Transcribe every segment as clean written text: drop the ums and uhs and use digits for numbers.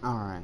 Alright.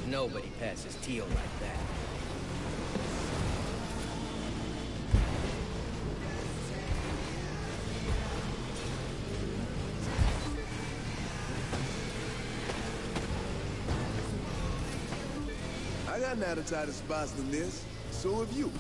Nobody passes Teal like that. I got an tighter spots than this. So have you.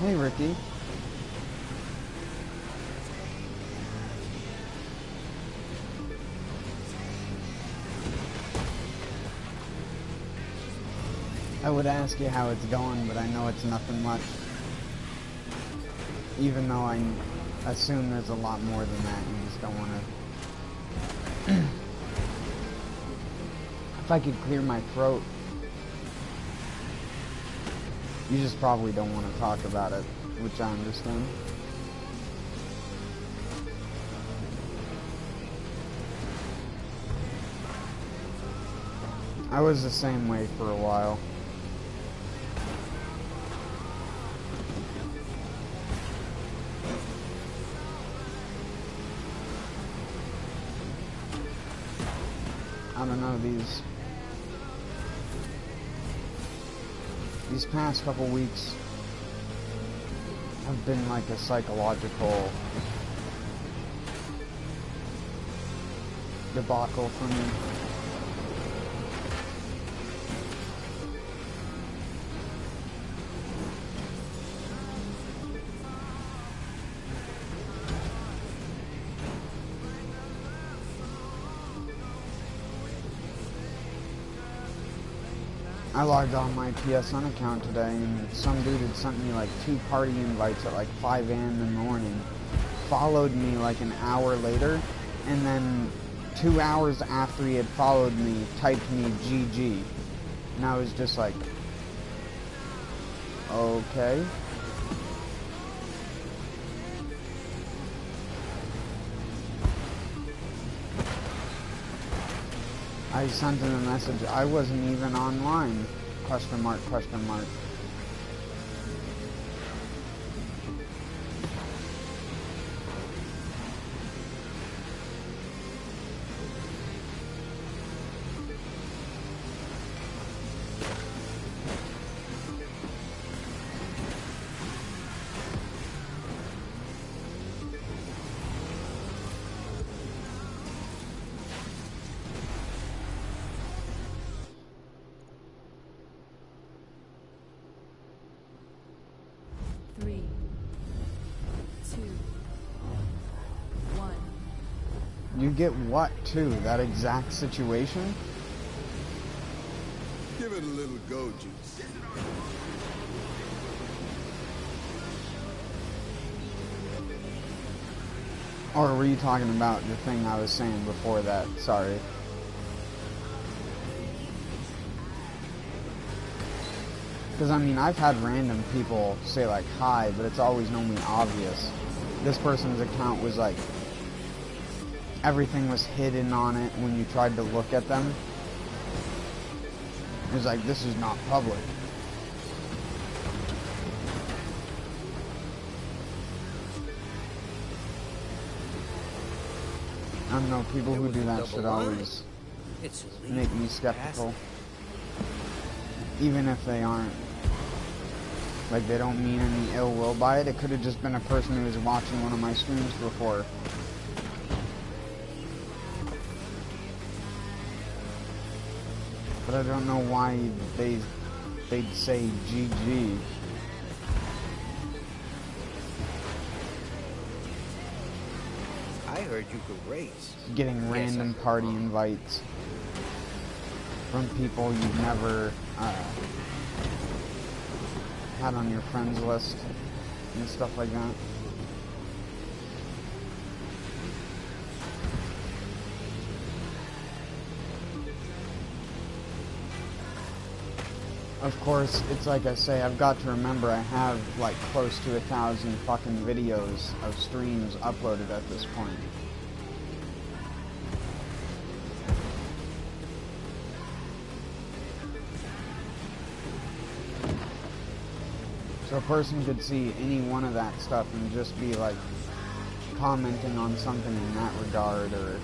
Hey, Ricky. I would ask you how it's going, but I know it's nothing much. Even though I assume there's a lot more than that, you just don't want to... If I could clear my throat... You just probably don't want to talk about it, which I understand. I was the same way for a while. I don't know, these past couple weeks have been like a psychological debacle for me. I logged on my PSN account today, and some dude had sent me like 2 party invites at like 5 a.m. in the morning, followed me like an hour later, and then 2 hours after he had followed me, typed me GG. And I was just like, okay. I sent him a message, I wasn't even online, question mark, question mark. You get what, too? That exact situation? Give it a little go juice. Or were you talking about the thing I was saying before that? Sorry. Because, I mean, I've had random people say, like, hi, but it's always normally obvious. This person's account was, like, everything was hidden on it when you tried to look at them. It was like, this is not public. I don't know, people who do that should always make me skeptical. Even if they aren't. Like, they don't mean any ill will by it. It could have just been a person who was watching one of my streams before. But I don't know why they'd say GG. I heard you could race. Getting random party invites from people you've never had on your friends list and stuff like that. Of course, it's like I say, I've got to remember I have like close to 1,000 fucking videos of streams uploaded at this point. So a person could see any one of that stuff and just be like commenting on something in that regard, or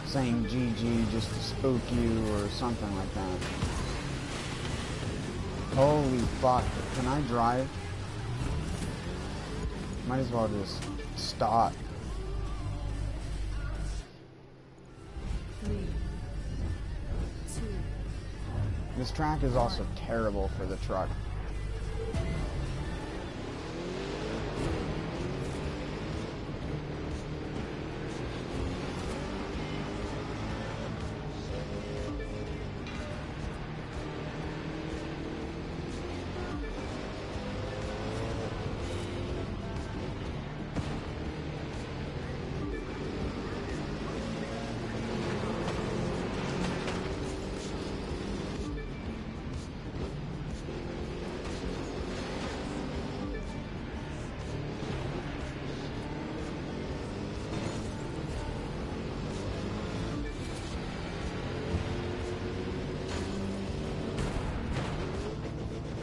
saying GG just to spook you or something like that. Holy fuck, can I drive? Might as well just stop. 3, 2. This track is also terrible for the truck.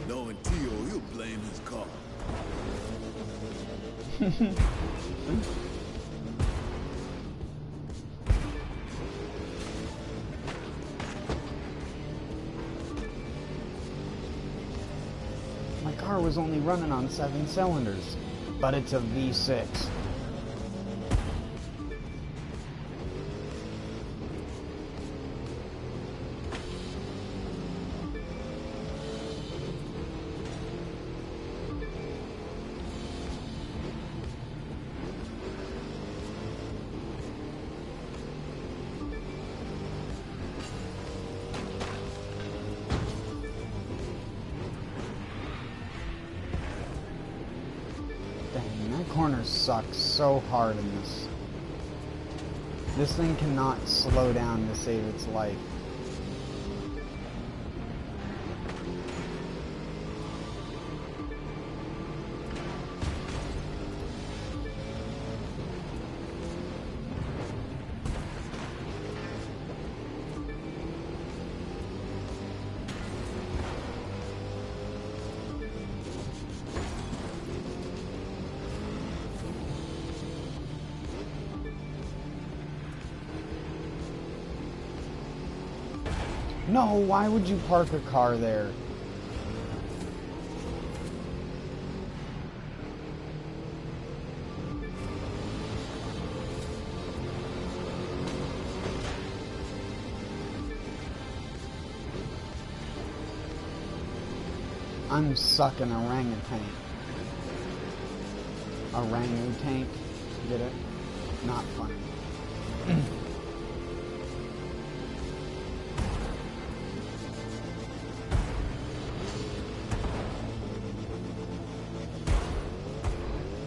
Knowing Tio, he'll blame his car. My car was only running on 7 cylinders, but it's a V6. Corners suck so hard in this. This thing cannot slow down to save its life. No, why would you park a car there? I'm sucking orangutan. Orangutan. Get it? Not funny.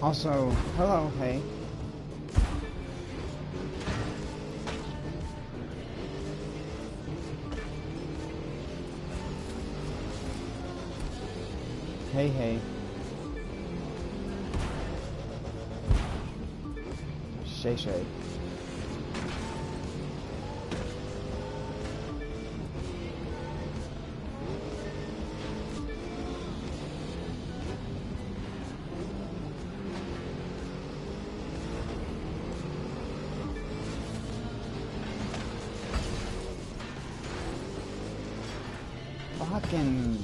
Also, hello, hey. Hey, hey. Shay Shay. Fucking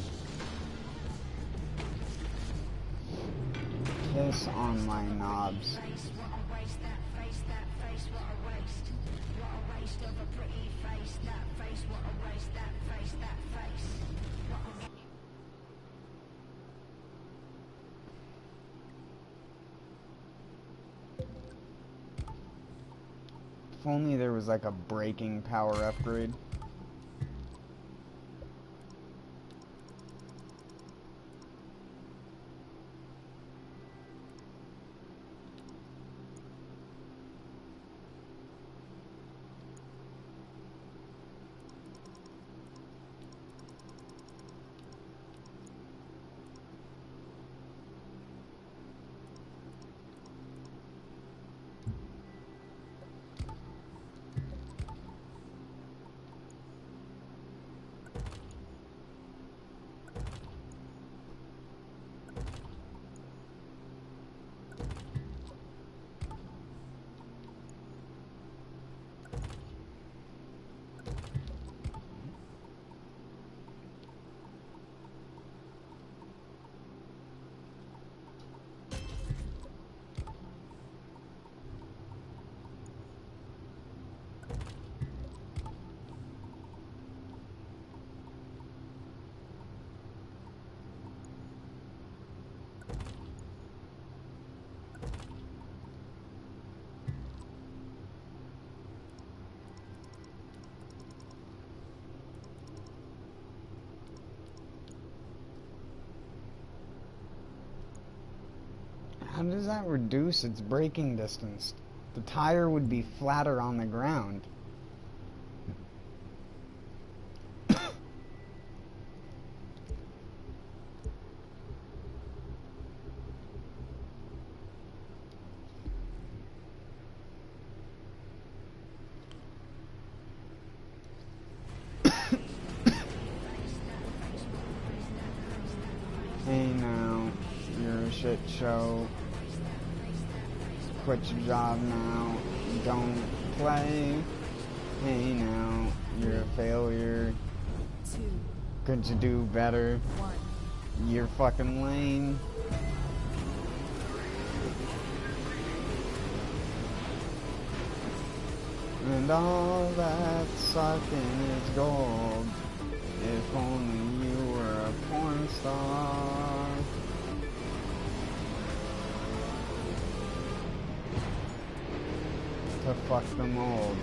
piss on my knobs. If only there was like a braking power upgrade. How does that reduce its braking distance? The tire would be flatter on the ground. Hey now, you're a shit show. Quit your job now. Don't play. Hey now, you're a failure. 2, Could you do better? 1. You're fucking lame. And all that sucking is gold. If only you were a porn star. To fuck the mold.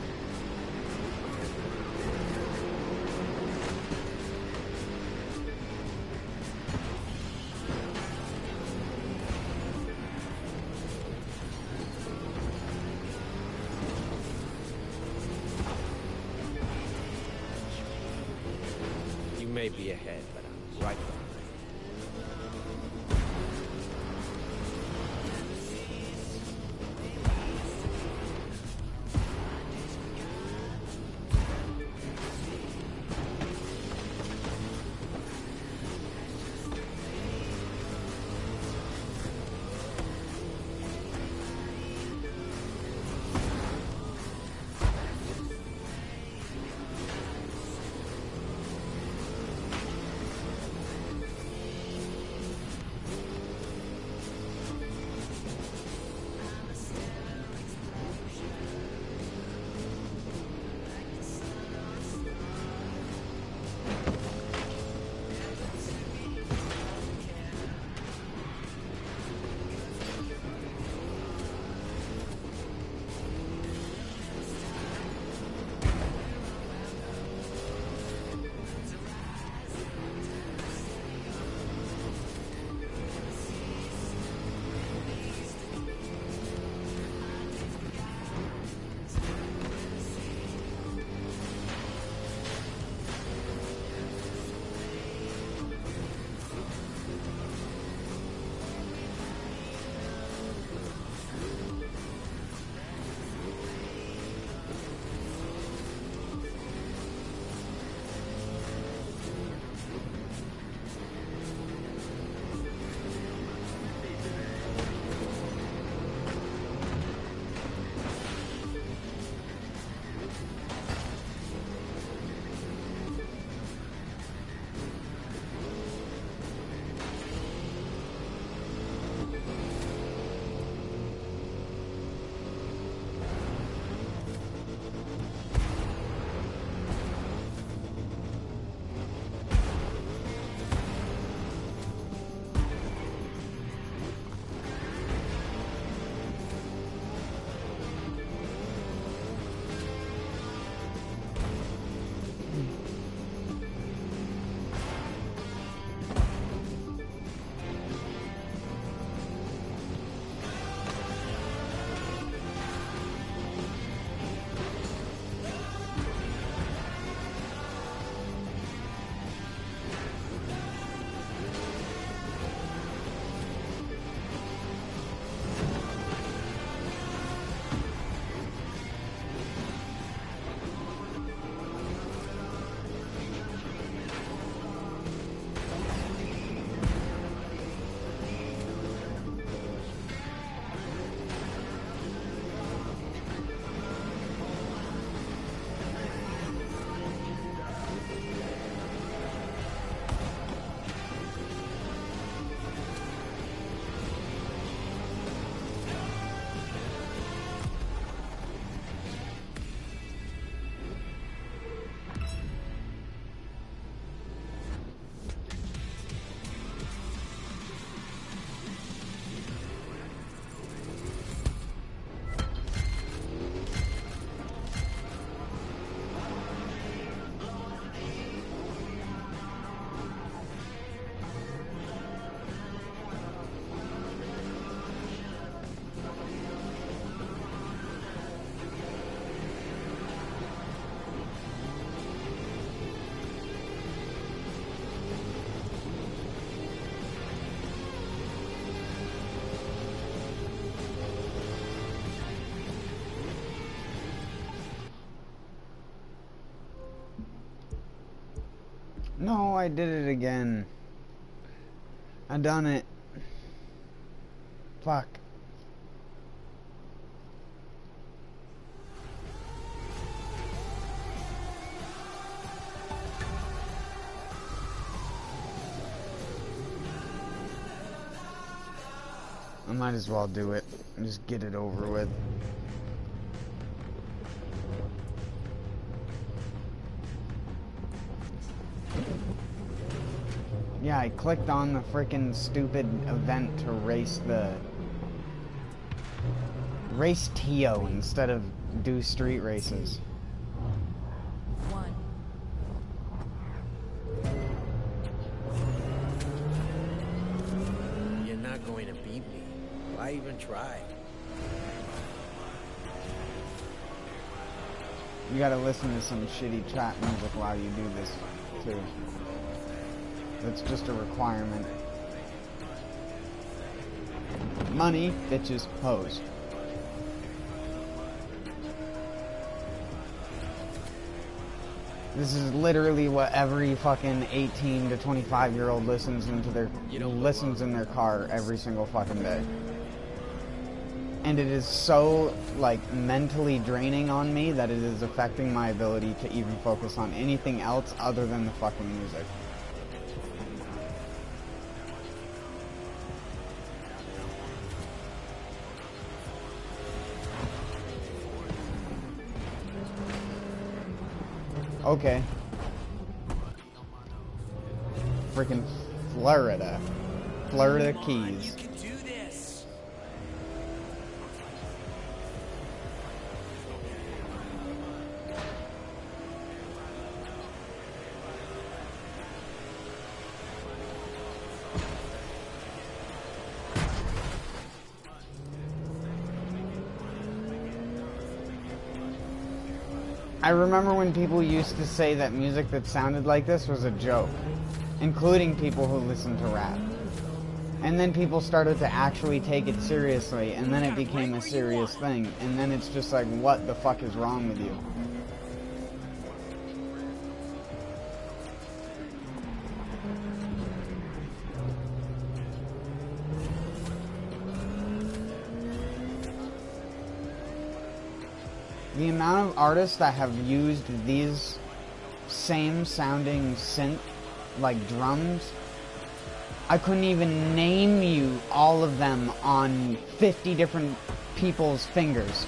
You may be ahead, but I'm right behind. No, I did it again. I done it. Fuck. I might as well do it and just get it over with. Yeah, I clicked on the freaking stupid event to race Tio instead of do street races. 1. You're not going to beat me. Why even try? You gotta listen to some shitty trap music while you do this, too. That's just a requirement. Money, bitches, hoes. This is literally what every fucking 18 to 25-year-old listens in their car every single fucking day. And it is so, like, mentally draining on me that it is affecting my ability to even focus on anything else other than the fucking music. Okay. Freaking Florida. Florida Keys. You can do this. I remember when people used to say that music that sounded like this was a joke, including people who listen to rap. And then people started to actually take it seriously, and then it became a serious thing, and then it's just like, what the fuck is wrong with you? The amount of artists that have used these same sounding synth, like drums, I couldn't even name you all of them on 50 different people's fingers.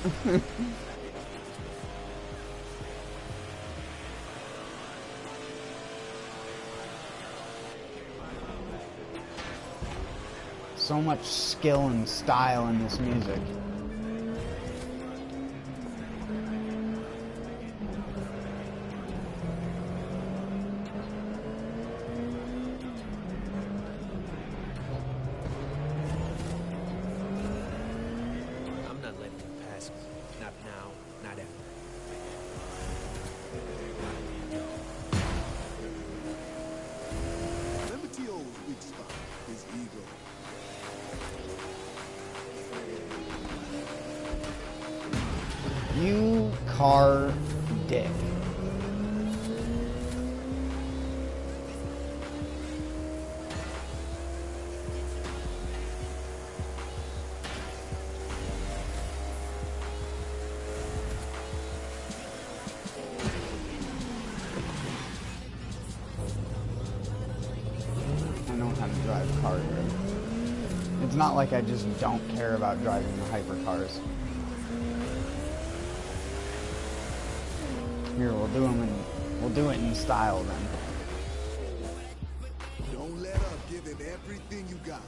So much skill and style in this music. You car dick. I know how to drive a car here. It's not like I just don't care about driving the hypercars. Here, we'll do it in style then. Don't let up. Give it everything you got.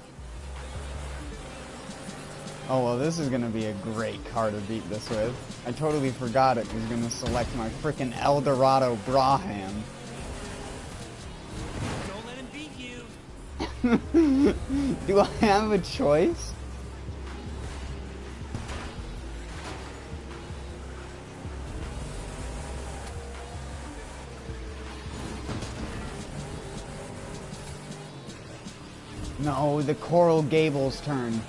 Oh well, this is gonna be a great car to beat this with. I totally forgot it was gonna select my frickin' Eldorado Braham. Don't let him beat you. Do I have a choice? No, the Coral Gables turn.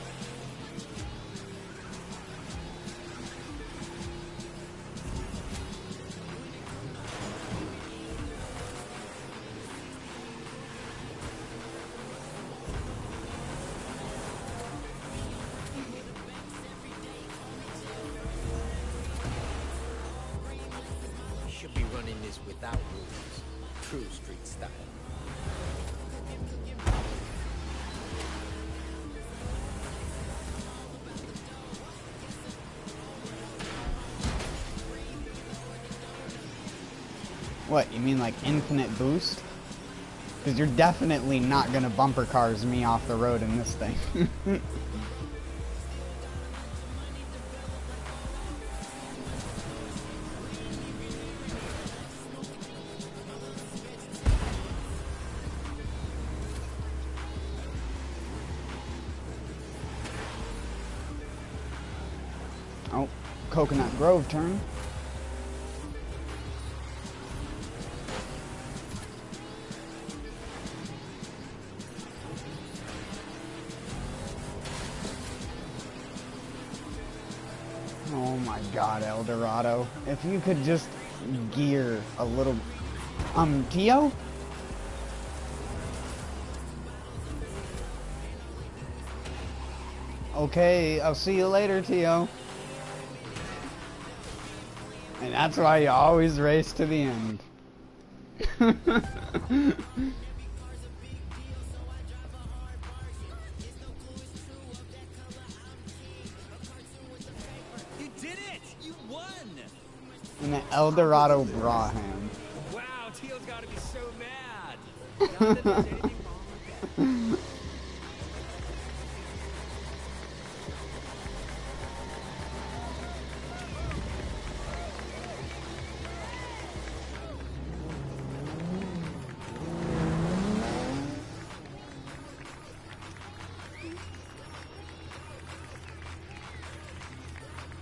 running this without rules. True street style. What, you mean like infinite boost? Because you're definitely not gonna bumper cars me off the road in this thing. Oh, Coconut Grove turn. Oh my god, El Dorado. If you could just gear a little... Tio? Okay, I'll see you later, Tio. And that's why you always race to the end. And the El Dorado Braham. Wow, Teal's gotta be so mad. Not that there's anything wrong with that.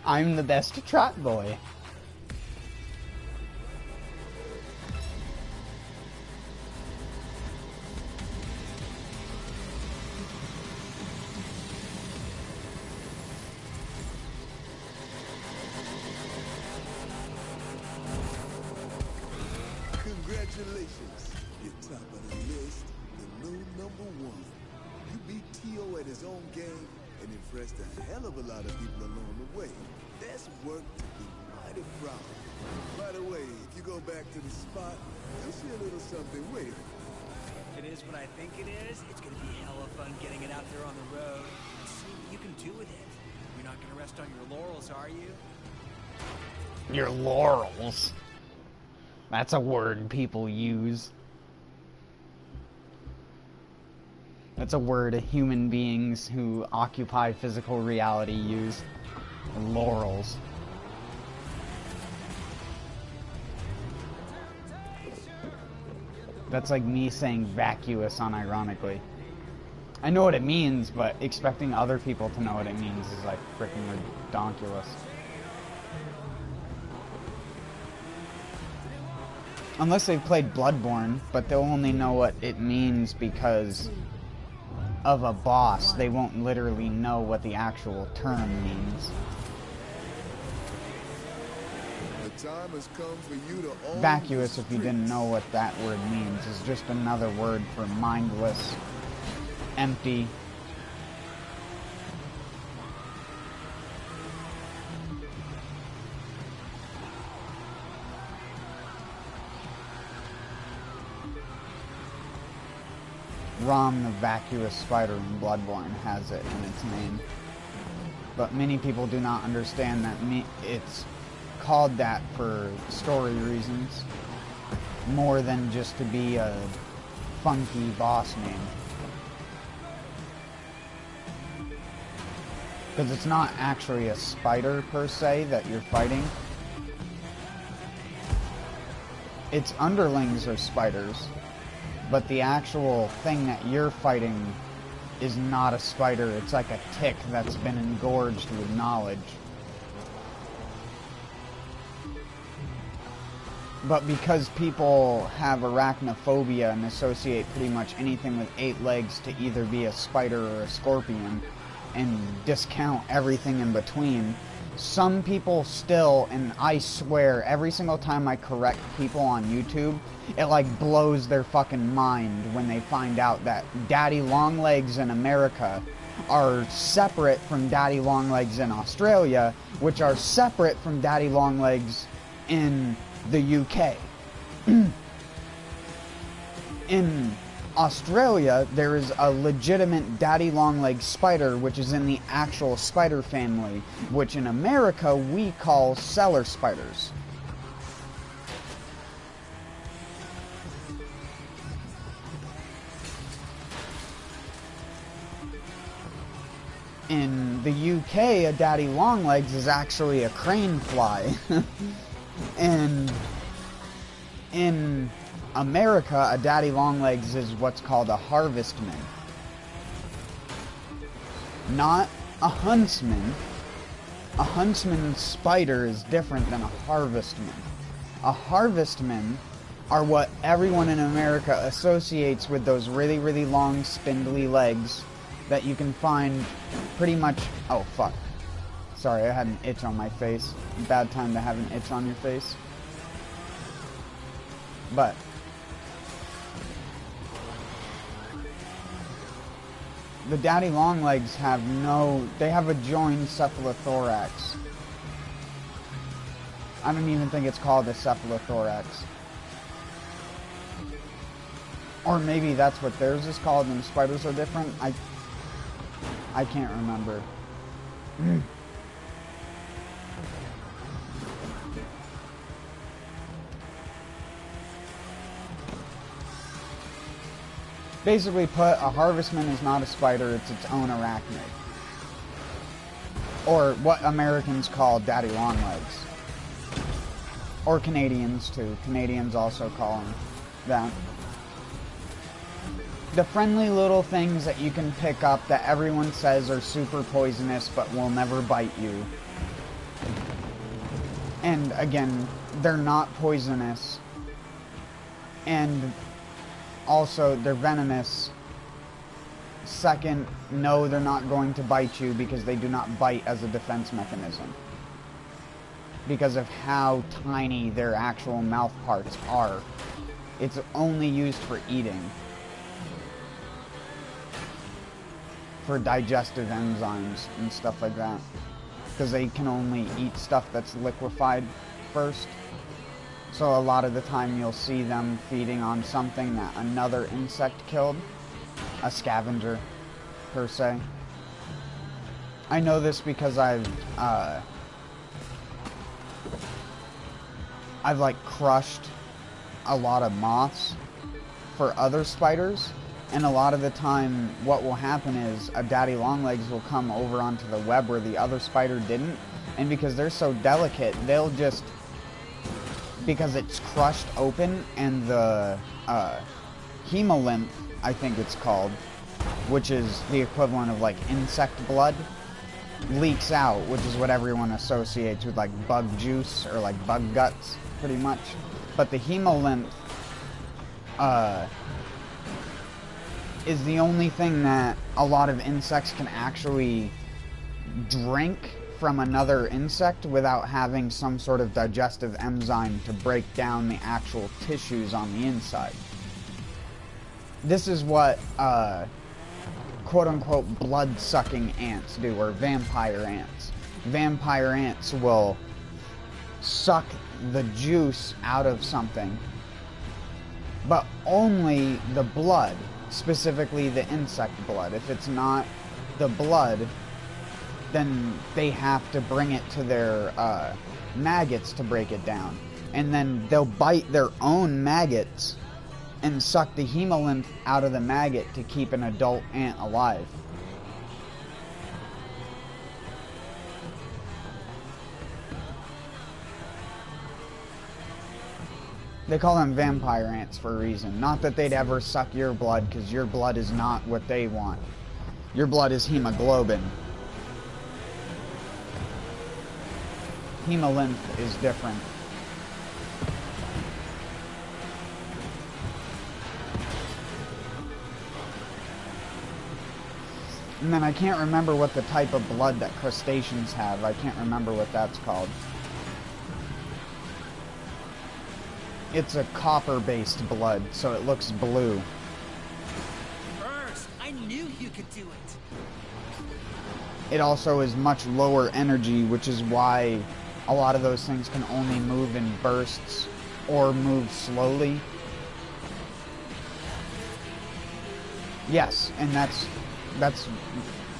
I'm the best trot boy. Congratulations. You're top of the list, the new #1. You beat Tio at his own game and impressed a hell of a lot of people along the way. That's work to be mighty proud of. By the way, if you go back to the spot, you'll see a little something waiting. If it is what I think it is, it's gonna be hella fun getting it out there on the road and see what you can do with it. You're not gonna rest on your laurels, are you? Your laurels. That's a word people use. That's a word human beings who occupy physical reality use. Laurels. That's like me saying vacuous unironically. I know what it means, but expecting other people to know what it means is like freaking redonkulous. Unless they've played Bloodborne, but they'll only know what it means because of a boss. They won't literally know what the actual term means. The time has come for you to own Vacuous, the if you didn't streets. know what that word means, is just another word for mindless, empty. Rom, the vacuous spider in Bloodborne, has it in its name. But many people do not understand that it's called that for story reasons, more than just to be a funky boss name. Because it's not actually a spider per se that you're fighting. Its underlings are spiders. But the actual thing that you're fighting is not a spider. It's like a tick that's been engorged with knowledge. But because people have arachnophobia and associate pretty much anything with 8 legs to either be a spider or a scorpion, and discount everything in between, some people still, and I swear every single time I correct people on YouTube, it like blows their fucking mind when they find out that daddy longlegs in America are separate from daddy longlegs in Australia, which are separate from daddy longlegs in the UK. In Australia, there is a legitimate daddy longlegs spider, which is in the actual spider family, which in America we call cellar spiders. In the UK, a daddy longlegs is actually a crane fly. And in America, a daddy longlegs is what's called a harvestman. Not a huntsman. A huntsman spider is different than a harvestman. A harvestman are what everyone in America associates with those really, really long, spindly legs that you can find pretty much... Oh, fuck. Sorry, I had an itch on my face. Bad time to have an itch on your face. But... the daddy longlegs have no... they have a joined cephalothorax. I don't even think it's called a cephalothorax. Or maybe that's what theirs is called and spiders are different. I can't remember. Basically put, a harvestman is not a spider, it's its own arachnid. Or what Americans call daddy longlegs. Or Canadians too. Canadians also call them that. The friendly little things that you can pick up that everyone says are super poisonous but will never bite you. And again, they're not poisonous. And also, they're venomous. Second, no, they're not going to bite you because they do not bite as a defense mechanism. Because of how tiny their actual mouth parts are. It's only used for eating. For digestive enzymes and stuff like that. Because they can only eat stuff that's liquefied first. So a lot of the time you'll see them feeding on something that another insect killed. A scavenger, per se. I know this because I've like crushed a lot of moths for other spiders. And a lot of the time what will happen is a daddy longlegs will come over onto the web where the other spider didn't. And because they're so delicate, they'll just... because it's crushed open and the hemolymph, I think it's called, which is the equivalent of like insect blood, leaks out, which is what everyone associates with like bug juice or like bug guts, pretty much. But the hemolymph is the only thing that a lot of insects can actually drink from another insect without having some sort of digestive enzyme to break down the actual tissues on the inside. This is what quote-unquote blood-sucking ants do, or vampire ants. Vampire ants will suck the juice out of something, but only the blood, specifically the insect blood. If it's not the blood, then they have to bring it to their maggots to break it down. And then they'll bite their own maggots and suck the hemolymph out of the maggot to keep an adult ant alive. They call them vampire ants for a reason. Not that they'd ever suck your blood, because your blood is not what they want. Your blood is hemoglobin. Hemolymph is different. And then I can't remember what the type of blood that crustaceans have. I can't remember what that's called. It's a copper-based blood, so it looks blue. First, I knew you could do it. It also is much lower energy, which is why a lot of those things can only move in bursts or move slowly. Yes, and that's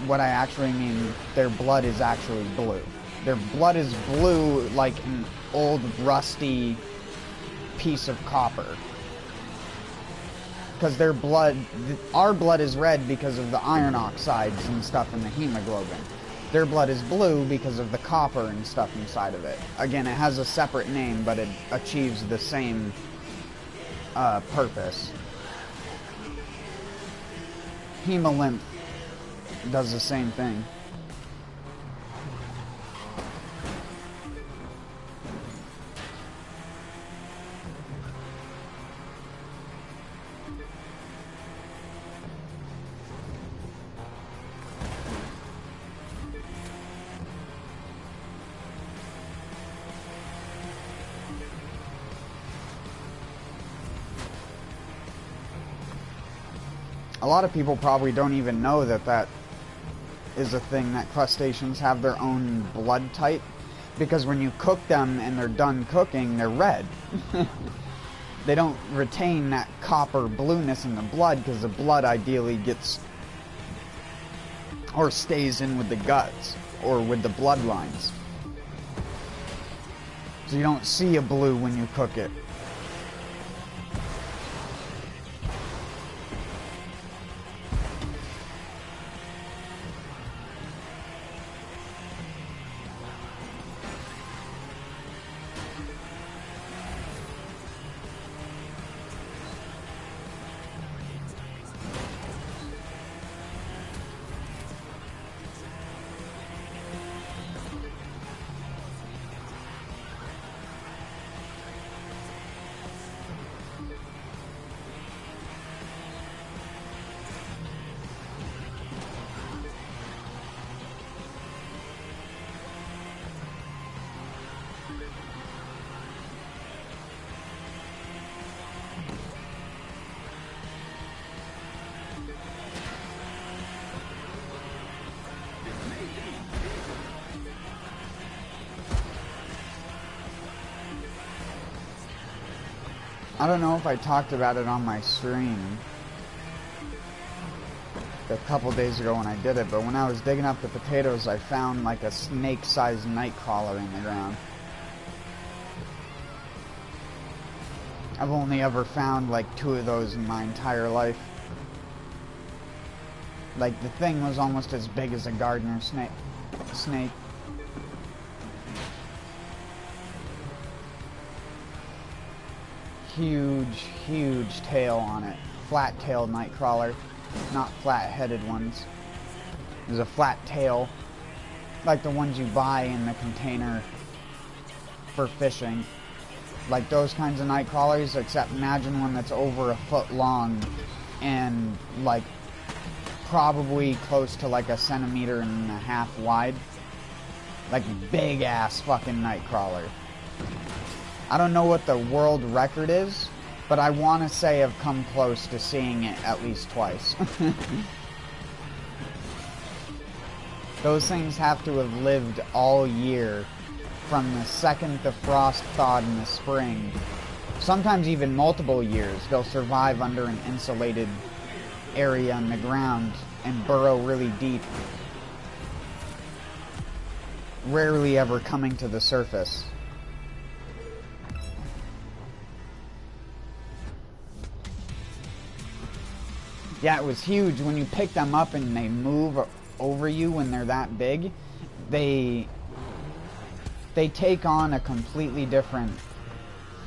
what I actually mean. Their blood is actually blue. Their blood is blue like an old rusty piece of copper. Because their blood, our blood is red because of the iron oxides and stuff in the hemoglobin. Their blood is blue because of the copper and stuff inside of it. Again, it has a separate name, but it achieves the same purpose. Hemolymph does the same thing. A lot of people probably don't even know that that is a thing, that crustaceans have their own blood type, because when you cook them and they're done cooking, they're red. They don't retain that copper blueness in the blood because the blood ideally gets or stays in with the guts or with the bloodlines. So you don't see a blue when you cook it. I don't know if I talked about it on my stream a couple days ago when I did it, but when I was digging up the potatoes, I found like a snake-sized nightcrawler in the ground. I've only ever found like 2 of those in my entire life. Like, the thing was almost as big as a gardener snake. Huge tail on it. Flat-tailed nightcrawler, not flat-headed ones. There's a flat tail, like the ones you buy in the container for fishing. Like those kinds of nightcrawlers, except imagine one that's over a foot long and like probably close to like 1.5 centimeters wide. Like big ass fucking nightcrawler. I don't know what the world record is, but I want to say I've come close to seeing it at least twice. Those things have to have lived all year, from the second the frost thawed in the spring. Sometimes even multiple years. They'll survive under an insulated area in the ground and burrow really deep, rarely ever coming to the surface. Yeah, it was huge. When you pick them up and they move over you when they're that big, they take on a completely different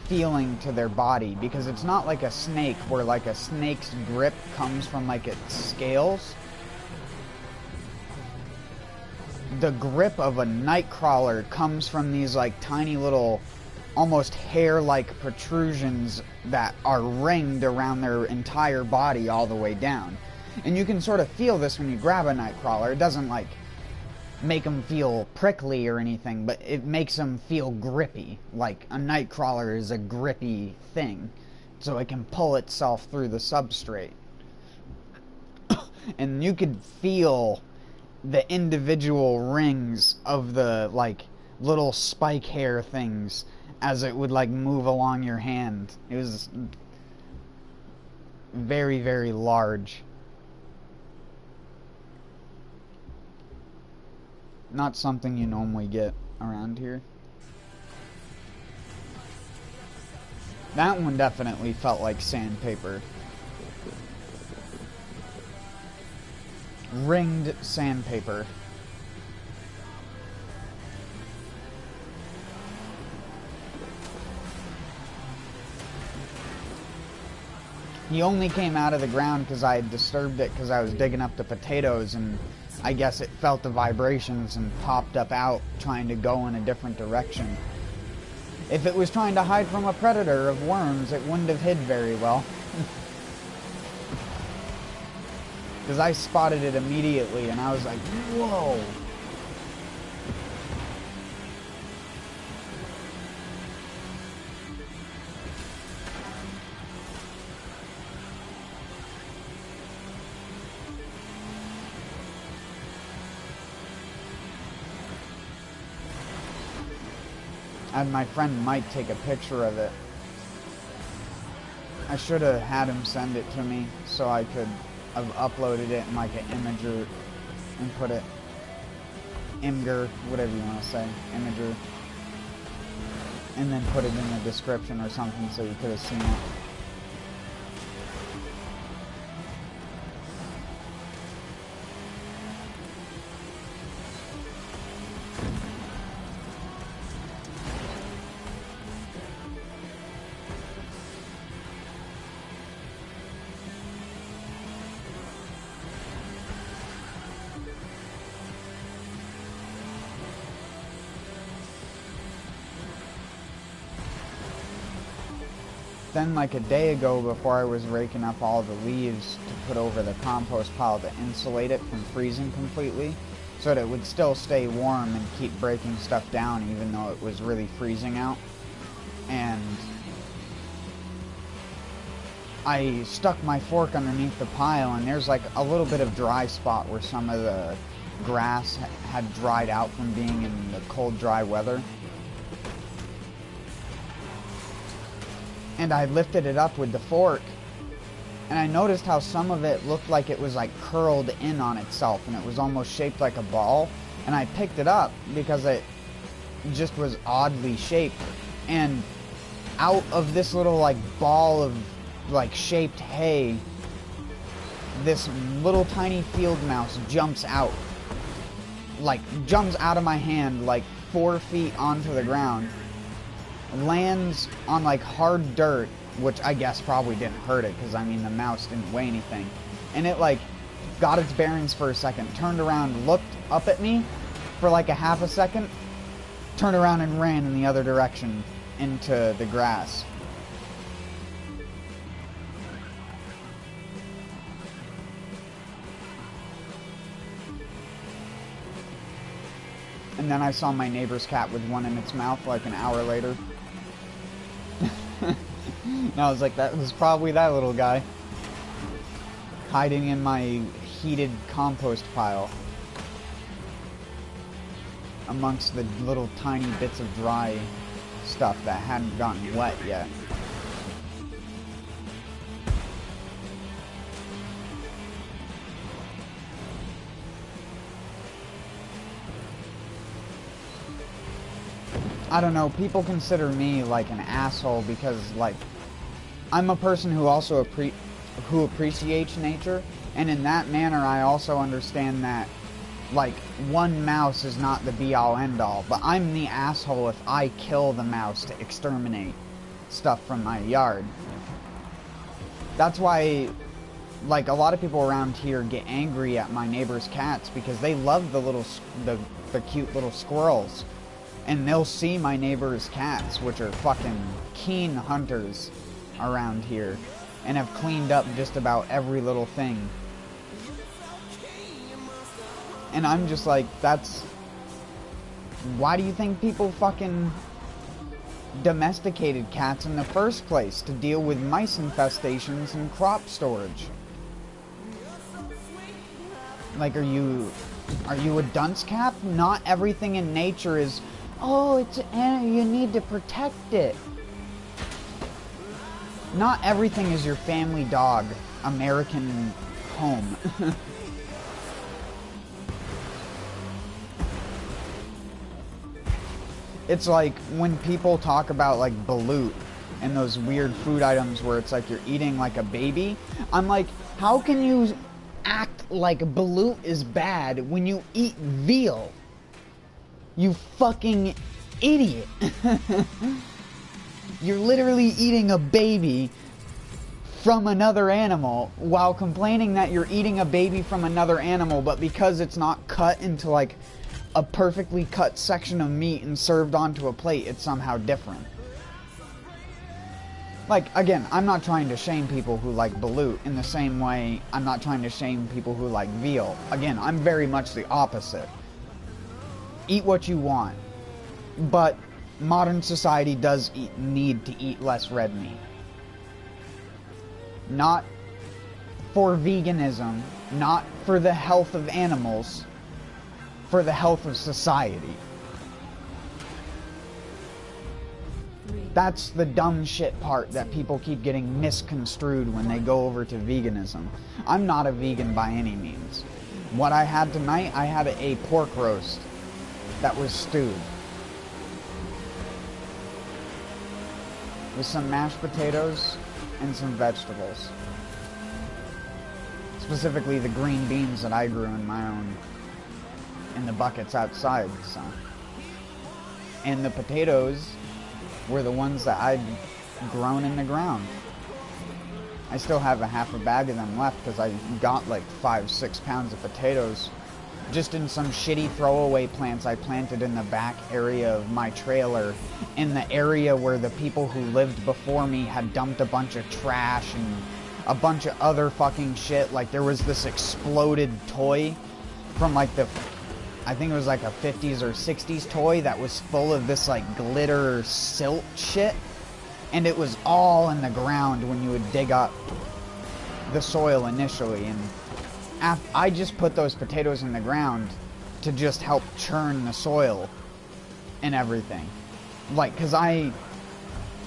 feeling to their body, because it's not like a snake where like a snake's grip comes from like its scales. The grip of a nightcrawler comes from these like tiny little, almost hair-like protrusions that are ringed around their entire body all the way down. And you can sort of feel this when you grab a nightcrawler. It doesn't like make them feel prickly or anything, but it makes them feel grippy. Like a nightcrawler is a grippy thing, so it can pull itself through the substrate. And you could feel the individual rings of the like little spike hair things as it would like move along your hand. It was very, very large. Not something you normally get around here. That one definitely felt like sandpaper. Ringed sandpaper. He only came out of the ground because I had disturbed it because I was digging up the potatoes, and I guess it felt the vibrations and popped up out trying to go in a different direction. If it was trying to hide from a predator of worms, it wouldn't have hid very well. Because I spotted it immediately and I was like, whoa! I had my friend Mike take a picture of it. I should have had him send it to me so I could have uploaded it in like an imager and put it, Imgur, whatever you want to say, imager, and then put it in the description or something so you could have seen it. Then like a day ago, before I was raking up all the leaves to put over the compost pile to insulate it from freezing completely, so that it would still stay warm and keep breaking stuff down even though it was really freezing out. And I stuck my fork underneath the pile, and there's like a little bit of dry spot where some of the grass had dried out from being in the cold, dry weather. And I lifted it up with the fork, and I noticed how some of it looked like it was like curled in on itself, and it was almost shaped like a ball. And I picked it up because it just was oddly shaped, and out of this little like ball of like shaped hay, this little tiny field mouse jumps out of my hand like 4 feet onto the ground, lands on like hard dirt, which I guess probably didn't hurt it because I mean the mouse didn't weigh anything, and it like got its bearings for a second, turned around, looked up at me for like a half a second, turned around and ran in the other direction into the grass. And then I saw my neighbor's cat with one in its mouth like an hour later. And I was like, that was probably that little guy. Hiding in my heated compost pile. Amongst the little tiny bits of dry stuff that hadn't gotten wet yet. I don't know, people consider me like an asshole because like I'm a person who also appreciates nature, and in that manner I also understand that like one mouse is not the be-all end-all, but I'm the asshole if I kill the mouse to exterminate stuff from my yard. That's why like a lot of people around here get angry at my neighbor's cats because they love the cute little squirrels. And they'll see my neighbor's cats, which are fucking keen hunters around here, and have cleaned up just about every little thing. And I'm just like, that's... Why do you think people fucking domesticated cats in the first place? To deal with mice infestations and crop storage. Like, are you a dunce cap? Not everything in nature is... oh, it's you need to protect it. Not everything is your family dog, American home. It's like when people talk about like balut and those weird food items where it's like you're eating like a baby. I'm like, how can you act like balut is bad when you eat veal? You fucking idiot. You're literally eating a baby from another animal while complaining that you're eating a baby from another animal, but because it's not cut into like a perfectly cut section of meat and served onto a plate, it's somehow different. Like, again, I'm not trying to shame people who like balut in the same way I'm not trying to shame people who like veal. Again, I'm very much the opposite. Eat what you want. But modern society does need to eat less red meat. Not for veganism, not for the health of animals, for the health of society. That's the dumb shit part that people keep getting misconstrued when they go over to veganism. I'm not a vegan by any means. What I had tonight, I had a pork roast that was stewed with some mashed potatoes and some vegetables. Specifically the green beans that I grew in my own, in the buckets outside, so. And the potatoes were the ones that I'd grown in the ground. I still have a half a bag of them left because I got like 5-6 pounds of potatoes just in some shitty throwaway plants I planted in the back area of my trailer, in the area where the people who lived before me had dumped a bunch of trash and a bunch of other fucking shit. Like there was this exploded toy from like the, I think it was like a 50s or 60s toy that was full of this like glitter silt shit, and it was all in the ground when you would dig up the soil initially. And I just put those potatoes in the ground to just help churn the soil and everything. Like, cause out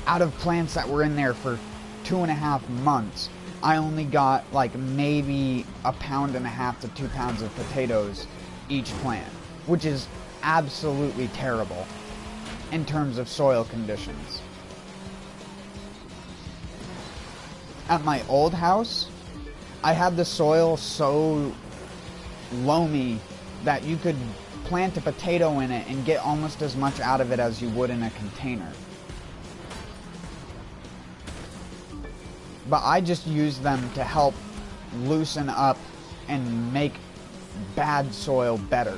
of plants that were in there for 2.5 months, I only got like maybe 1.5 to 2 pounds of potatoes each plant, which is absolutely terrible in terms of soil conditions. At my old house, I had the soil so loamy that you could plant a potato in it and get almost as much out of it as you would in a container. But I just use them to help loosen up and make bad soil better,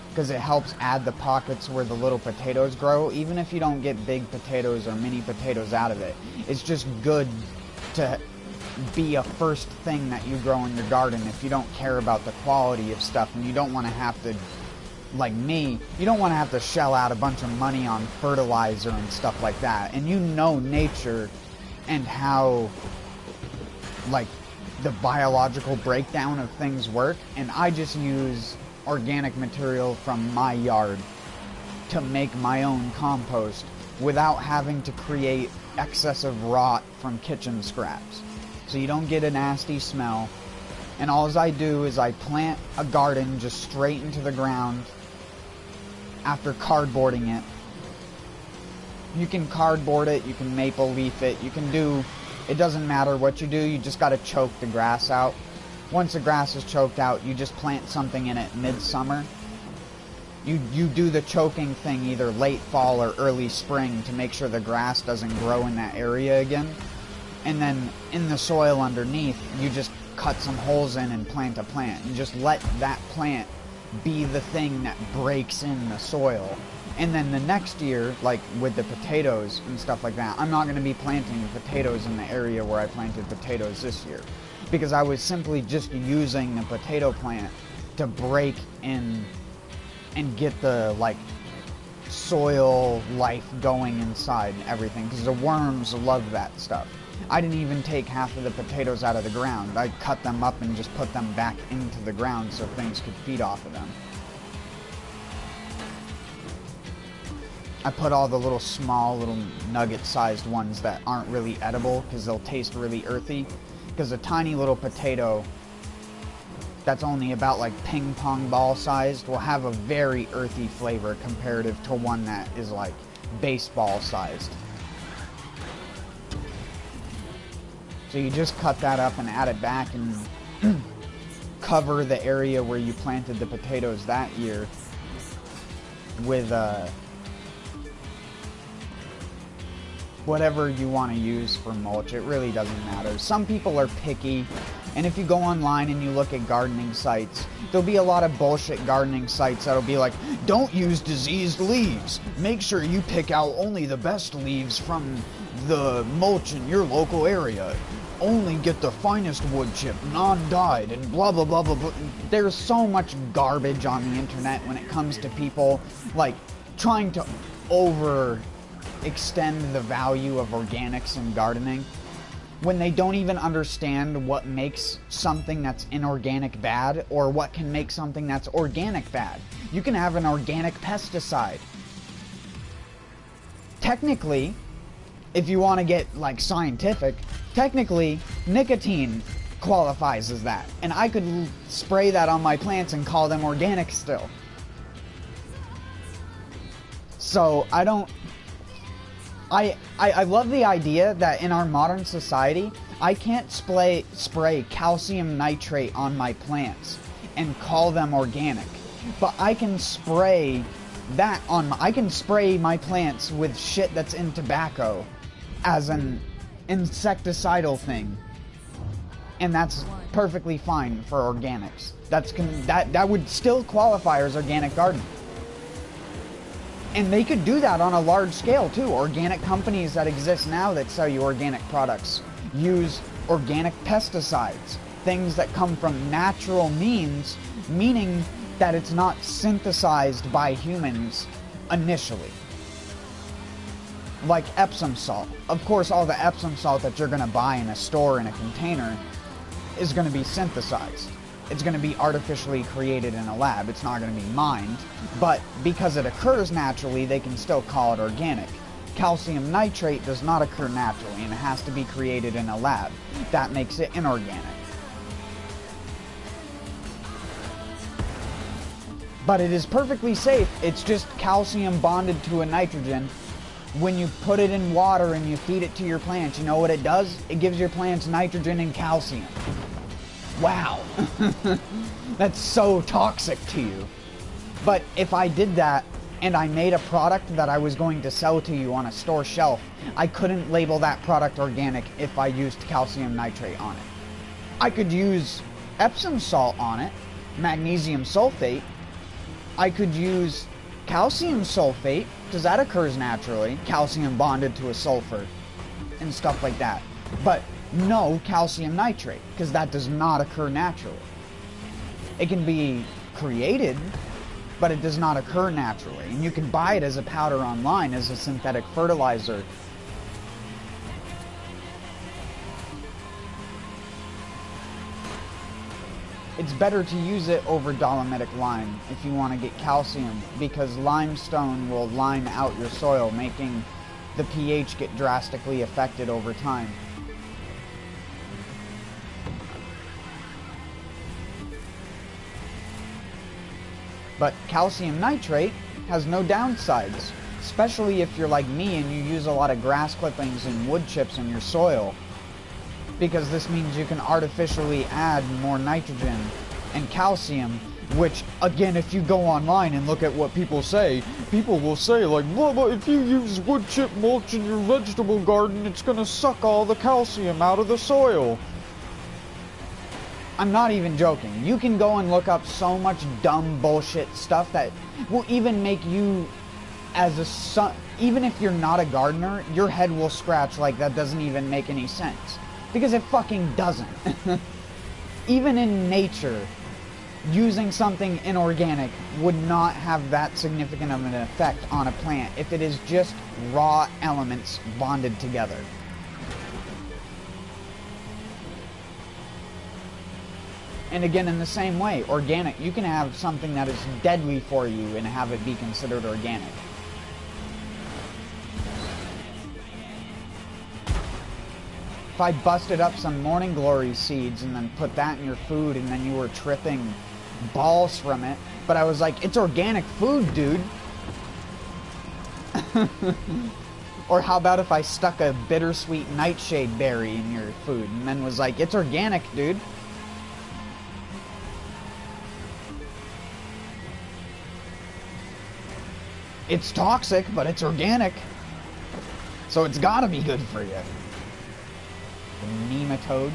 because it helps add the pockets where the little potatoes grow. Even if you don't get big potatoes or mini potatoes out of it, it's just good to be a first thing that you grow in your garden if you don't care about the quality of stuff, and you don't want to have to, like me, you don't want to have to shell out a bunch of money on fertilizer and stuff like that. And you know nature and how like the biological breakdown of things work, and I just use organic material from my yard to make my own compost without having to create excessive rot from kitchen scraps. So you don't get a nasty smell. And all I do is I plant a garden just straight into the ground after cardboarding it. You can cardboard it, you can maple leaf it, you can do, it doesn't matter what you do, you just gotta choke the grass out. Once the grass is choked out, you just plant something in it midsummer. You do the choking thing either late fall or early spring to make sure the grass doesn't grow in that area again. And then in the soil underneath, you just cut some holes in and plant a plant. And just let that plant be the thing that breaks in the soil. And then the next year, like with the potatoes and stuff like that, I'm not going to be planting potatoes in the area where I planted potatoes this year, because I was simply just using the potato plant to break in and get the like soil life going inside and everything, because the worms love that stuff. I didn't even take half of the potatoes out of the ground. I cut them up and just put them back into the ground so things could feed off of them. I put all the little small, little nugget-sized ones that aren't really edible because they'll taste really earthy. Because a tiny little potato that's only about like ping pong ball sized will have a very earthy flavor comparative to one that is like baseball sized. So you just cut that up and add it back and cover the area where you planted the potatoes that year with whatever you want to use for mulch. It really doesn't matter. Some people are picky, and if you go online and you look at gardening sites, there'll be a lot of bullshit gardening sites that'll be like, don't use diseased leaves. Make sure you pick out only the best leaves from the mulch in your local area. Only get the finest wood chip, non-dyed, and blah blah blah blah blah. There's so much garbage on the internet when it comes to people like trying to extend the value of organics in gardening when they don't even understand what makes something that's inorganic bad or what can make something that's organic bad. You can have an organic pesticide. Technically, if you want to get like scientific, technically nicotine qualifies as that, and I could spray that on my plants and call them organic still. So I love the idea that in our modern society, I can't spray calcium nitrate on my plants and call them organic, but I can spray my plants with shit that's in tobacco as an insecticidal thing, and that's perfectly fine for organics. That would still qualify as organic gardening. And they could do that on a large scale too. Organic companies that exist now that sell you organic products use organic pesticides, things that come from natural means, meaning that it's not synthesized by humans initially. Like Epsom salt. Of course, all the Epsom salt that you're going to buy in a store in a container is going to be synthesized. It's going to be artificially created in a lab. It's not going to be mined. But because it occurs naturally, they can still call it organic. Calcium nitrate does not occur naturally and it has to be created in a lab. That makes it inorganic. But it is perfectly safe. It's just calcium bonded to a nitrogen. When you put it in water and you feed it to your plants, you know what it does? It gives your plants nitrogen and calcium. Wow. That's so toxic to you. But if I did that and I made a product that I was going to sell to you on a store shelf, I couldn't label that product organic if I used calcium nitrate on it. I could use Epsom salt on it, magnesium sulfate. I could use calcium sulfate, because that occurs naturally, calcium bonded to a sulfur, and stuff like that. But no calcium nitrate, because that does not occur naturally. It can be created, but it does not occur naturally. And you can buy it as a powder online, as a synthetic fertilizer. It's better to use it over dolomitic lime if you want to get calcium, because limestone will lime out your soil, making the pH get drastically affected over time. But calcium nitrate has no downsides, especially if you're like me and you use a lot of grass clippings and wood chips in your soil, because this means you can artificially add more nitrogen and calcium, which, again, if you go online and look at what people will say like, well, if you use wood chip mulch in your vegetable garden, it's gonna suck all the calcium out of the soil. I'm not even joking. You can go and look up so much dumb bullshit stuff that will even make you, even if you're not a gardener, your head will scratch like that doesn't even make any sense. Because it fucking doesn't. Even in nature, using something inorganic would not have that significant of an effect on a plant if it is just raw elements bonded together. And again, in the same way, organic, you can have something that is deadly for you and have it be considered organic. I busted up some morning glory seeds and then put that in your food and then you were tripping balls from it. But I was like, it's organic food, dude. Or how about if I stuck a bittersweet nightshade berry in your food and then was like, it's organic, dude. It's toxic, but it's organic. So it's gotta be good for you. The nematodes.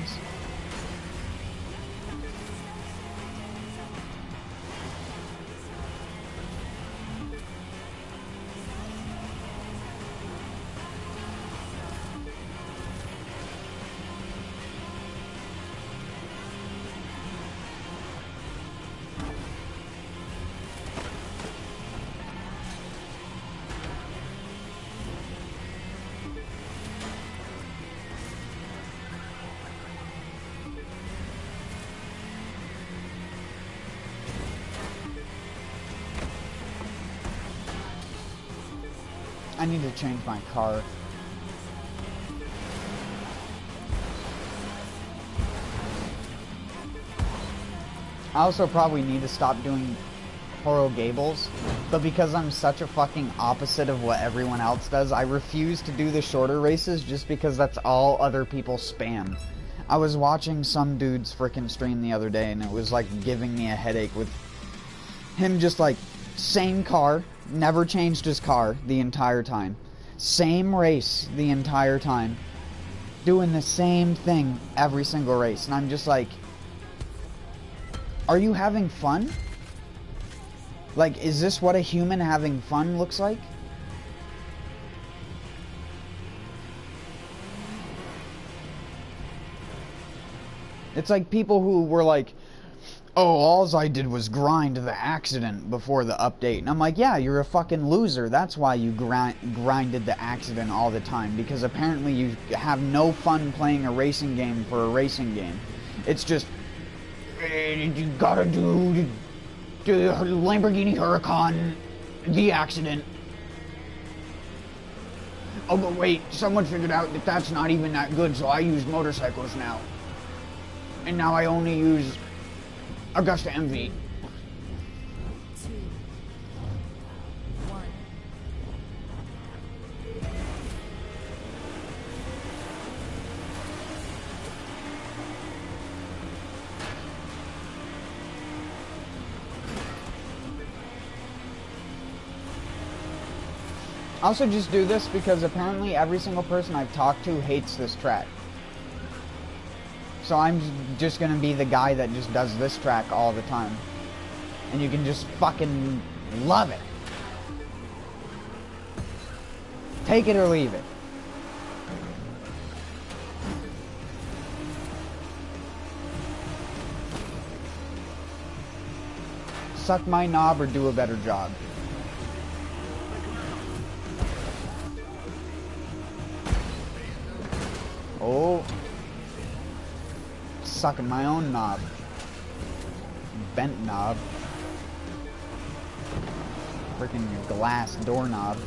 I need to change my car. I also probably need to stop doing Coral Gables, but because I'm such a fucking opposite of what everyone else does, I refuse to do the shorter races just because that's all other people spam. I was watching some dude's frickin' stream the other day and it was like giving me a headache with him just like, same car, never changed his car the entire time. Same race the entire time. Doing the same thing every single race. And I'm just like, are you having fun? Like, is this what a human having fun looks like? It's like people who were like, oh, all I did was grind the accident before the update. And I'm like, yeah, you're a fucking loser. That's why you grinded the accident all the time. Because apparently you have no fun playing a racing game for a racing game. It's just, you gotta do the Lamborghini Huracan, the accident. Oh, but wait, someone figured out that that's not even that good, so I use motorcycles now. And now I only use Augusta MV. 2, 1. I also just do this because apparently every single person I've talked to hates this track. So I'm just gonna be the guy that just does this track all the time. And you can just fucking love it. Take it or leave it. Suck my knob or do a better job. Oh. Sucking my own knob. Bent knob. Freaking glass doorknob.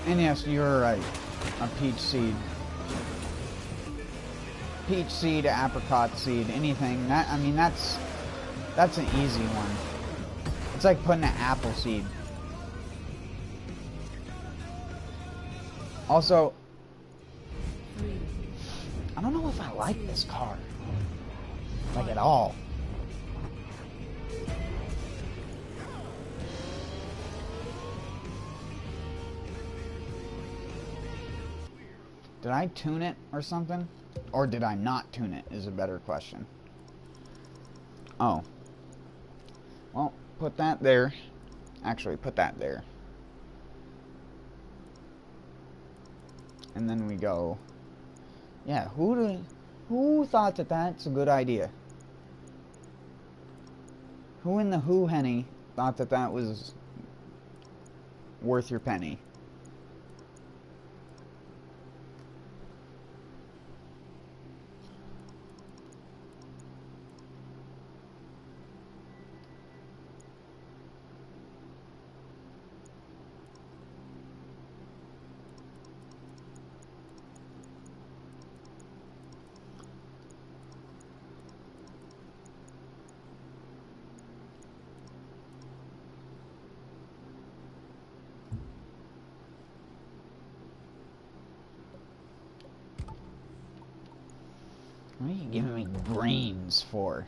And yes, you're right. A peach seed. Peach seed, apricot seed, anything. That, I mean, that's an easy one. It's like putting an apple seed. Also, I don't know if I like this car. Like, at all. Did I tune it or something? Or did I not tune it is a better question. Oh. Well, put that there. Actually, put that there. And then we go... Yeah, who thought that that's a good idea? Who in the who henny thought that that was worth your penny? What are you giving me greens for?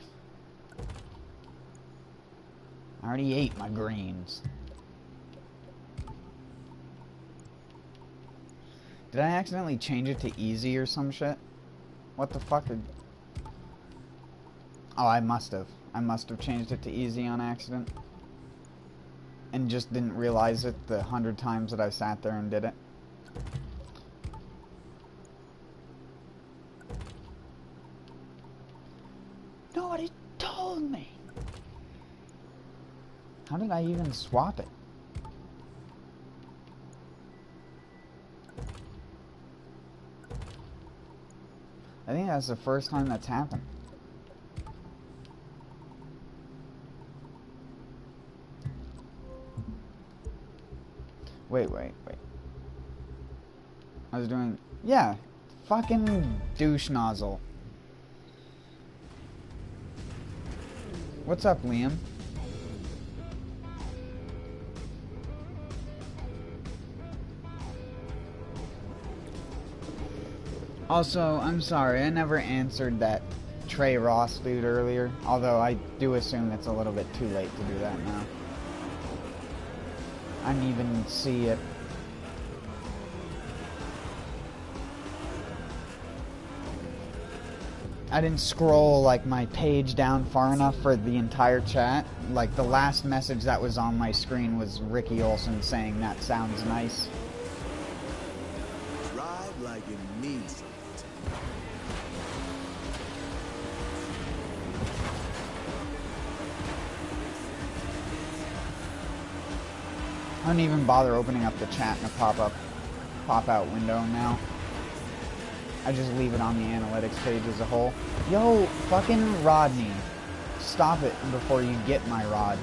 I already ate my greens. Did I accidentally change it to easy or some shit? What the fuck? Oh, I must have. I must have changed it to easy on accident. And just didn't realize it the 100 times that I sat there and did it. Nobody told me. How did I even swap it? I think that's the first time that's happened. Wait. I was doing... Yeah. Fucking douche nozzle. What's up, Liam? Also, I'm sorry, I never answered that Trey Ross dude earlier, although I do assume it's a little bit too late to do that now. I didn't even see it. I didn't scroll like my page down far enough for the entire chat. Like the last message that was on my screen was Ricky Olsen saying that sounds nice. Drive like it means something. I don't even bother opening up the chat in a pop-out window now. I just leave it on the analytics page as a whole. Yo, fucking Rodney. Stop it before you get my rod.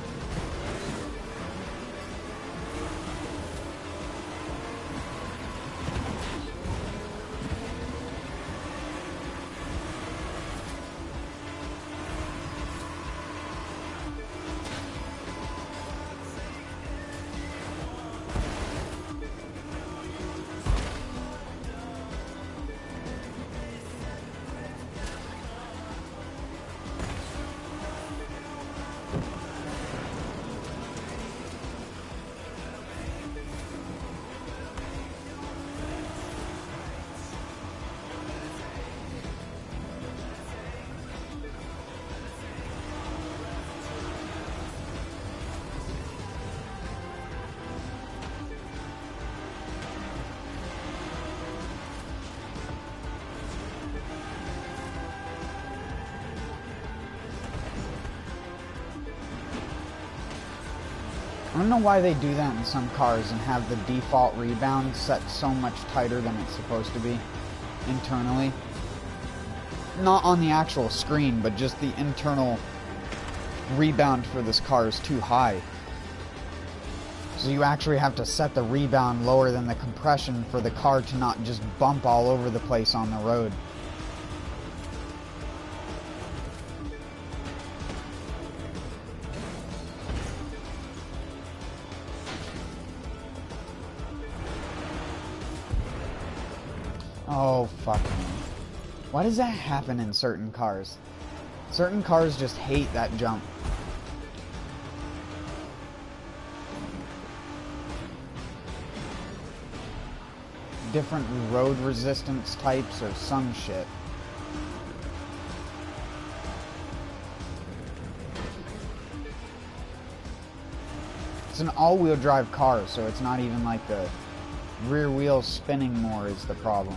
I don't know why they do that in some cars and have the default rebound set so much tighter than it's supposed to be internally. Not on the actual screen, but just the internal rebound for this car is too high. So you actually have to set the rebound lower than the compression for the car to not just bump all over the place on the road. Oh, fuck me. Why does that happen in certain cars? Certain cars just hate that jump. different road resistance types or some shit. It's an all-wheel drive car, so it's not even like the rear wheel spinning more is the problem.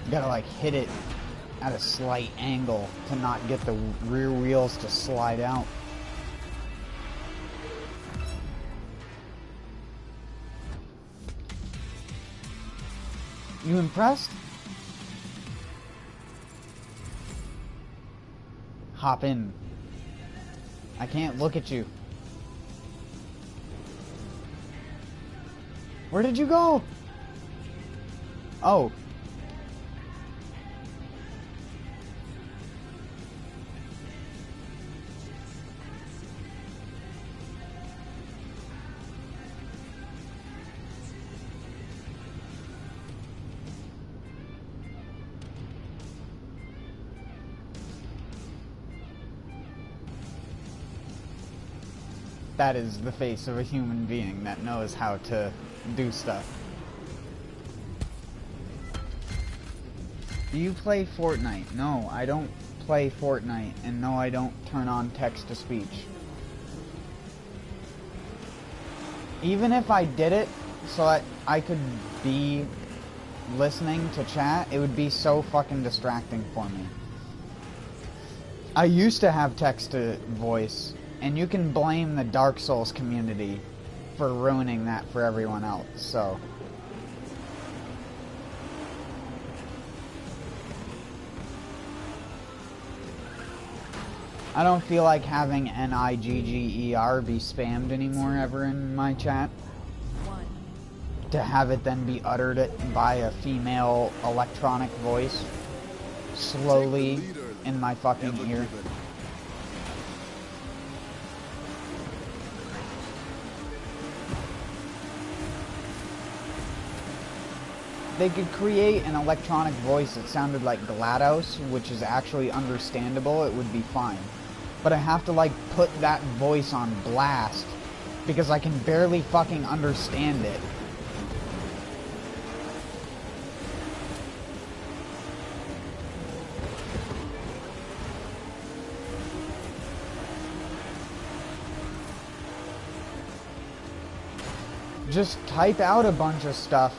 You gotta like hit it at a slight angle to not get the rear wheels to slide out. You impressed? Hop in. I can't look at you. Where did you go? Oh. That is the face of a human being that knows how to do stuff. Do you play Fortnite? No, I don't play Fortnite, and no, I don't turn on text-to-speech. Even if I did it so that I could be listening to chat, it would be so fucking distracting for me. I used to have text-to-voice, and you can blame the Dark Souls community for ruining that for everyone else, so. I don't feel like having NIGGER be spammed anymore ever in my chat. To have it then be uttered by a female electronic voice slowly in my fucking ear. They could create an electronic voice that sounded like GLaDOS, which is actually understandable, it would be fine. But I have to like put that voice on blast because I can barely fucking understand it. Just type out a bunch of stuff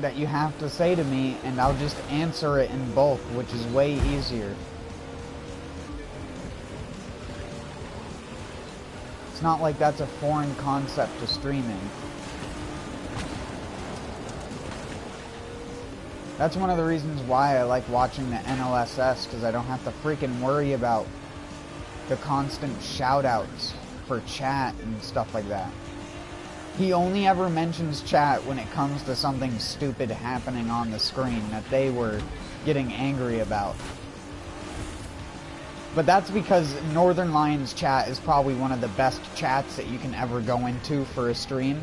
that you have to say to me, and I'll just answer it in both, which is way easier. It's not like that's a foreign concept to streaming. That's one of the reasons why I like watching the NLSS, because I don't have to freaking worry about the constant shout-outs for chat and stuff like that. He only ever mentions chat when it comes to something stupid happening on the screen that they were getting angry about. But that's because Northern Lions chat is probably one of the best chats that you can ever go into for a stream.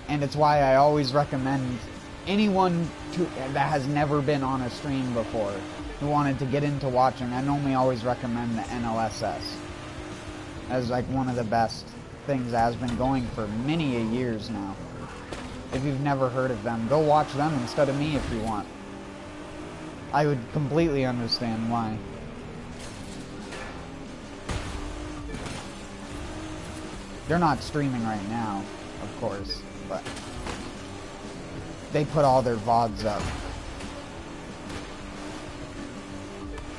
And it's why I always recommend anyone that has never been on a stream before, who wanted to get into watching, I normally always recommend the NLSS as like one of the best things that has been going for many years now. If you've never heard of them, go watch them instead of me if you want. I would completely understand why. They're not streaming right now, of course, but they put all their VODs up.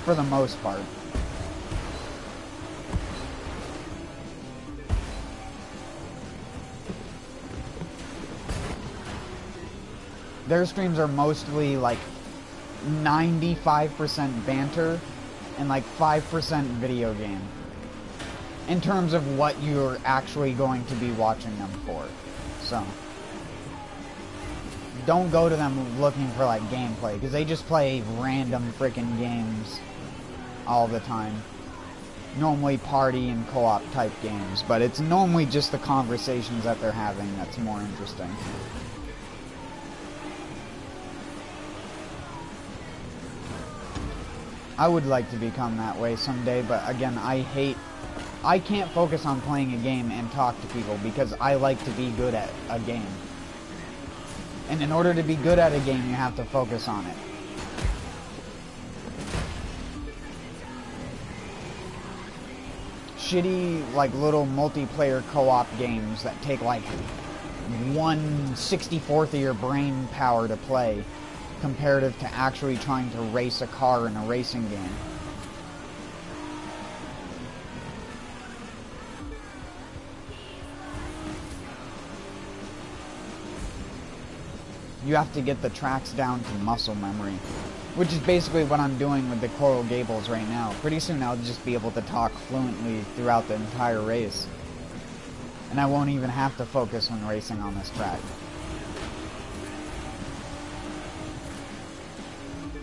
For the most part. Their streams are mostly like 95% banter and like 5% video game. In terms of what you're actually going to be watching them for. So, don't go to them looking for like gameplay, because they just play random freaking games all the time. Normally party and co-op type games, but it's normally just the conversations that they're having that's more interesting. I would like to become that way someday, but again, I can't focus on playing a game and talk to people because I like to be good at a game. And in order to be good at a game, you have to focus on it. Shitty, like, little multiplayer co-op games that take, like, 1/64th of your brain power to play, comparative to actually trying to race a car in a racing game. You have to get the tracks down to muscle memory, which is basically what I'm doing with the Coral Gables right now. Pretty soon I'll just be able to talk fluently throughout the entire race. And I won't even have to focus when racing on this track.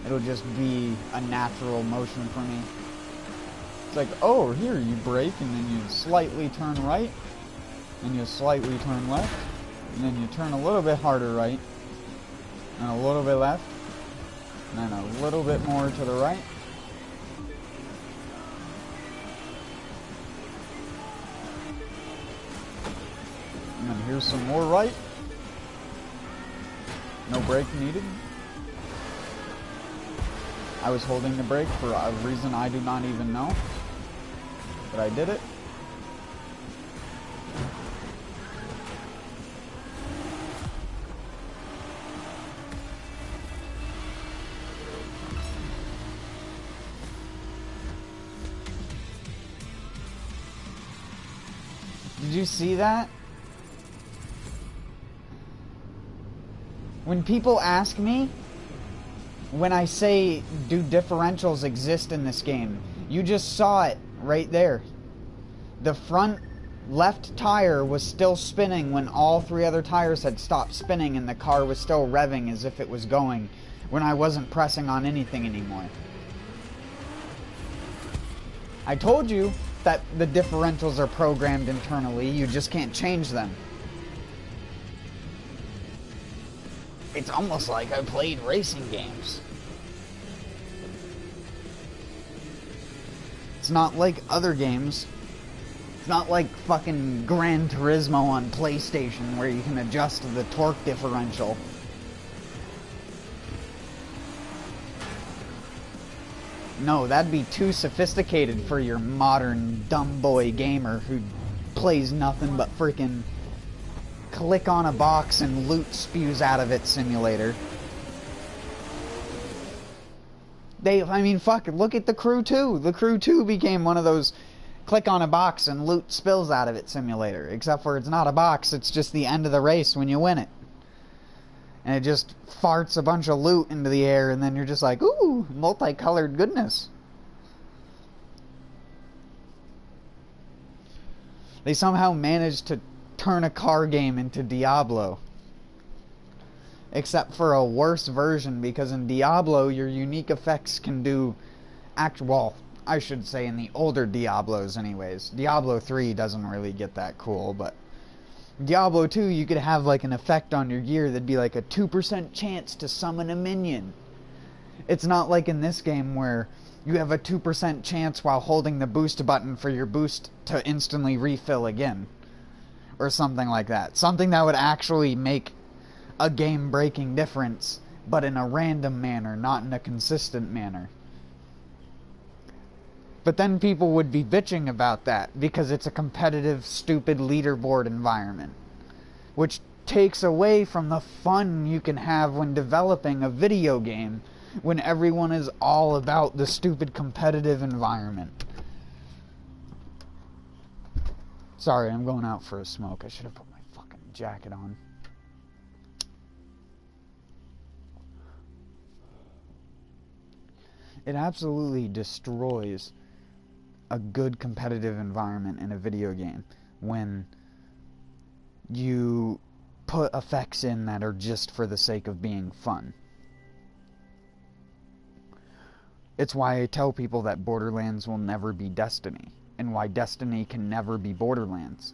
It'll just be a natural motion for me. It's like, oh, here you brake and then you slightly turn right, and you slightly turn left, and then you turn a little bit harder right, and a little bit left, and then a little bit more to the right. And then here's some more right. No brake needed. I was holding the brake for a reason I do not even know, but I did it. Did you see that? When people ask me, when I say, do differentials exist in this game? You just saw it right there. The front left tire was still spinning when all three other tires had stopped spinning, and the car was still revving as if it was going when I wasn't pressing on anything anymore. I told you that the differentials are programmed internally, you just can't change them. It's almost like I played racing games. It's not like other games. It's not like fucking Gran Turismo on PlayStation where you can adjust the torque differential. No, that'd be too sophisticated for your modern dumb boy gamer who plays nothing but freaking click on a box and loot spews out of it simulator. I mean, fuck, look at the Crew 2. The Crew 2 became one of those click on a box and loot spills out of it simulator. Except for it's not a box, it's just the end of the race when you win it. And it just farts a bunch of loot into the air, and then you're just like, ooh, multicolored goodness. They somehow managed to turn a car game into Diablo. Except for a worse version, because in Diablo, your unique effects can do... well, I should say in the older Diablos anyways. Diablo 3 doesn't really get that cool, but... Diablo 2, you could have like an effect on your gear that'd be like a 2% chance to summon a minion. It's not like in this game where you have a 2% chance while holding the boost button for your boost to instantly refill again. Or something like that. Something that would actually make a game-breaking difference, but in a random manner, not in a consistent manner. But then people would be bitching about that, because it's a competitive, stupid leaderboard environment. Which takes away from the fun you can have when developing a video game, when everyone is all about the stupid competitive environment. Sorry, I'm going out for a smoke. I should have put my fucking jacket on. It absolutely destroys a good competitive environment in a video game when you put effects in that are just for the sake of being fun. It's why I tell people that Borderlands will never be Destiny, and why Destiny can never be Borderlands.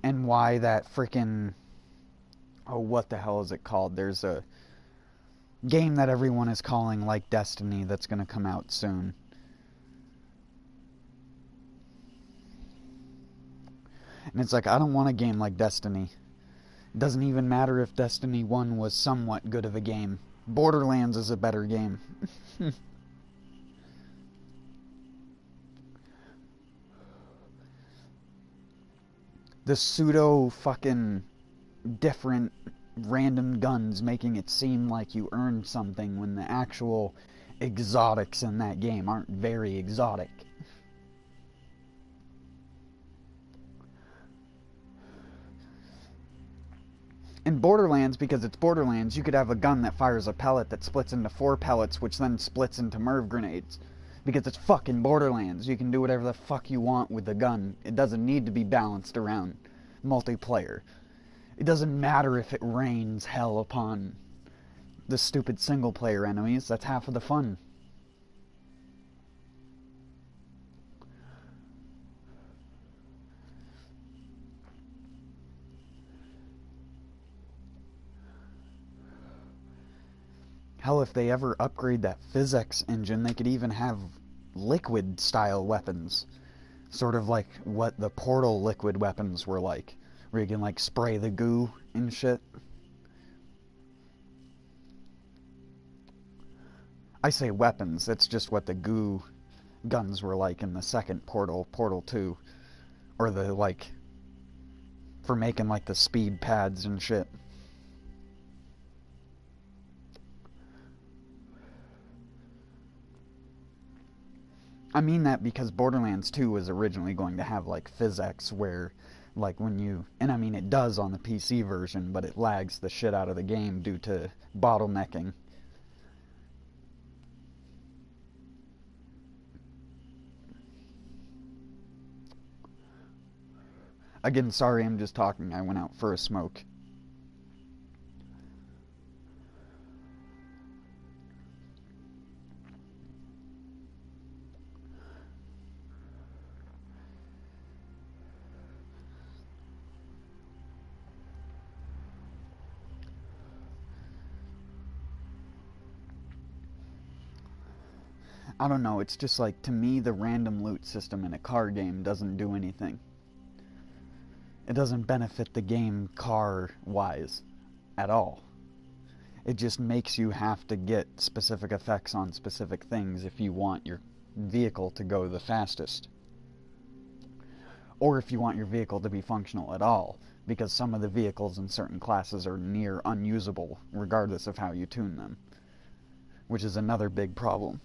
And why that frickin'... oh, what the hell is it called? There's a game that everyone is calling like Destiny that's going to come out soon. And it's like, I don't want a game like Destiny. It doesn't even matter if Destiny 1 was somewhat good of a game. Borderlands is a better game. The pseudo fucking different random guns making it seem like you earned something when the actual exotics in that game aren't very exotic. In Borderlands, because it's Borderlands, you could have a gun that fires a pellet that splits into 4 pellets, which then splits into MIRV grenades. Because it's fucking Borderlands. You can do whatever the fuck you want with the gun. It doesn't need to be balanced around multiplayer. It doesn't matter if it rains hell upon the stupid single-player enemies. That's half of the fun. Hell, if they ever upgrade that physics engine, they could even have liquid-style weapons. Sort of like what the Portal liquid weapons were like. Where you can, like, spray the goo and shit. I say weapons, that's just what the goo guns were like in the second Portal, Portal 2. Or the, like, for making, like, the speed pads and shit. I mean that because Borderlands 2 was originally going to have, like, physics where... like when you, and I mean it does on the PC version, but it lags the shit out of the game due to bottlenecking. Again, sorry, I'm just talking. I went out for a smoke. I don't know, it's just like, to me, the random loot system in a car game doesn't do anything. It doesn't benefit the game car-wise at all. It just makes you have to get specific effects on specific things if you want your vehicle to go the fastest. Or if you want your vehicle to be functional at all, because some of the vehicles in certain classes are near unusable, regardless of how you tune them. Which is another big problem.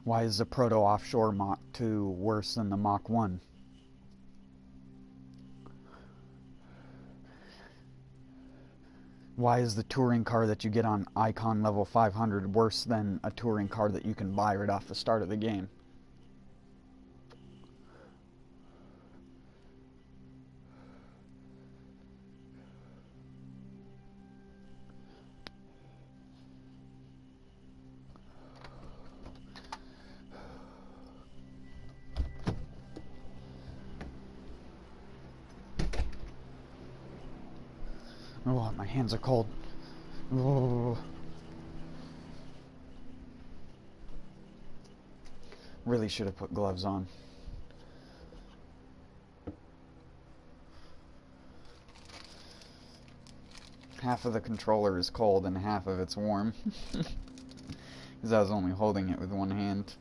Why is the Proto-Offshore Mach 2 worse than the Mach 1? Why is the touring car that you get on Icon level 500 worse than a touring car that you can buy right off the start of the game? Oh, my hands are cold. Oh. Really should have put gloves on. Half of the controller is cold and half of it's warm. Because I was only holding it with one hand.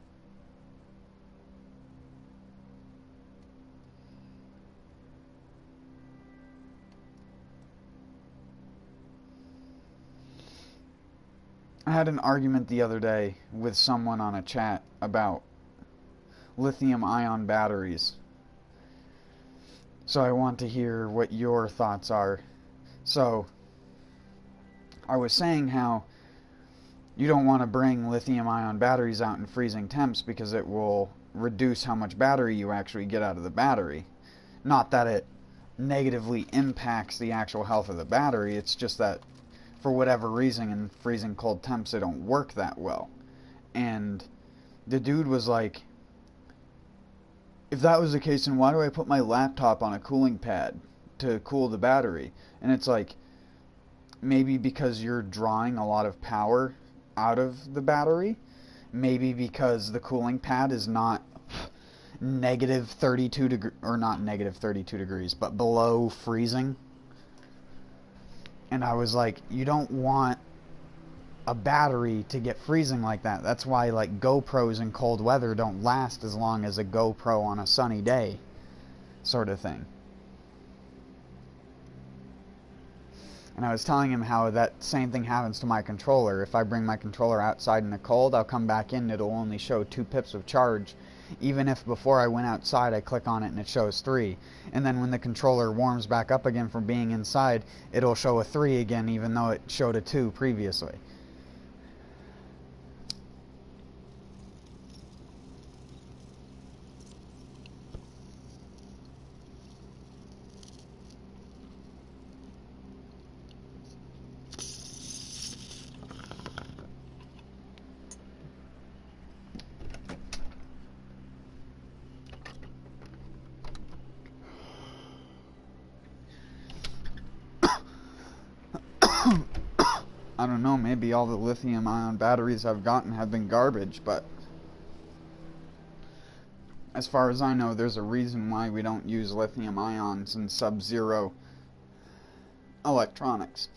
I had an argument the other day with someone on a chat about lithium-ion batteries. So I want to hear what your thoughts are. So, I was saying how you don't want to bring lithium-ion batteries out in freezing temps because it will reduce how much battery you actually get out of the battery. Not that it negatively impacts the actual health of the battery, it's just that for whatever reason in freezing cold temps they don't work that well. And the dude was like, if that was the case, then why do I put my laptop on a cooling pad to cool the battery? And it's like, maybe because you're drawing a lot of power out of the battery, maybe because the cooling pad is not negative 32 degrees, or not negative 32 degrees, but below freezing. And I was like, you don't want a battery to get freezing like that. That's why, like, GoPros in cold weather don't last as long as a GoPro on a sunny day, sort of thing. And I was telling him how that same thing happens to my controller. If I bring my controller outside in the cold, I'll come back in, it'll only show 2 pips of charge. Even if before I went outside I click on it and it shows 3. And then when the controller warms back up again from being inside, it'll show a 3 again even though it showed a 2 previously. I don't know, maybe all the lithium-ion batteries I've gotten have been garbage, but as far as I know, there's a reason why we don't use lithium ions in sub-zero electronics.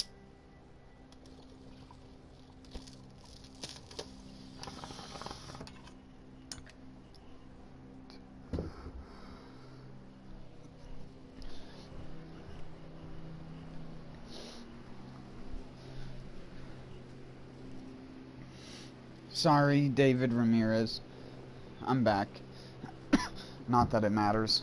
Sorry, David Ramirez. I'm back. Not that it matters.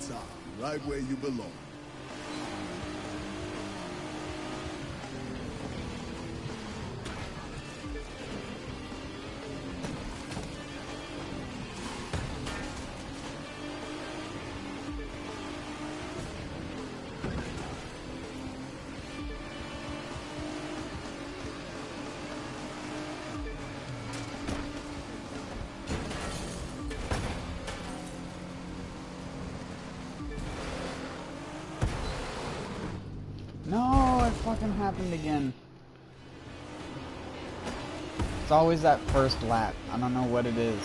top, right where you belong. No, it fucking happened again. It's always that first lap. I don't know what it is.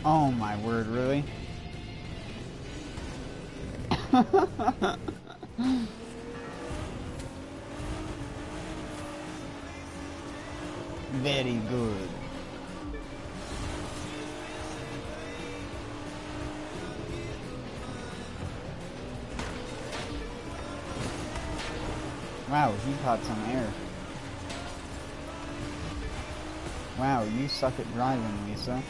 Oh my word, really? Very good. Wow, he caught some air. Wow, you suck at driving, Lisa.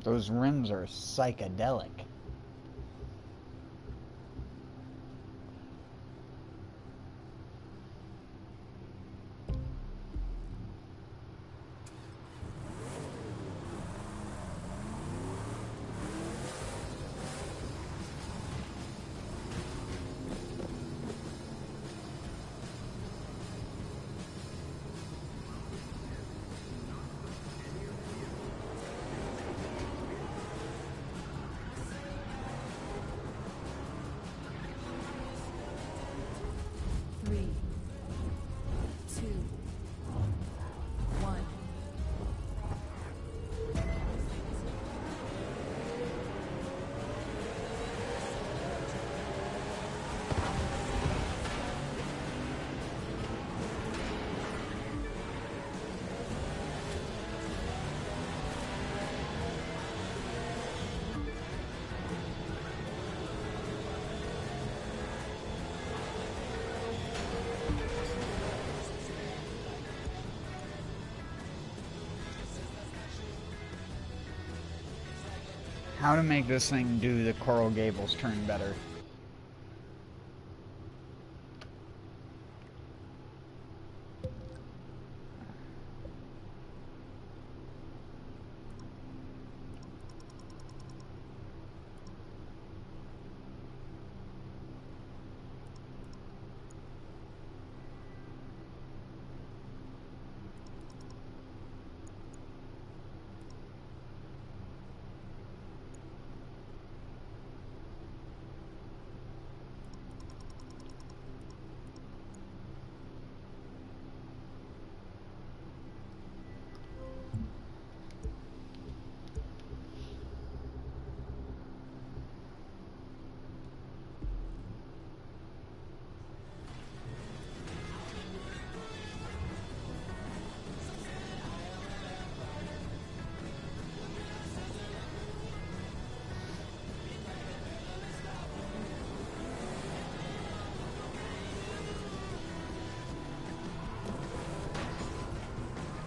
Those rims are psychedelic. How to make this thing do the Coral Gables turn better.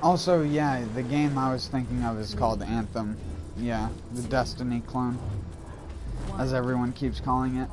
Also, yeah, the game I was thinking of is called Anthem. Yeah, the Destiny clone, as everyone keeps calling it.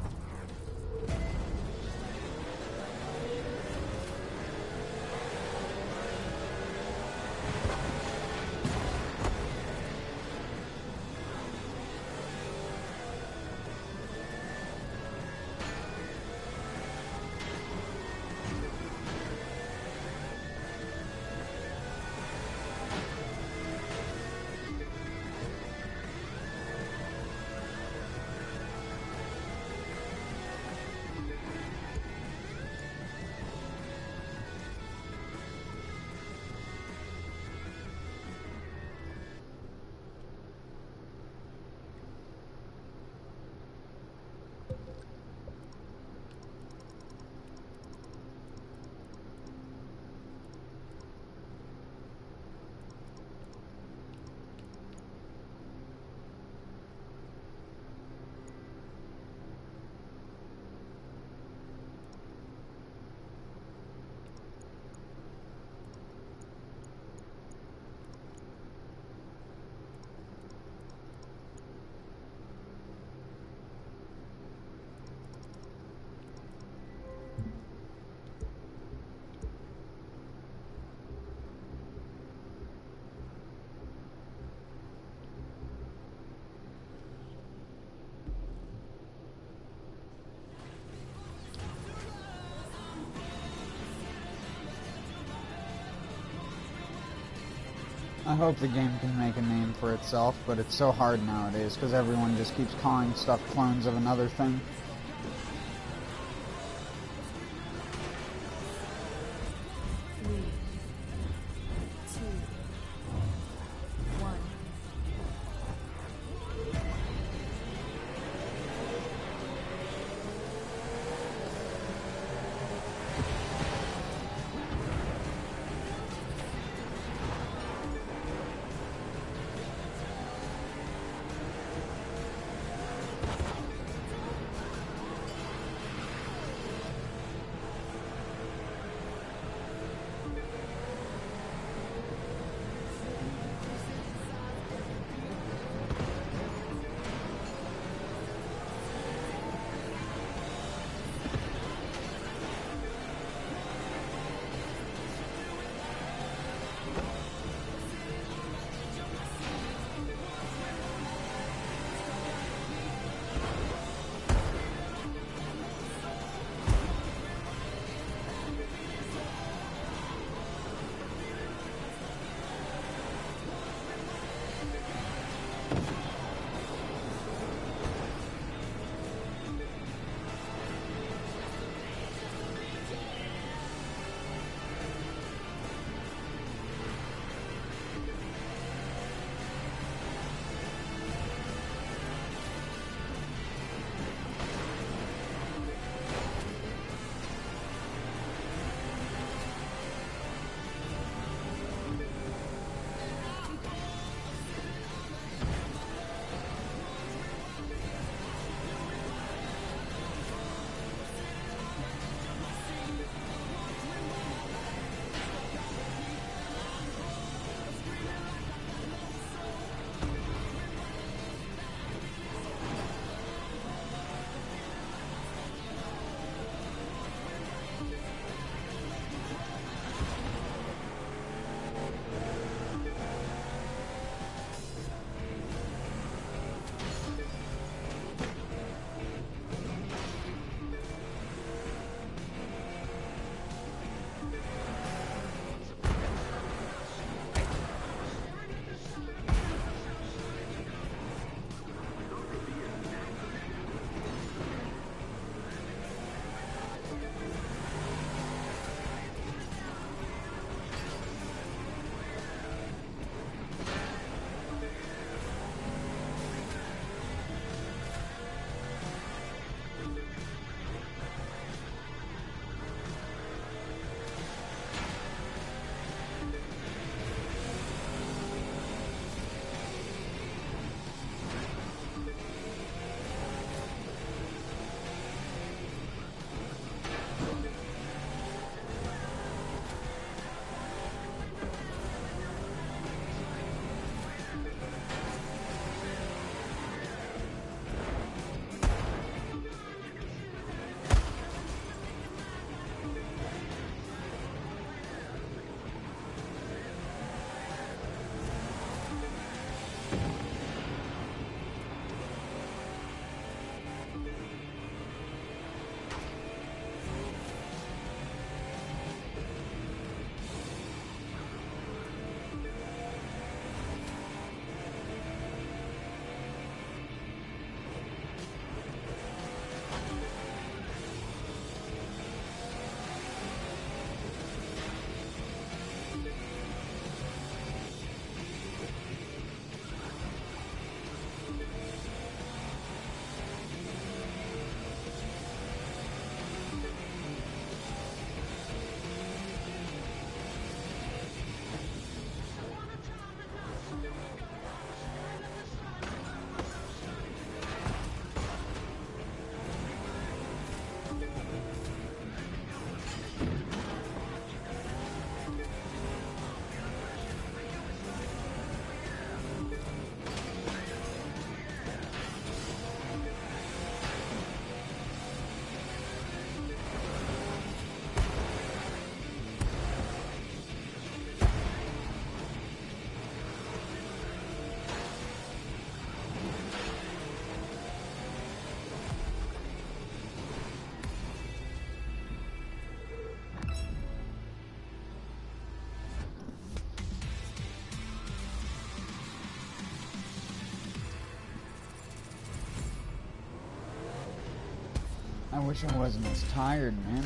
I hope the game can make a name for itself, but it's so hard nowadays because everyone just keeps calling stuff clones of another thing. I wish I wasn't as tired, man.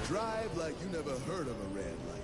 Drive like you never heard of a red light.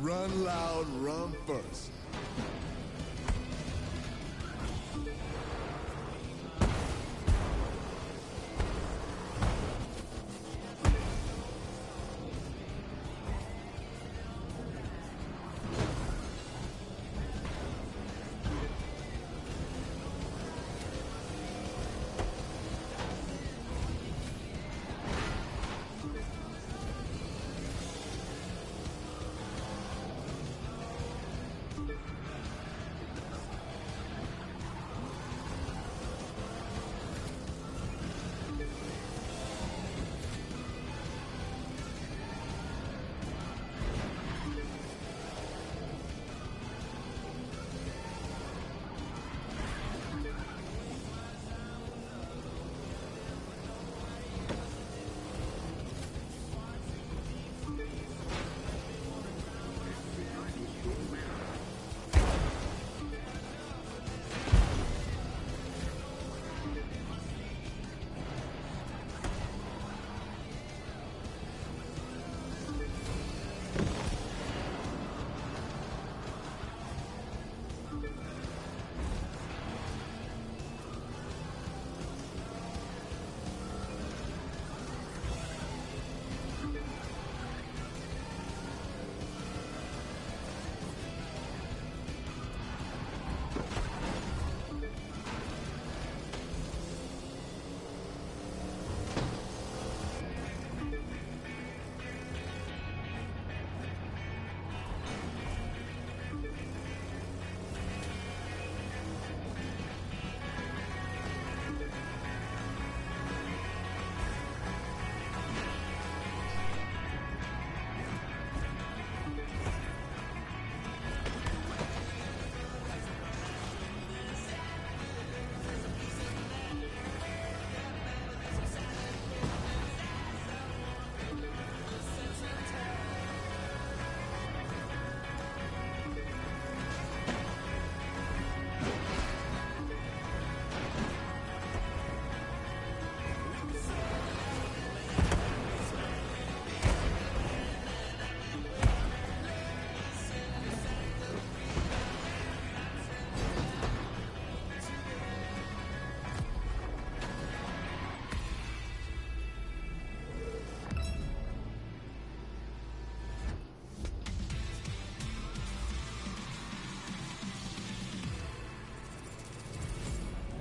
Run loud, run first.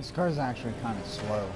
This car's actually kind of slow.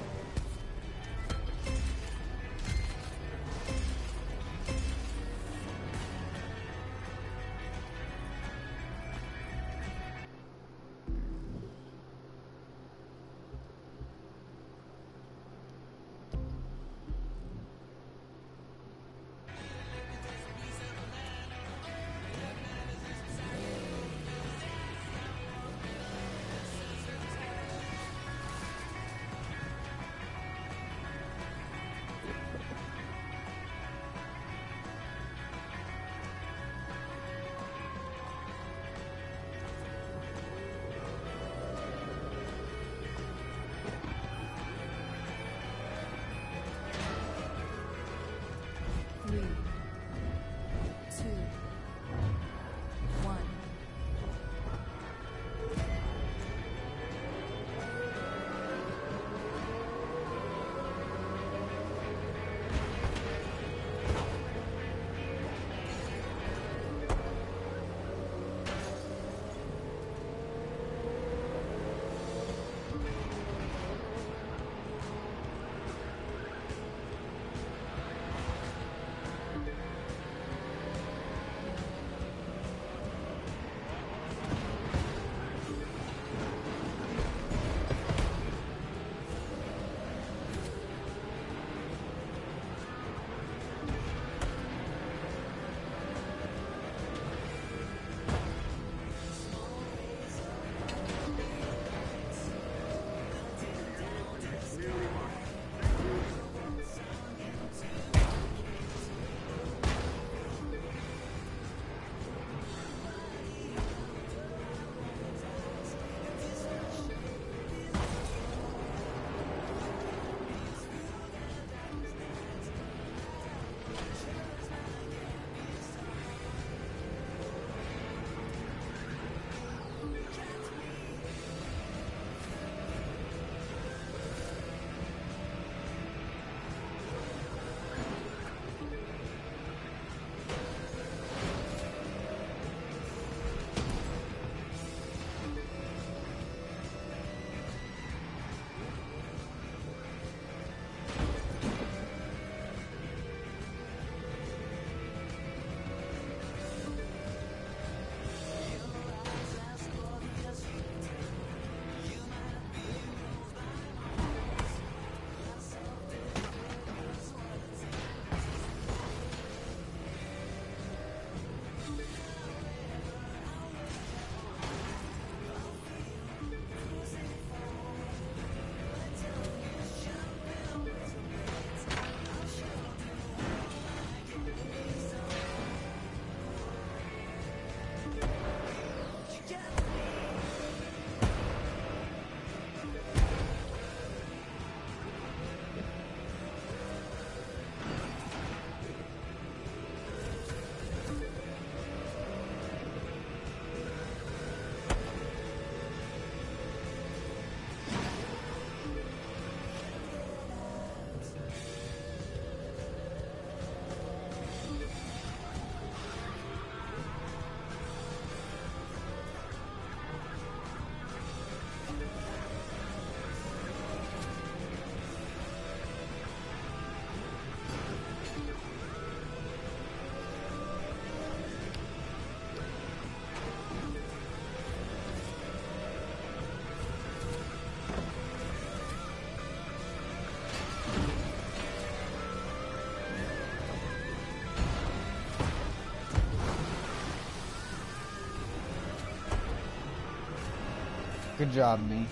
Good job, me.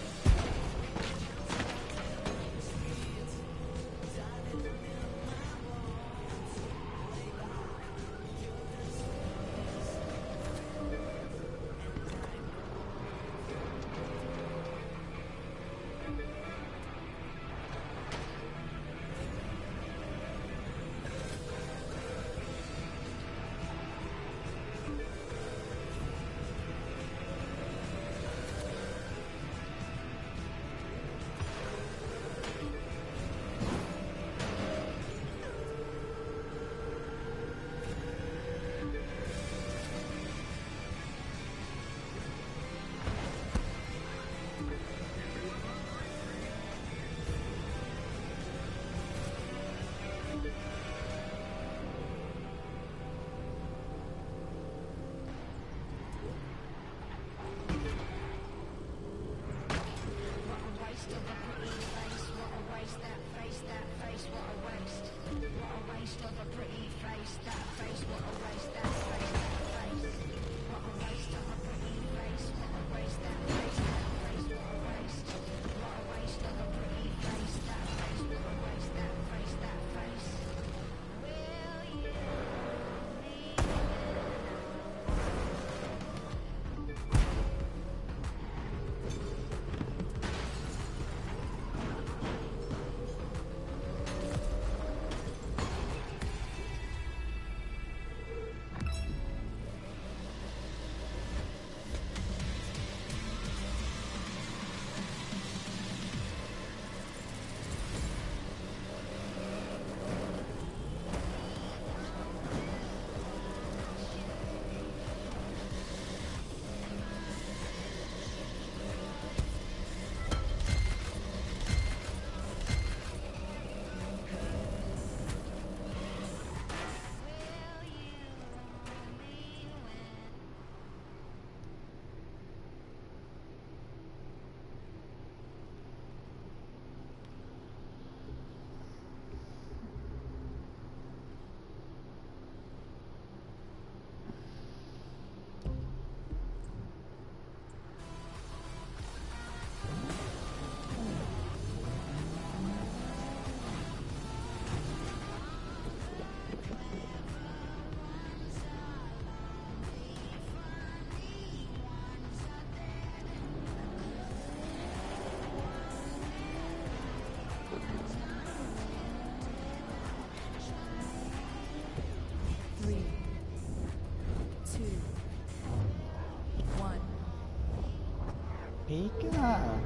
Pika.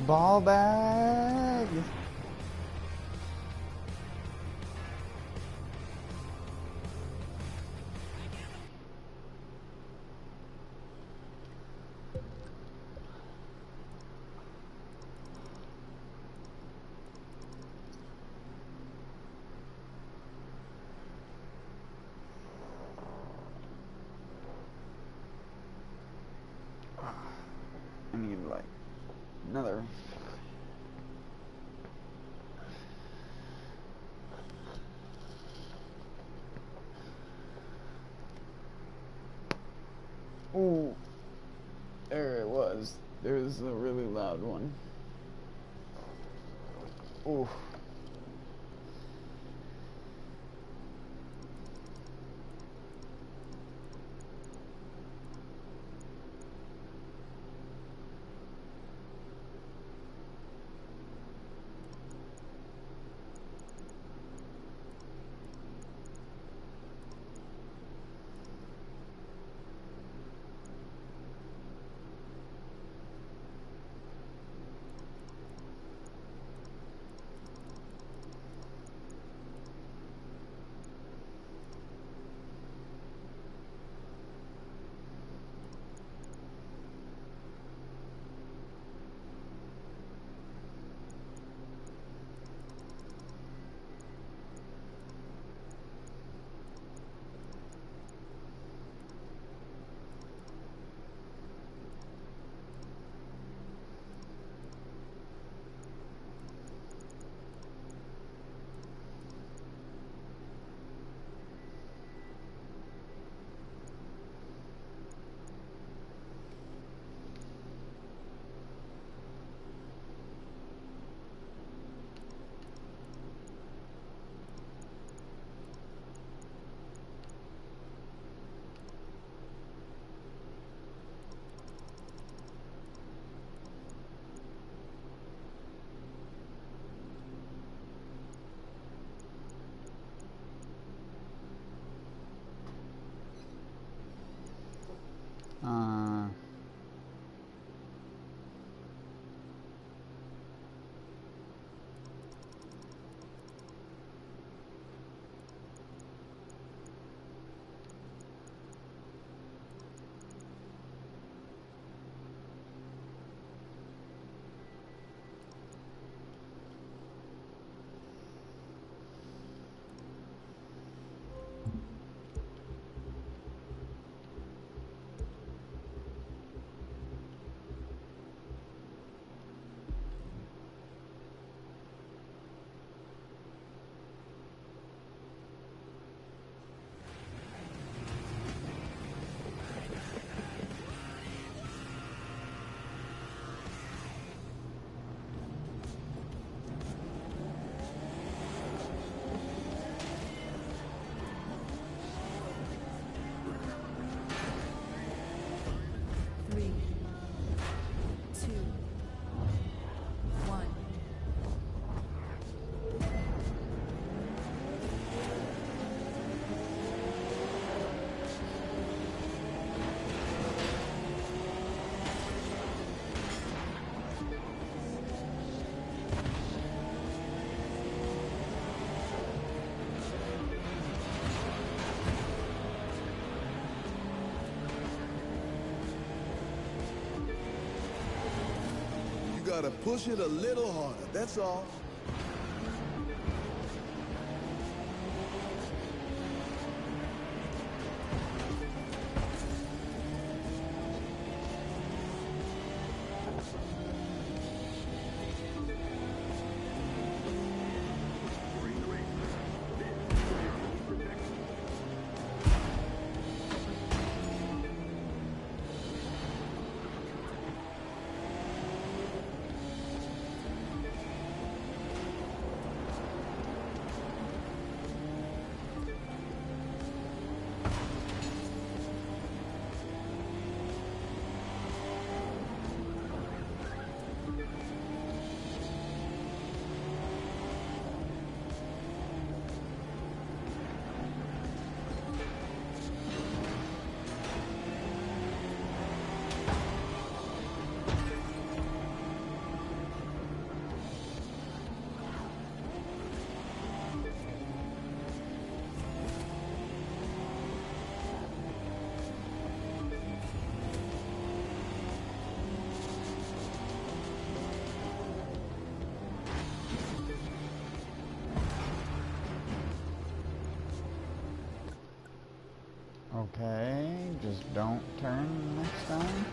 Ball bag. I need like another. Ooh, there it was. There's a really loud one. Ooh. gotta push it a little harder, that's all. Okay, just don't turn next time.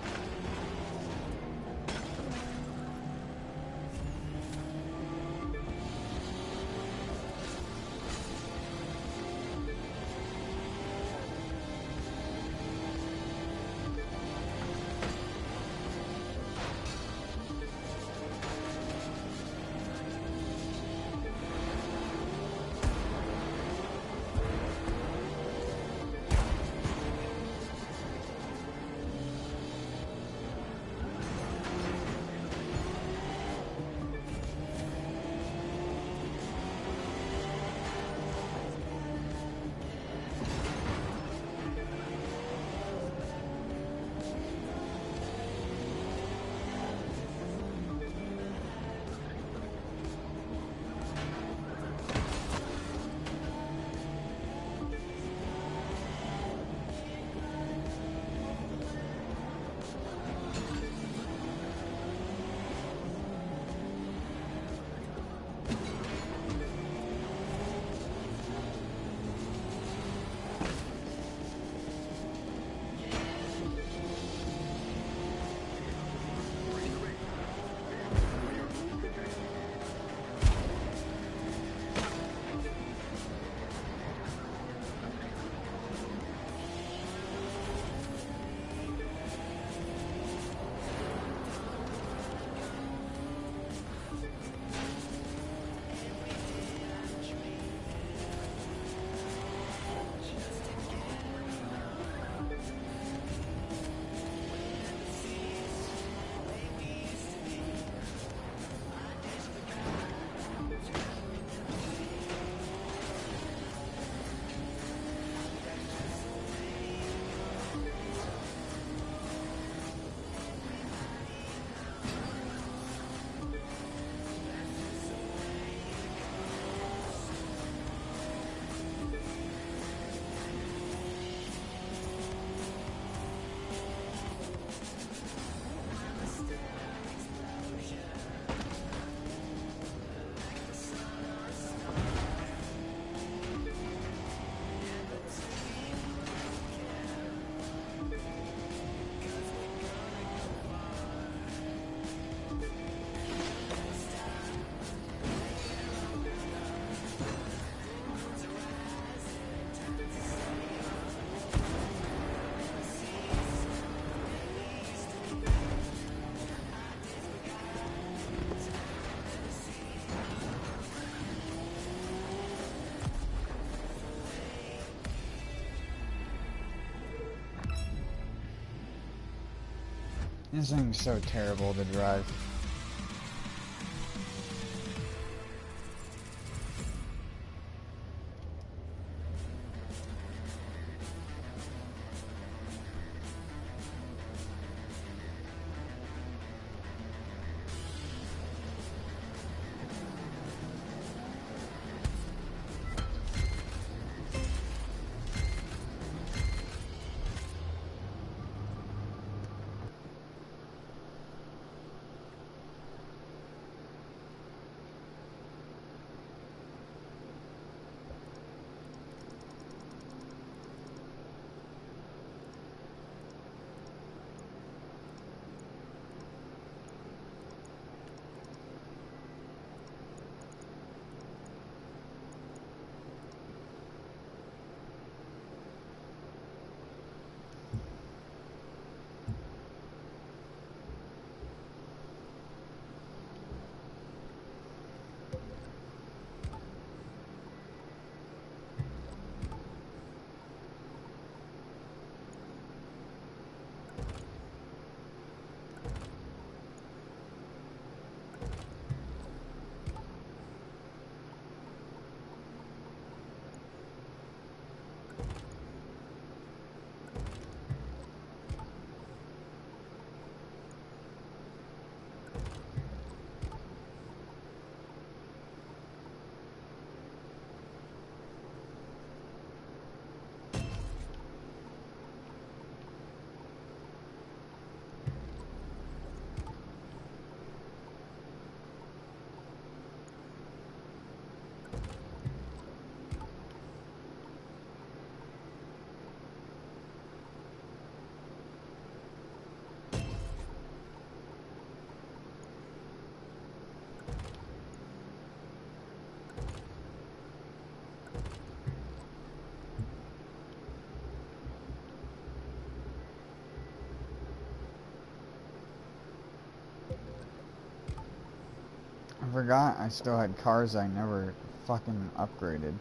This thing's so terrible to drive. I forgot I still had cars I never fucking upgraded.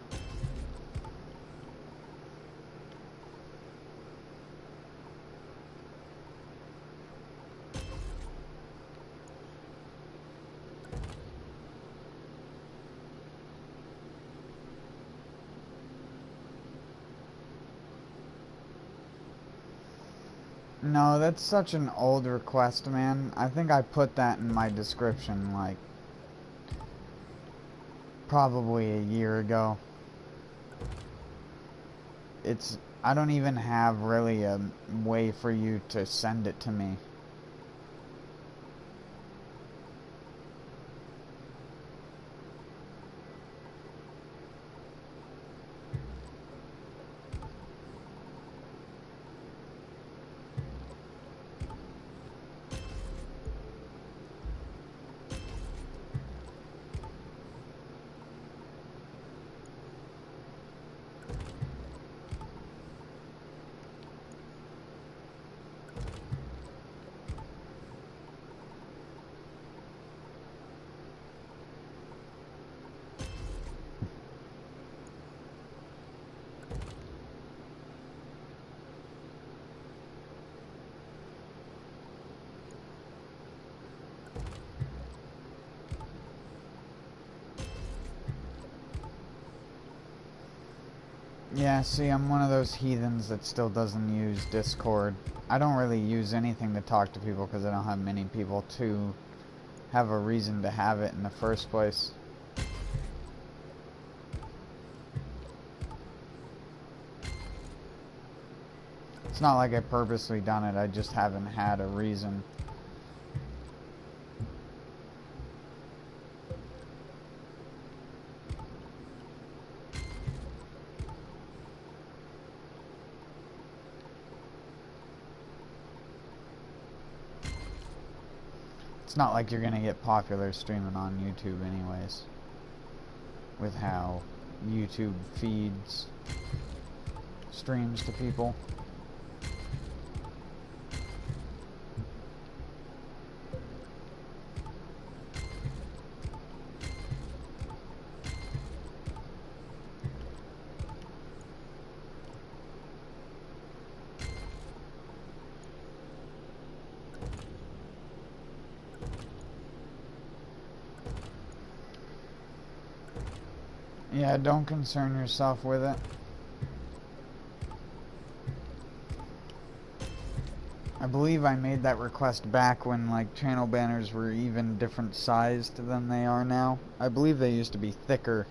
No, that's such an old request, man. I think I put that in my description, like, probably a year ago. I don't even have really a way for you to send it to me. Yeah, see, I'm one of those heathens that still doesn't use Discord. I don't really use anything to talk to people because I don't have many people to have a reason to have it in the first place. It's not like I purposely done it, I just haven't had a reason. It's not like you're gonna get popular streaming on YouTube anyways, with how YouTube feeds streams to people. Yeah, don't concern yourself with it. I believe I made that request back when, like, channel banners were even different sized than they are now. I believe they used to be thicker,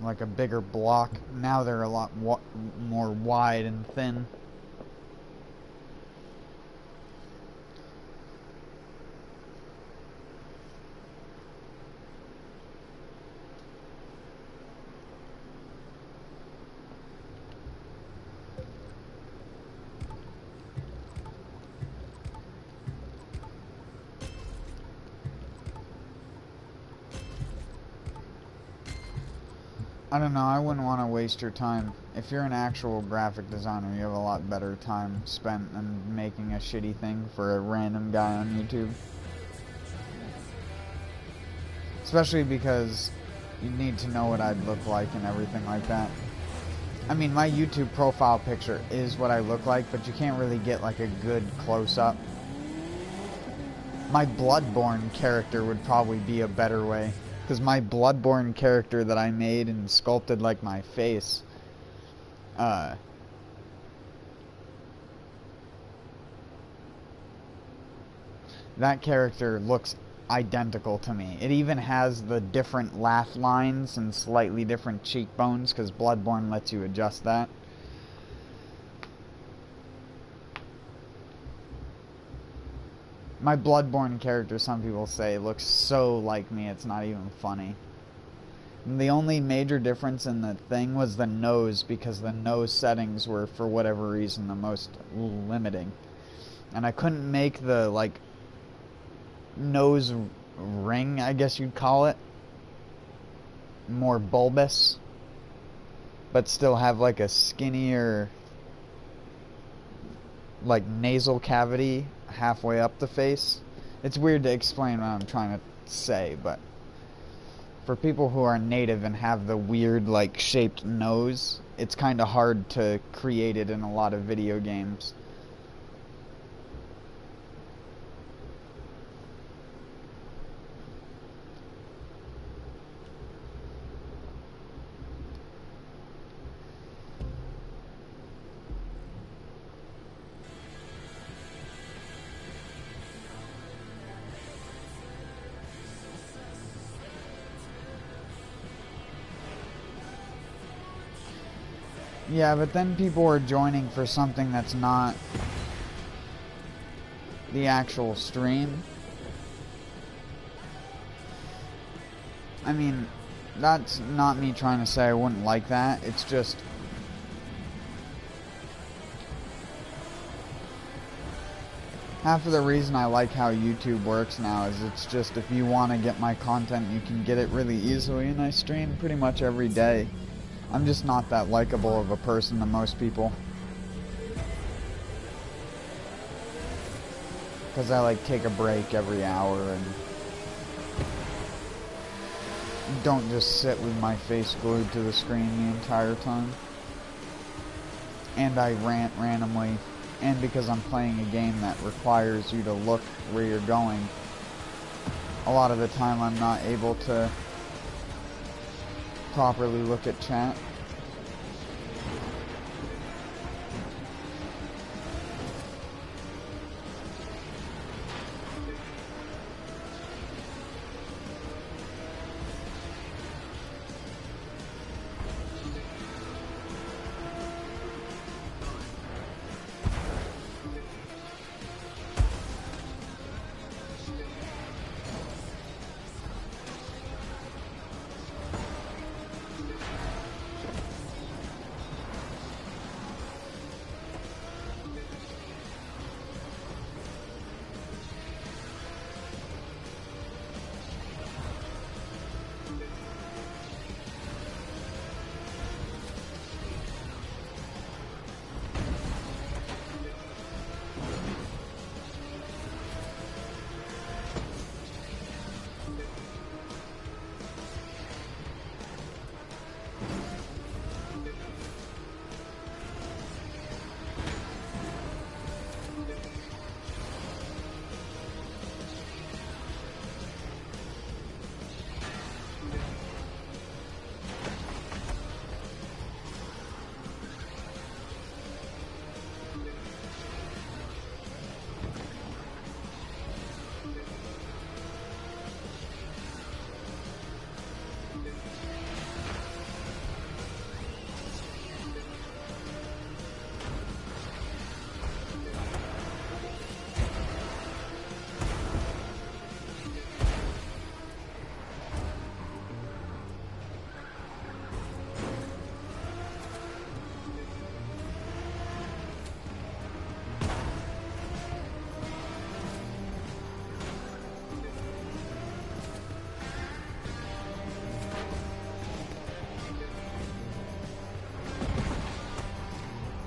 like a bigger block. Now they're a lot more wide and thin. I don't know, I wouldn't want to waste your time. If you're an actual graphic designer, you have a lot better time spent than making a shitty thing for a random guy on YouTube. Especially because you need to know what I'd look like and everything like that. I mean, my YouTube profile picture is what I look like, but you can't really get like a good close-up. My Bloodborne character would probably be a better way. Because my Bloodborne character that I made and sculpted like my face, that character looks identical to me. It even has the different laugh lines and slightly different cheekbones, because Bloodborne lets you adjust that. My Bloodborne character, some people say, looks so like me, it's not even funny. And the only major difference in the thing was the nose, because the nose settings were, for whatever reason, the most limiting. And I couldn't make the, like, nose ring, I guess you'd call it, more bulbous, but still have like a skinnier, like, nasal cavity halfway up the face. It's weird to explain what I'm trying to say, but for people who are native and have the weird, like, shaped nose, it's kind of hard to create it in a lot of video games. Yeah, but then people are joining for something that's not the actual stream. I mean, that's not me trying to say I wouldn't like that. It's just, half of the reason I like how YouTube works now is it's just, if you want to get my content, you can get it really easily, and I stream pretty much every day. I'm just not that likable of a person to most people. Because I, like, take a break every hour and don't just sit with my face glued to the screen the entire time. And I rant randomly. And because I'm playing a game that requires you to look where you're going, a lot of the time I'm not able to properly look at chat.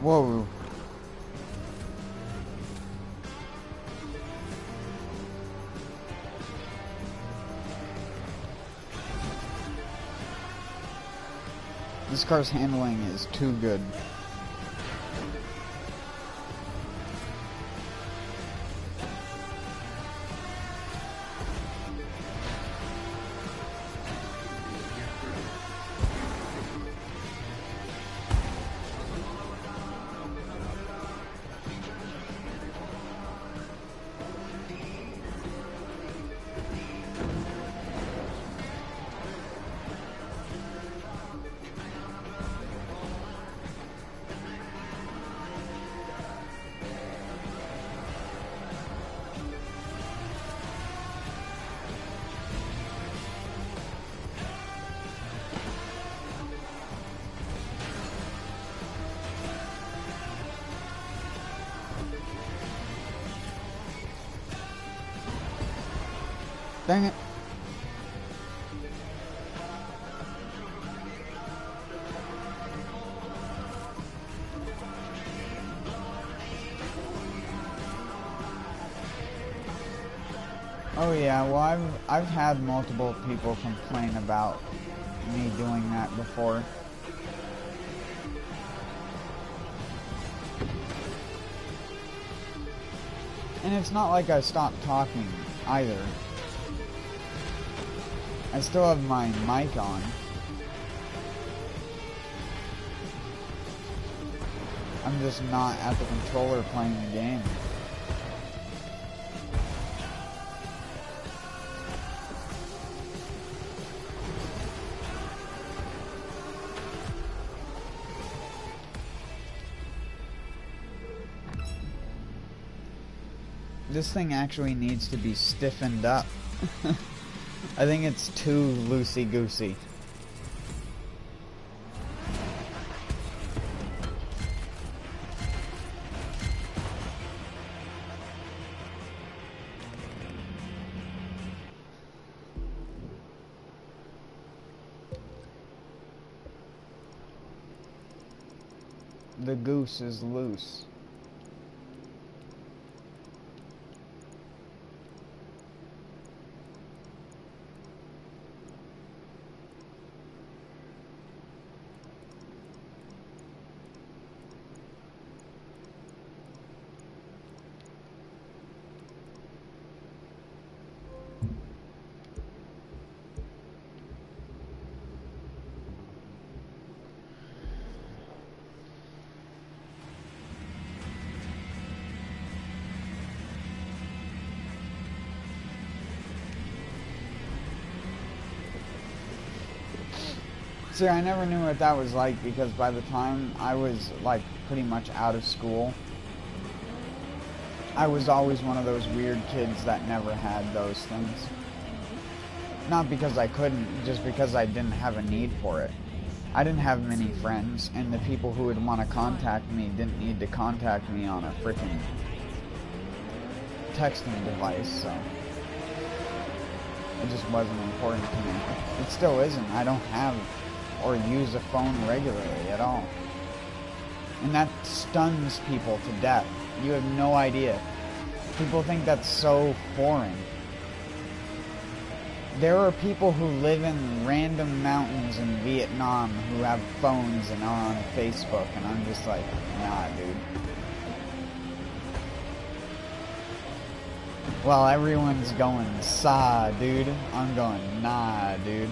Whoa. This car's handling is too good. Dang it. Oh yeah, well I've had multiple people complain about me doing that before. And it's not like I stopped talking either. I still have my mic on. I'm just not at the controller playing the game. This thing actually needs to be stiffened up. I think it's too loosey-goosey. The goose is loose. See, I never knew what that was like because by the time I was, like, pretty much out of school, I was always one of those weird kids that never had those things. Not because I couldn't, just because I didn't have a need for it. I didn't have many friends, and the people who would want to contact me didn't need to contact me on a freaking texting device, so it just wasn't important to me. It still isn't. I don't have or use a phone regularly at all. And that stuns people to death. You have no idea. People think that's so foreign. There are people who live in random mountains in Vietnam who have phones and are on Facebook, and I'm just like, nah, dude. While everyone's going, "Saw, dude," I'm going, nah, dude.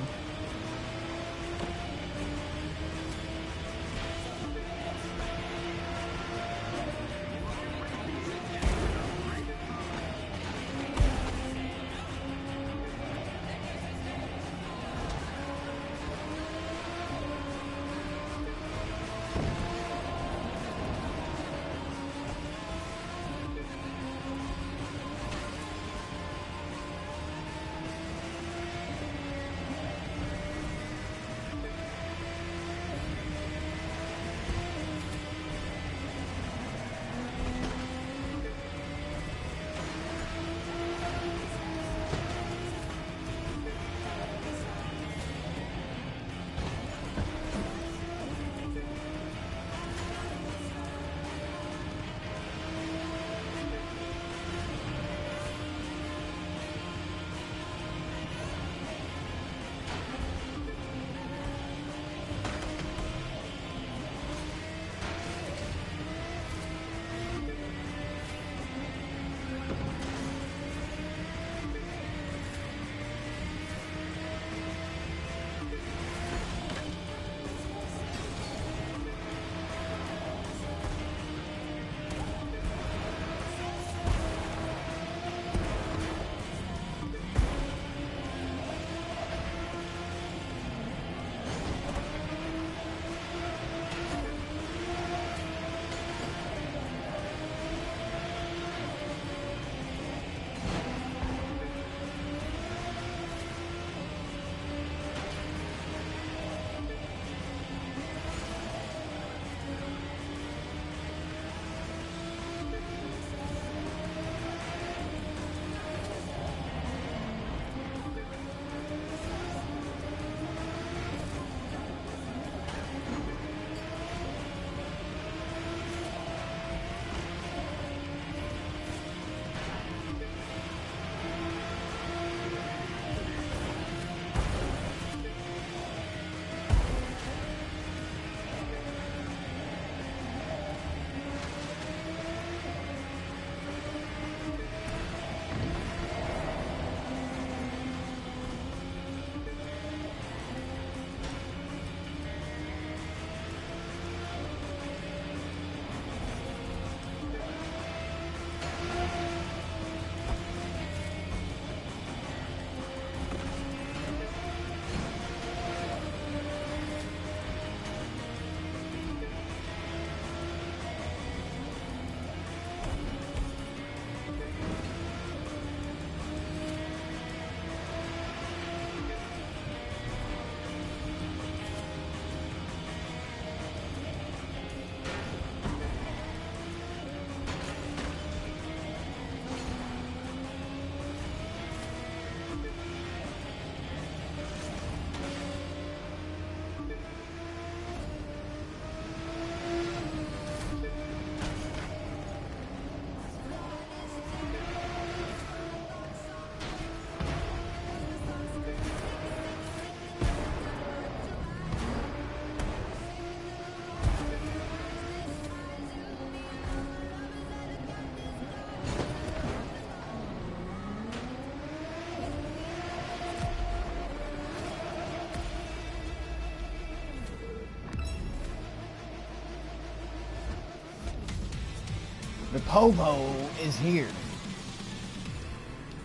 The Popo is here.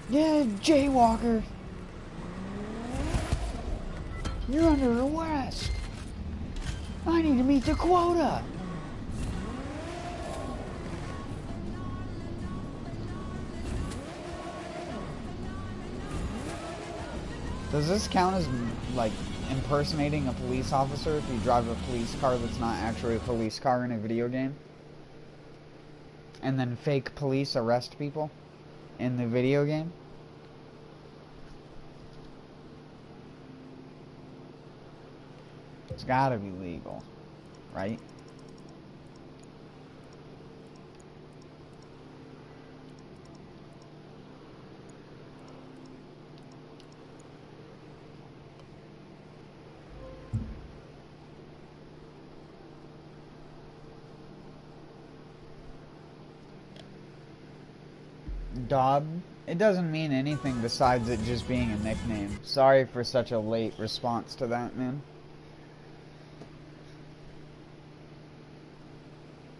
Yeah, jaywalker. You're under arrest. I need to meet the quota. Does this count as, like, impersonating a police officer if you drive a police car that's not actually a police car in a video game? And then fake police arrest people in the video game? It's gotta be legal, right? Dob, it doesn't mean anything besides it just being a nickname. Sorry for such a late response to that, man.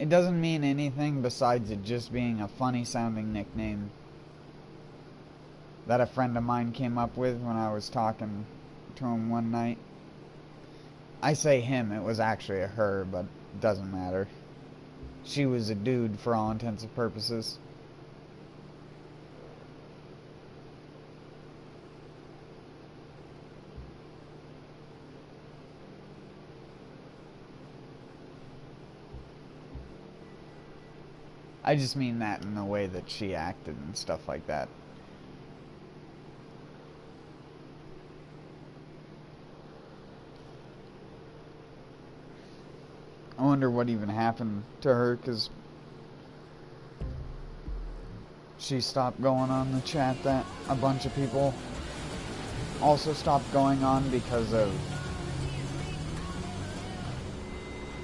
It doesn't mean anything besides it just being a funny sounding nickname that a friend of mine came up with when I was talking to him one night. I say him, it was actually a her, but it doesn't matter. She was a dude for all intents and purposes. I just mean that in the way that she acted and stuff like that. I wonder what even happened to her, because she stopped going on the chat that a bunch of people also stopped going on because of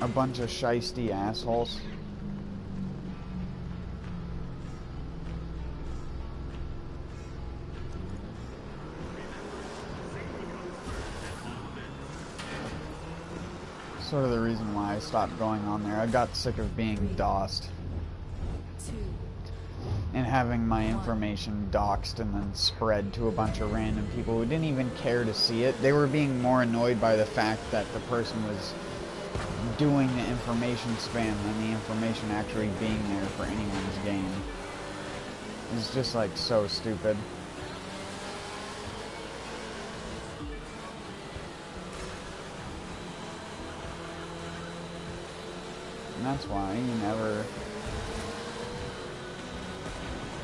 a bunch of shiesty assholes. Sort of the reason why I stopped going on there. I got sick of being doxed and having my information doxed and then spread to a bunch of random people who didn't even care to see it. They were being more annoyed by the fact that the person was doing the information spam than the information actually being there for anyone's gain. It's just like so stupid. And that's why you never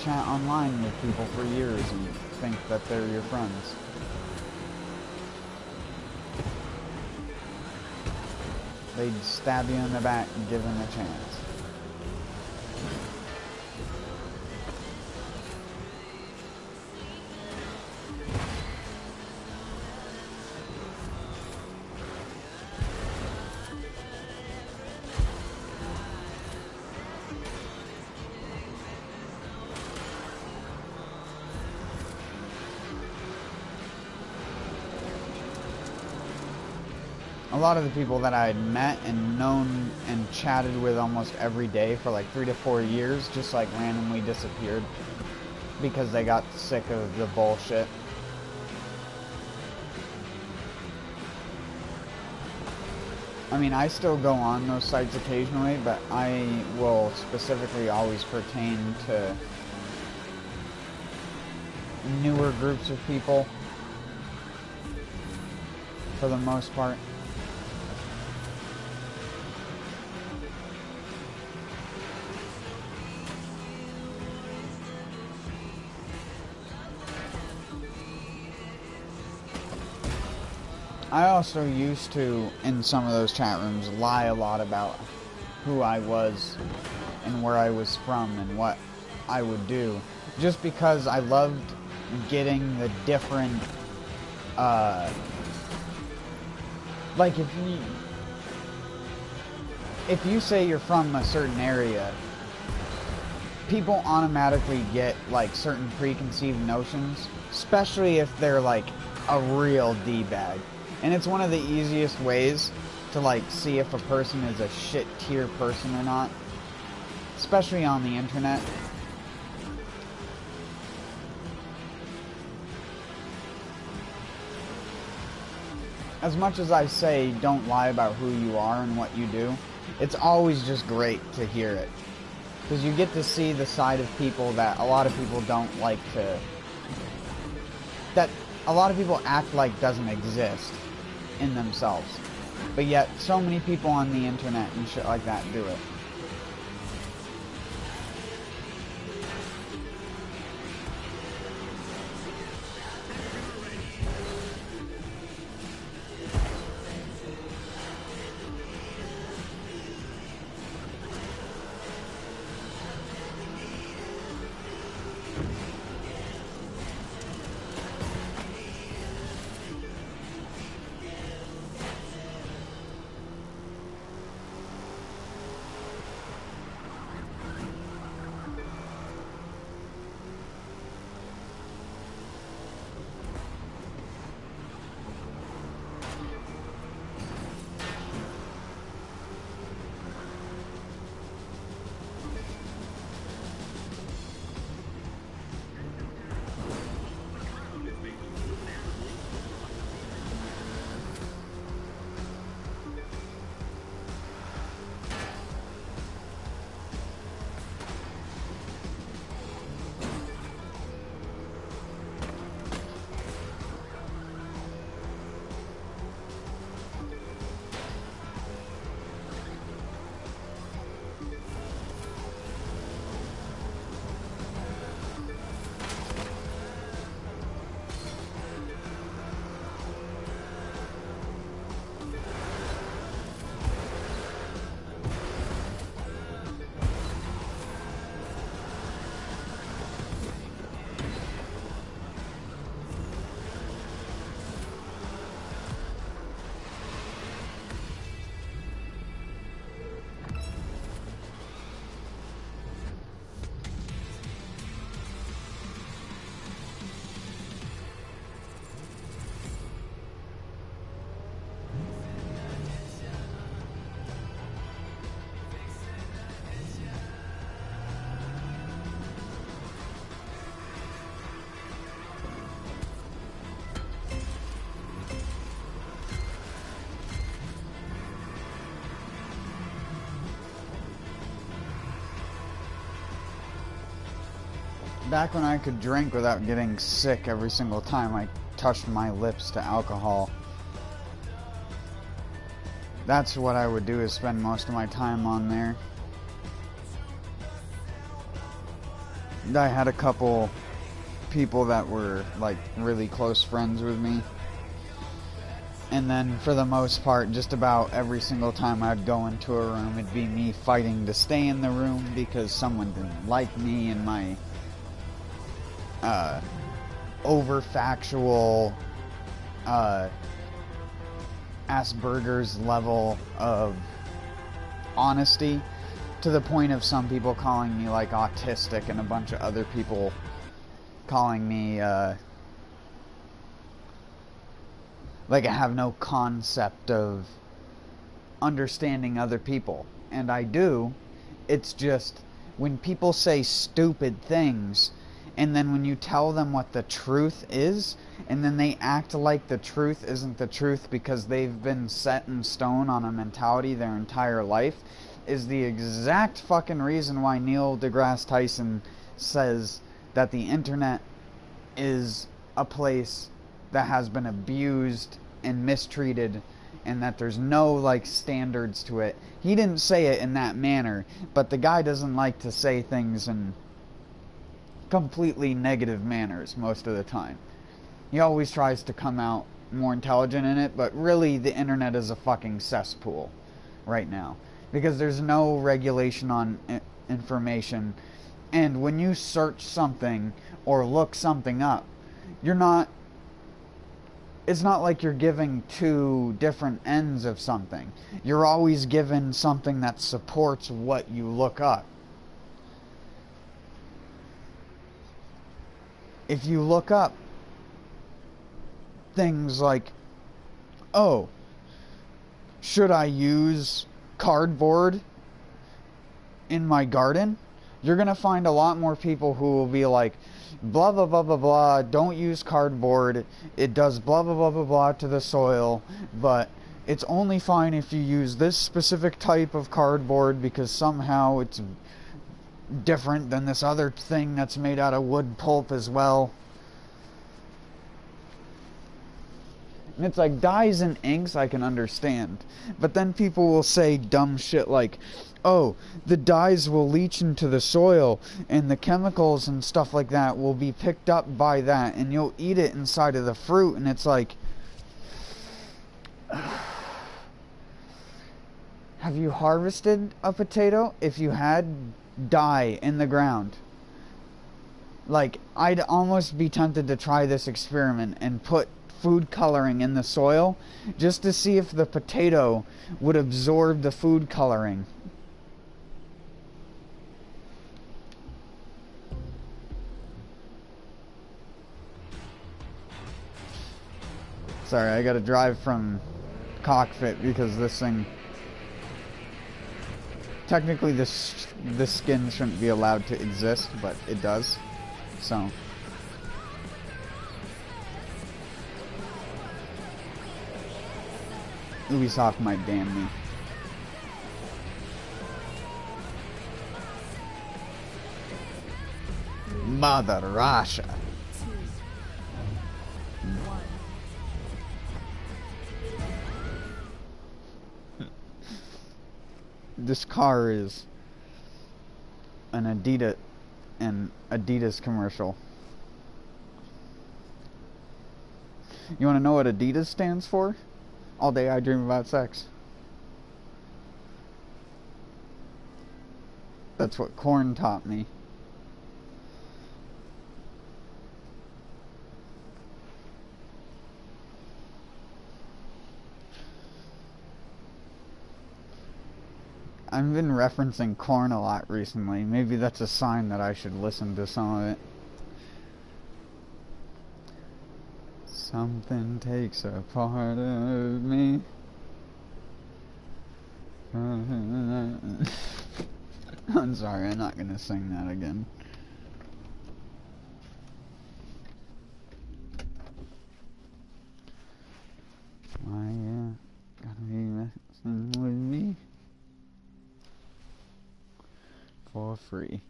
chat online with people for years and think that they're your friends. They'd stab you in the back and give them a chance. A lot of the people that I had met and known and chatted with almost every day for like 3 to 4 years just like randomly disappeared because they got sick of the bullshit. I mean, I still go on those sites occasionally, but I will specifically always pertain to newer groups of people for the most part. I also used to, in some of those chat rooms, lie a lot about who I was and where I was from and what I would do. Just because I loved getting the different, like if you say you're from a certain area, people automatically get like certain preconceived notions, especially if they're like a real D-bag. And it's one of the easiest ways to like see if a person is a shit tier person or not. especially on the internet. As much as I say don't lie about who you are and what you do, it's always just great to hear it. Because you get to see the side of people that a lot of people don't like to... that a lot of people act like doesn't exist in themselves. But yet, so many people on the internet and shit like that do it. Back when I could drink without getting sick every single time I touched my lips to alcohol, that's what I would do, is spend most of my time on there. I had a couple people that were like really close friends with me, and then for the most part, just about every single time I'd go into a room, it'd be me fighting to stay in the room because someone didn't like me and my over-factual Asperger's level of honesty, to the point of some people calling me like autistic and a bunch of other people calling me like I have no concept of understanding other people. And I do. It's just when people say stupid things, and then when you tell them what the truth is, and then they act like the truth isn't the truth because they've been set in stone on a mentality their entire life, is the exact fucking reason why Neil deGrasse Tyson says that the internet is a place that has been abused and mistreated, and that there's no like standards to it. He didn't say it in that manner, but the guy doesn't like to say things in completely negative manners most of the time. He always tries to come out more intelligent in it, but really the internet is a fucking cesspool right now, because there's no regulation on information, and when you search something or look something up, it's not like you're giving two different ends of something. You're always given something that supports what you look up. If you look up things like, oh, should I use cardboard in my garden, you're going to find a lot more people who will be like, blah, blah, blah, blah, blah, don't use cardboard, it does blah, blah, blah, blah, blah to the soil, but it's only fine if you use this specific type of cardboard because somehow it's different than this other thing that's made out of wood pulp as well. And it's like, dyes and inks I can understand, but then people will say dumb shit like, oh, the dyes will leach into the soil and the chemicals and stuff like that will be picked up by that and you'll eat it inside of the fruit. And it's like, have you harvested a potato? If you had dye in the ground, like, I'd almost be tempted to try this experiment and put food coloring in the soil just to see if the potato would absorb the food coloring. Sorry, I gotta drive from cockpit because this thing, technically this skin shouldn't be allowed to exist, but it does, so Ubisoft might ban me. Mother Russia. 2, 1. This car is an Adidas commercial. You want to know what Adidas stands for? All day I dream about sex. That's what Korn taught me. I've been referencing Korn a lot recently. Maybe that's a sign that I should listen to some of it. Something takes a part of me. I'm sorry, I'm not gonna sing that again. Why, yeah, gotta be messing with me for free.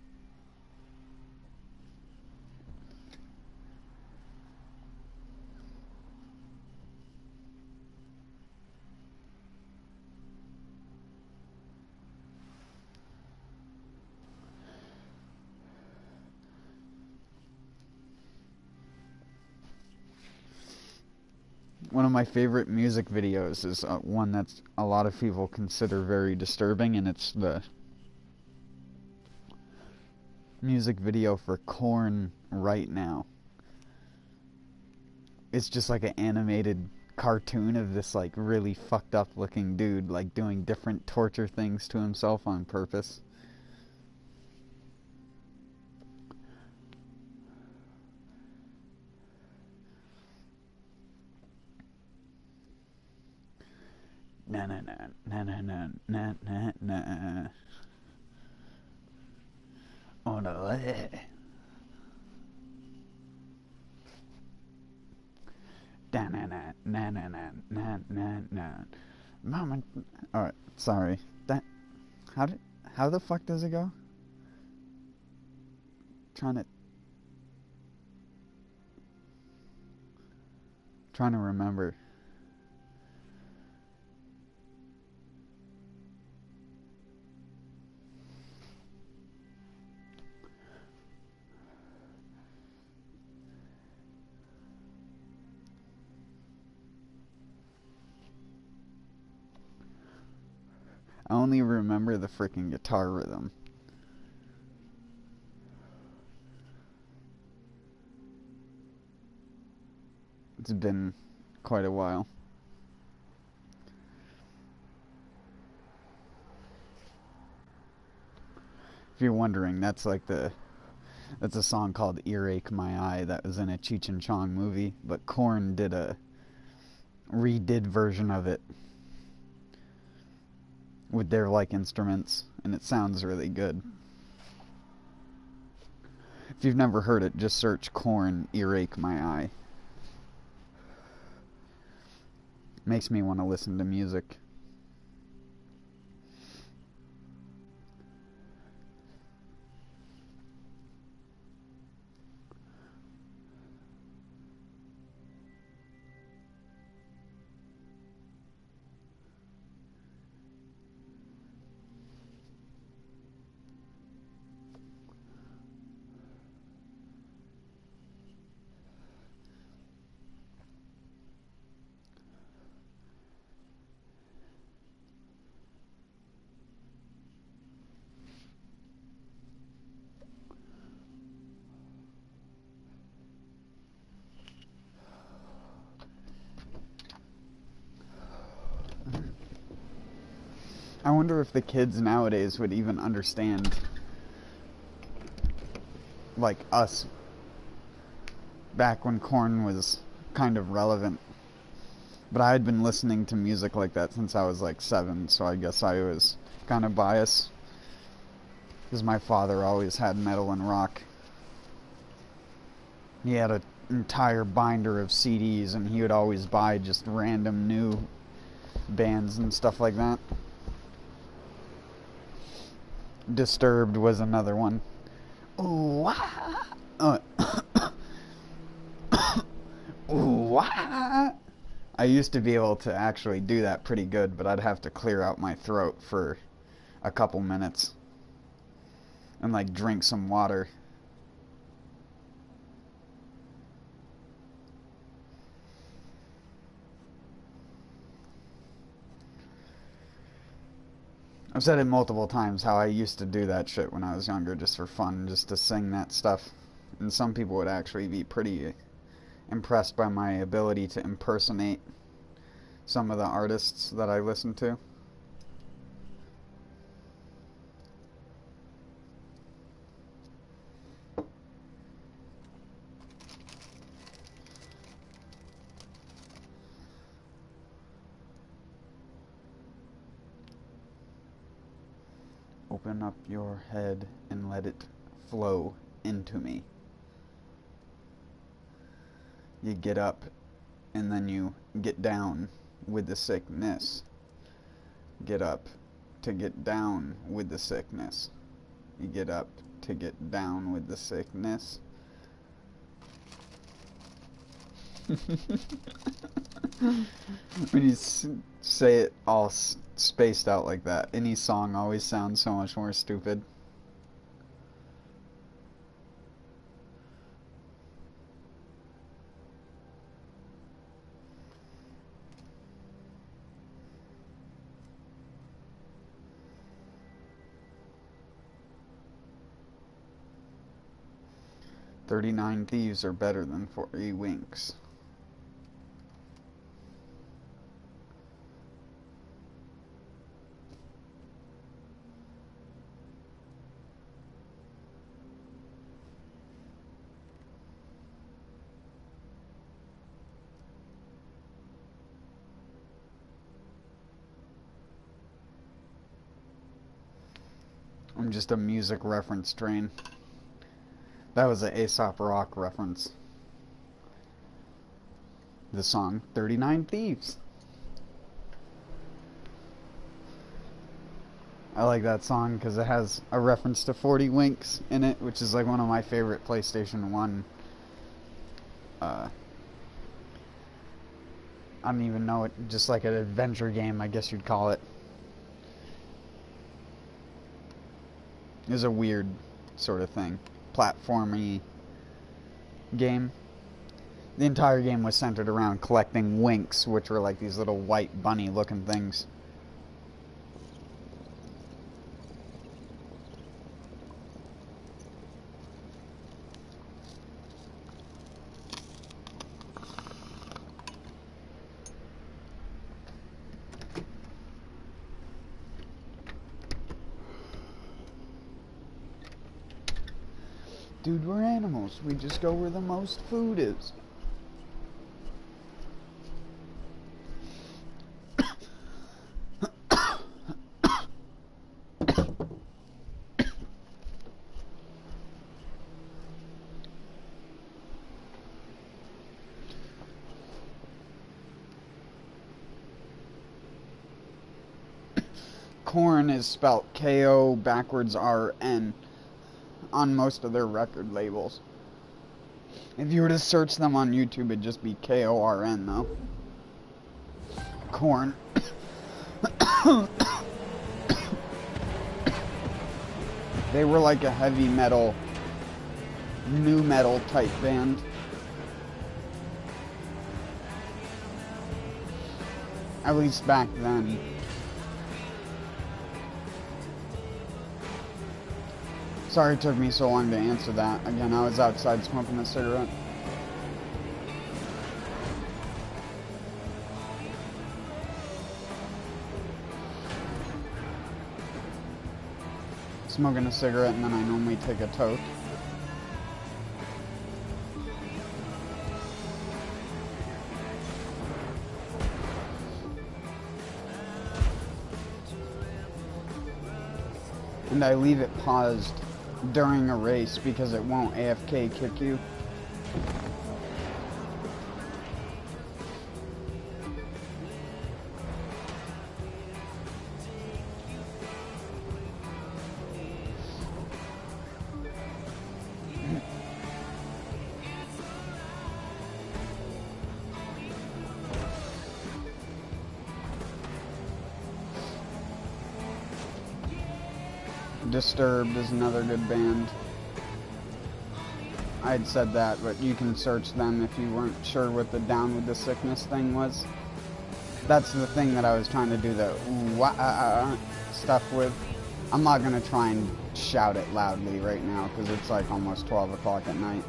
One of my favorite music videos is one that's a lot of people consider very disturbing, and it's the music video for Korn Right Now. It's just like an animated cartoon of this like really fucked up looking dude like doing different torture things to himself on purpose. Na na na na na na na na na. Oh no. Da na na na na na na na na. Mama. Alright, sorry. That. How the fuck does it go? Trying to remember. I only remember the freaking guitar rhythm. It's been quite a while. If you're wondering, that's a song called Earache My Eye that was in a Cheech and Chong movie, but Korn did a redid version of it. with their like instruments, and it sounds really good. If you've never heard it, just search Korn Earache My Eye. Makes me want to listen to music. I wonder if the kids nowadays would even understand, like, us back when Korn was kind of relevant. But I had been listening to music like that since I was like 7, so I guess I was kind of biased, because my father always had metal and rock. He had an entire binder of CDs, and he would always buy just random new bands and stuff like that. Disturbed was another one. Ooh, ooh, I used to be able to actually do that pretty good, but I'd have to clear out my throat for a couple minutes and like drink some water. I've said it multiple times how I used to do that shit when I was younger just for fun, just to sing that stuff. And some people would actually be pretty impressed by my ability to impersonate some of the artists that I listen to. Open up your head and let it flow into me. You get up and then you get down with the sickness. Get up to get down with the sickness. You get up to get down with the sickness. When you say it all spaced out like that, any song always sounds so much more stupid. "39 Thieves are better than 40 Winks." I'm just a music reference train. That was an Aesop Rock reference. The song 39 Thieves. I like that song because it has a reference to 40 Winks in it, which is like one of my favorite PlayStation 1. I don't even know it, just like an adventure game, I guess you'd call it. It was a weird sort of thing. Platformy game. The entire game was centered around collecting winks, which were like these little white bunny looking things. Dude, we're animals. We just go where the most food is. Korn is spelt K-O backwards R-N on most of their record labels. If you were to search them on YouTube, it'd just be K-O-R-N, though. Korn. They were like a heavy metal, new metal type band. At least back then. Sorry it took me so long to answer that. Again, I was outside smoking a cigarette. Smoking a cigarette, and then I normally take a toke. And I leave it paused during a race because it won't AFK kick you. Disturbed is another good band. I had said that, but you can search them if you weren't sure what the Down with the Sickness thing was. That's the thing that I was trying to do the stuff with. I'm not going to try and shout it loudly right now because it's like almost 12 o'clock at night.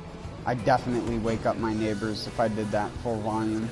I definitely wake up my neighbors if I did that full volume.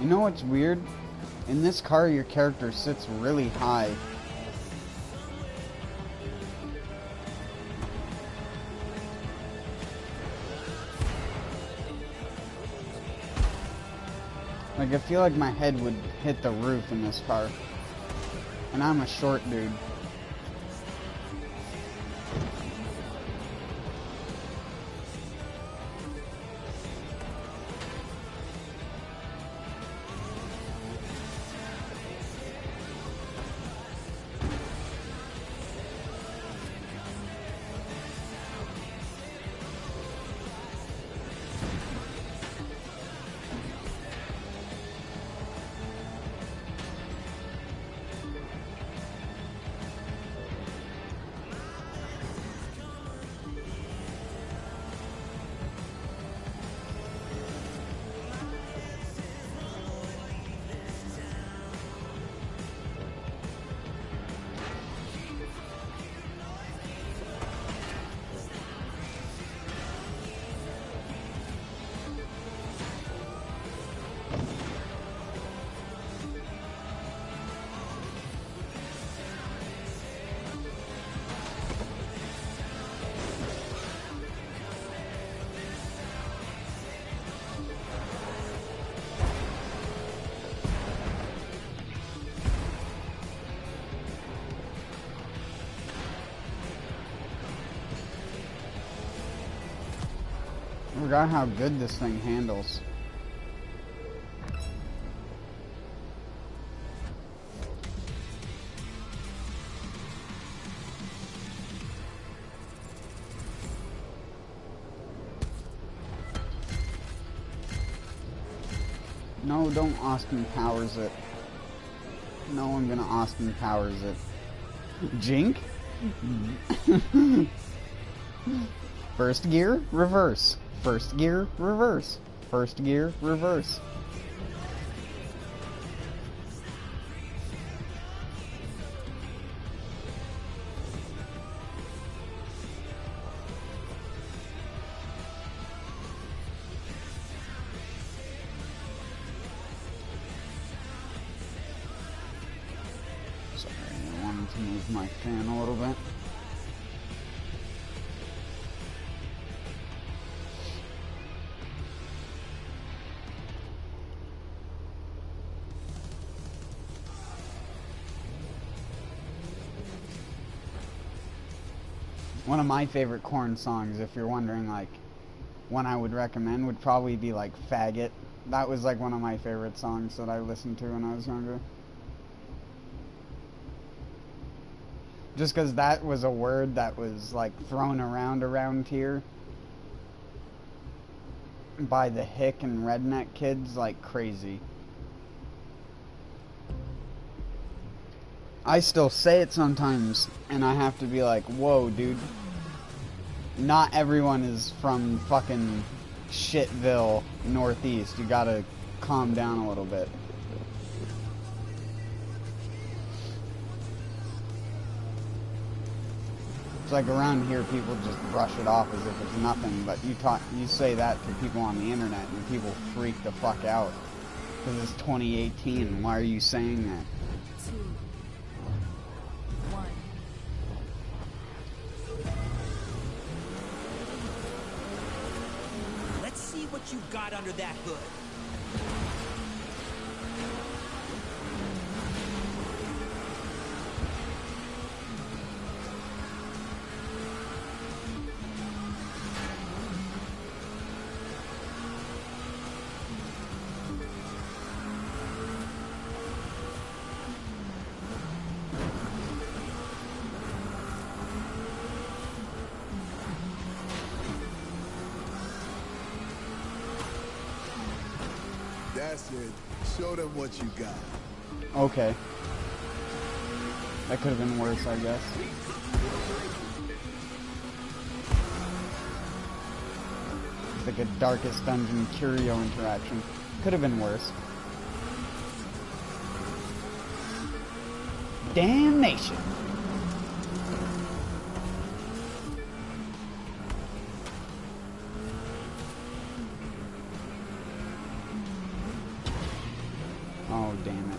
You know what's weird? In this car, your character sits really high. Like, I feel like my head would hit the roof in this car. And I'm a short dude. I forgot how good this thing handles. No, don't Austin Powers it. No, I'm gonna Austin Powers it. Jink? First gear, reverse. First gear, reverse. First gear, reverse. Sorry, I wanted to move my fan a little bit. One of my favorite Korn songs, if you're wondering, like, one I would recommend would probably be, like, Faggot. That was, like, one of my favorite songs that I listened to when I was younger. Just because that was a word that was, like, thrown around here by the hick and redneck kids like crazy. I still say it sometimes, and I have to be like, whoa, dude. Not everyone is from fucking Shitville, Northeast. You gotta calm down a little bit. It's like around here, people just brush it off as if it's nothing, but you say that to people on the internet, and people freak the fuck out. Because it's 2018, why are you saying that? 2, 1. Let's see what you got under that hood. That's it. Show them what you got. Okay. That could have been worse, I guess. It's like a Darkest Dungeon Curio interaction. Could have been worse. Damnation! Oh, damn it.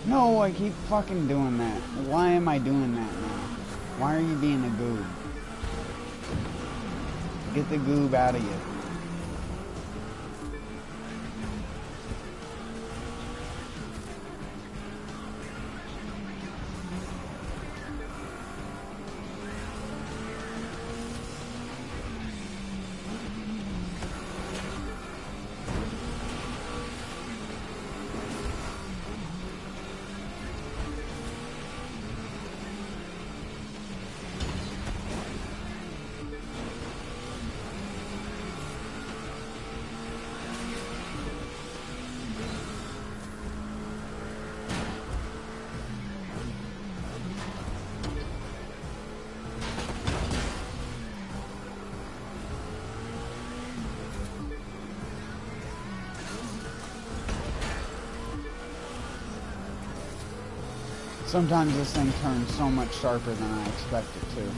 No, I keep fucking doing that. Why am I doing that now? Why are you being a goob? Get the goob out of you. Sometimes this thing turns so much sharper than I expect it to.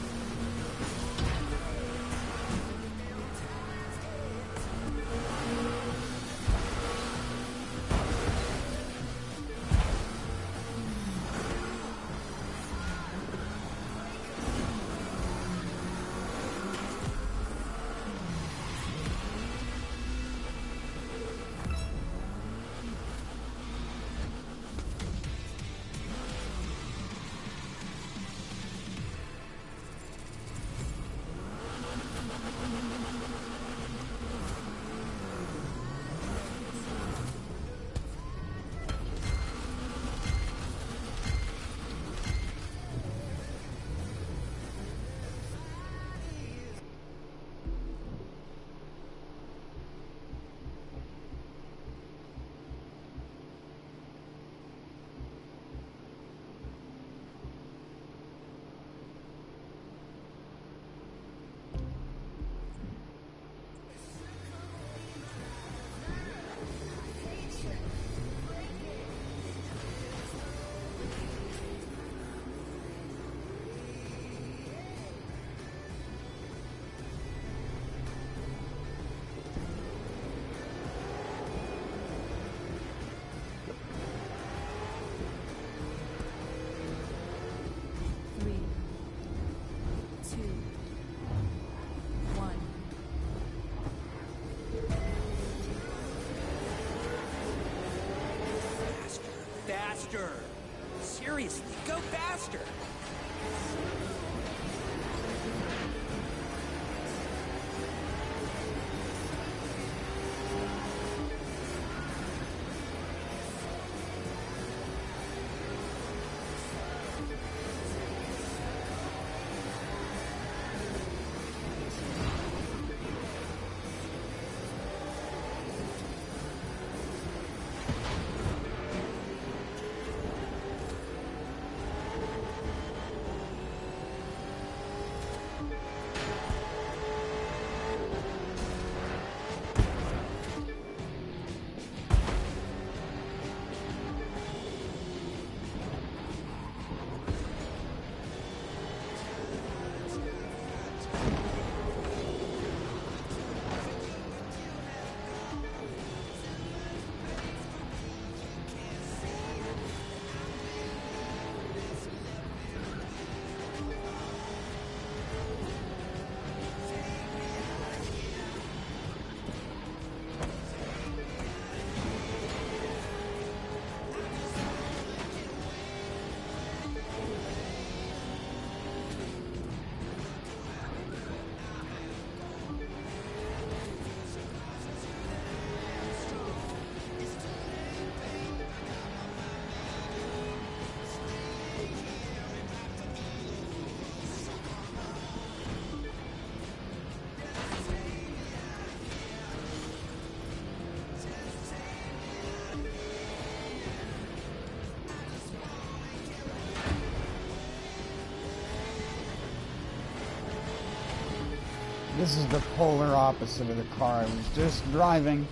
Faster! Seriously, go faster! This is the polar opposite of the car I was just driving.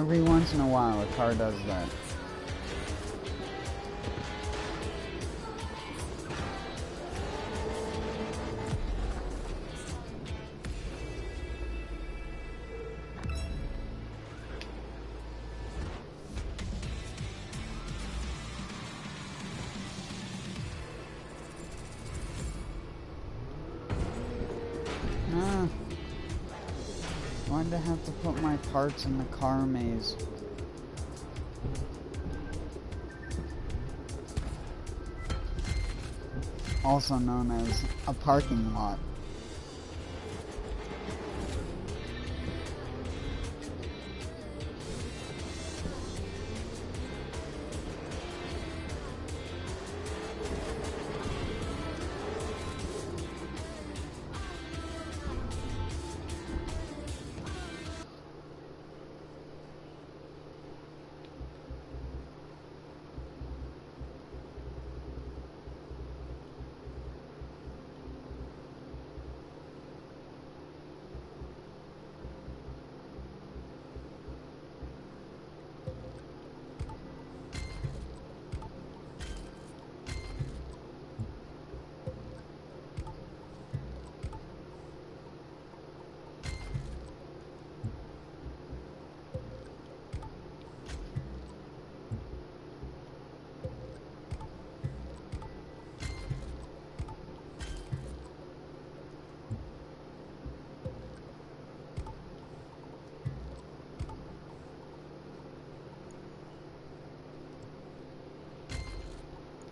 Every once in a while, a car does that. Why'd I have to put my parts in the car maze? Also known as a parking lot.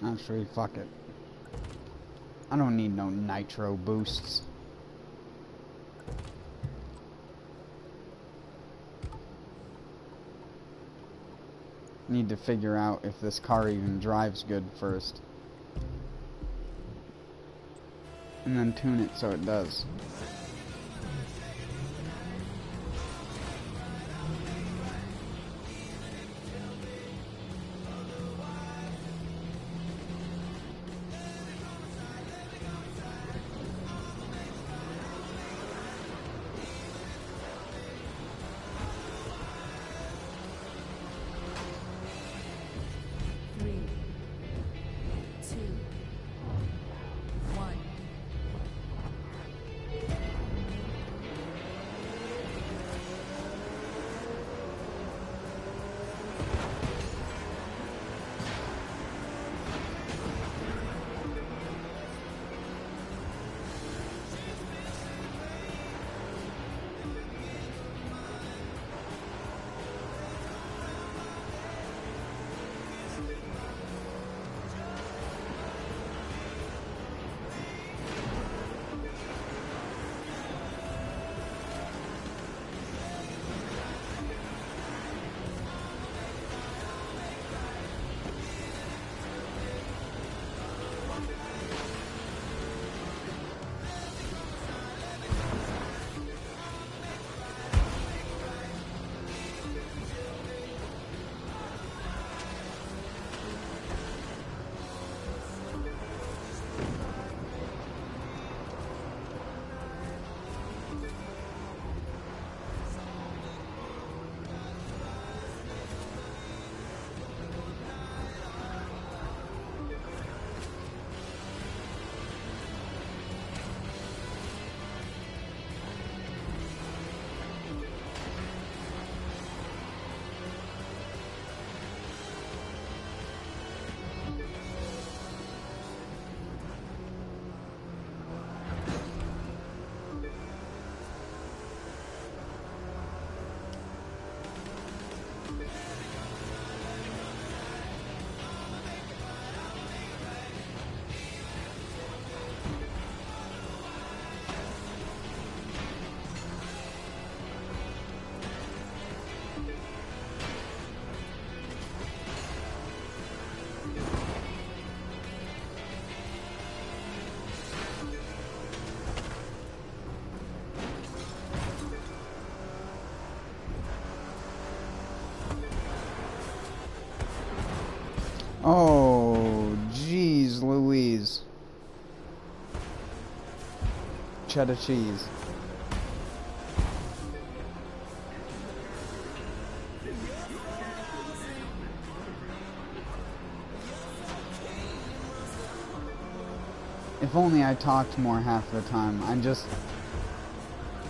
Actually, fuck it. I don't need no nitro boosts. Need to figure out if this car even drives good first. And then tune it so it does. Oh, jeez Louise. Cheddar cheese. If only I talked more half the time.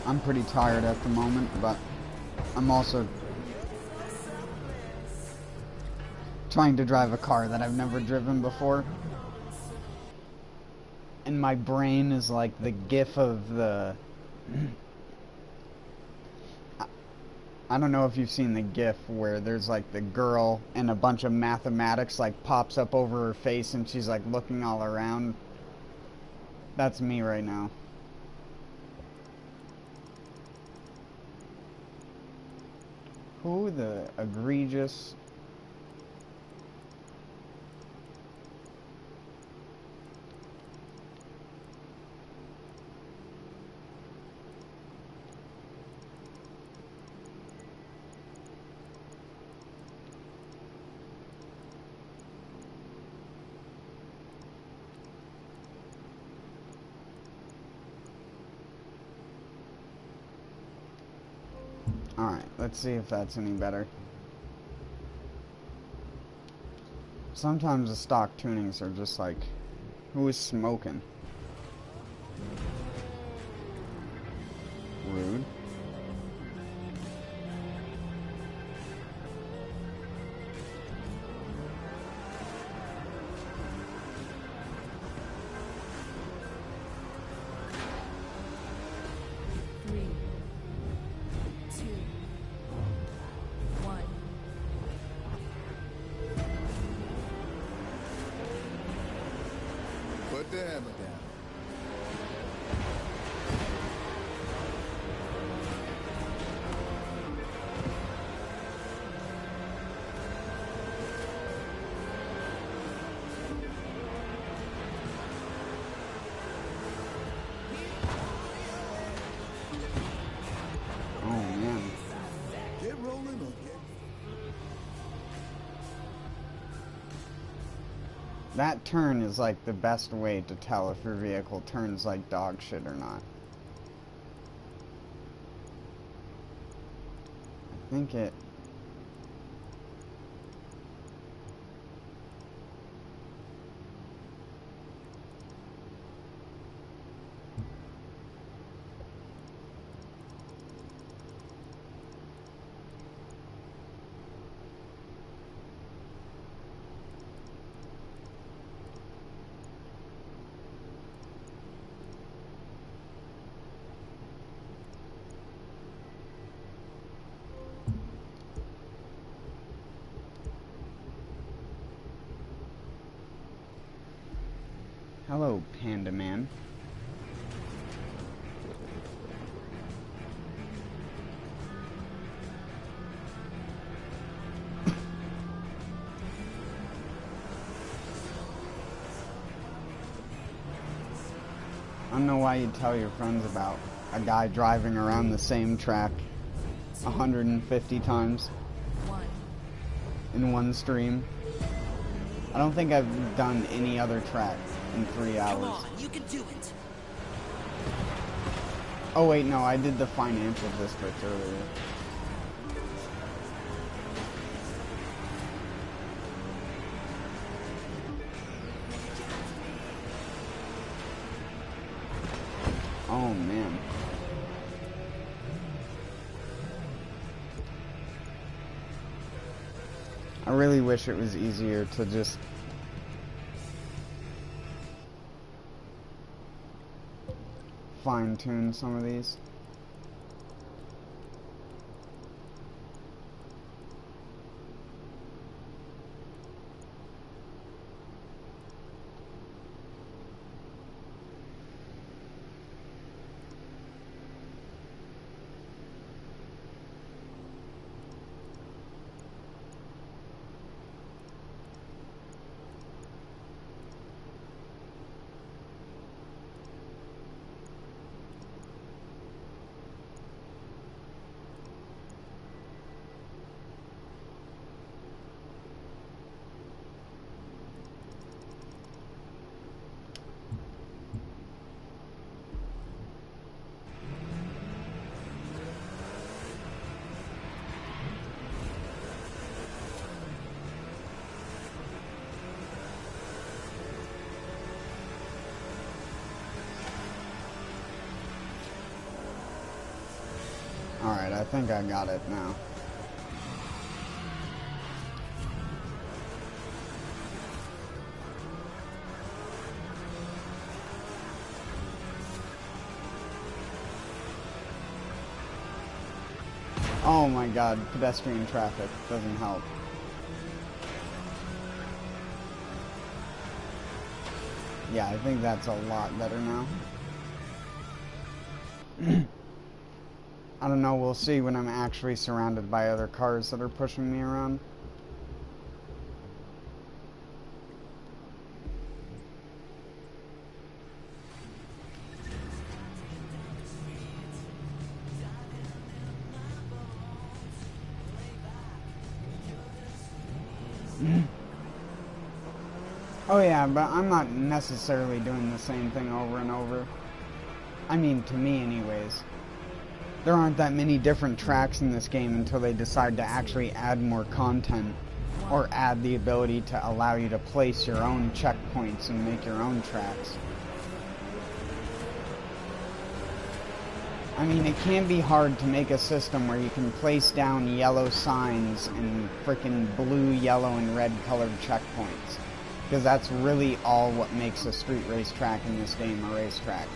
I'm pretty tired at the moment, but I'm also trying to drive a car that I've never driven before. And my brain is like the gif of the... I don't know if you've seen the gif where there's like the girl and a bunch of mathematics like pops up over her face and she's like looking all around. That's me right now. Who the egregious... Alright, let's see if that's any better. Sometimes the stock tunings are just like, who is smoking? Rude. Put the hammer down. Oh man. Get rolling or get... That turn is like the best way to tell if your vehicle turns like dog shit or not. I think it... Hello, Panda Man. I don't know why you tell your friends about a guy driving around the same track 150 times in one stream. I don't think I've done any other track in 3 hours. Come on, you can do it. Oh wait, no, I did the financial district earlier. Oh man. I really wish it was easier to just fine-tune some of these. think I got it now. Oh my god, pedestrian traffic doesn't help. Yeah, I think that's a lot better now. I don't know, we'll see when I'm actually surrounded by other cars that are pushing me around. Oh yeah, but I'm not necessarily doing the same thing over and over. I mean, to me anyways. There aren't that many different tracks in this game until they decide to actually add more content, or add the ability to allow you to place your own checkpoints and make your own tracks. I mean, it can be hard to make a system where you can place down yellow signs and frickin' blue, yellow, and red colored checkpoints. Because that's really all what makes a street racetrack in this game a racetrack.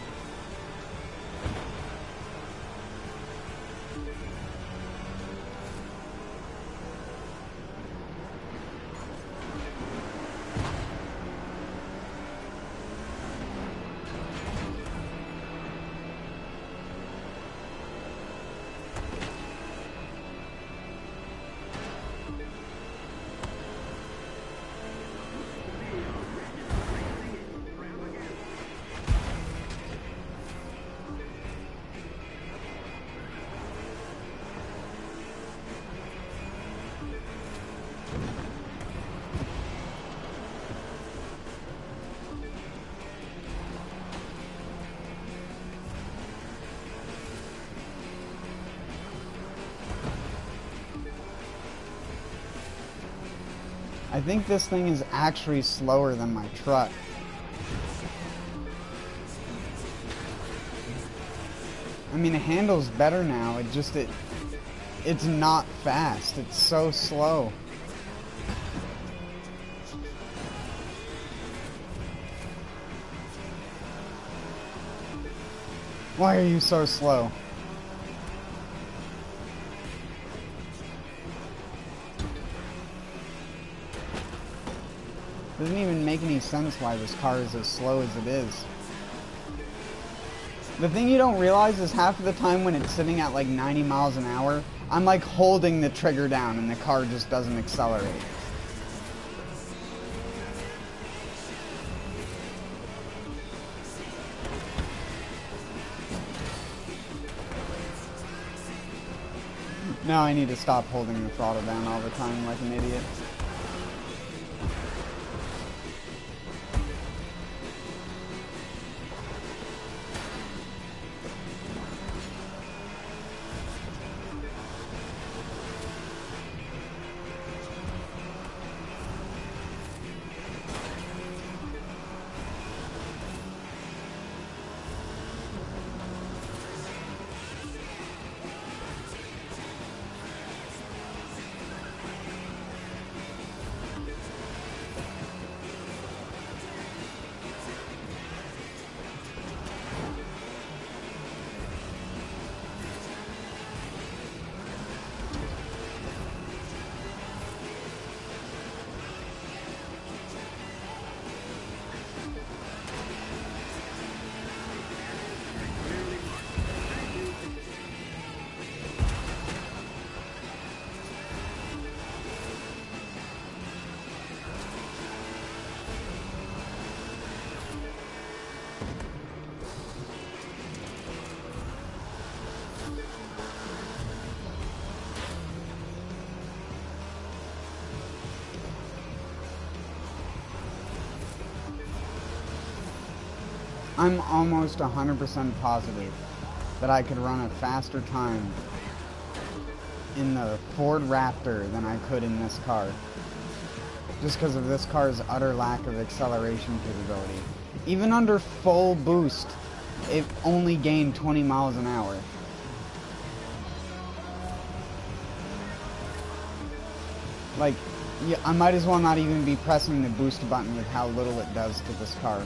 I think this thing is actually slower than my truck. I mean, it handles better now, it's not fast, it's so slow. Why are you so slow? Doesn't even make any sense why this car is as slow as it is. The thing you don't realize is half of the time when it's sitting at like 90 miles an hour, I'm like holding the trigger down and the car just doesn't accelerate. Now I need to stop holding the throttle down all the time like an idiot. I'm almost 100% positive that I could run a faster time in the Ford Raptor than I could in this car. Just because of this car's utter lack of acceleration capability. Even under full boost, it only gained 20 miles an hour. Like, yeah, I might as well not even be pressing the boost button with how little it does to this car.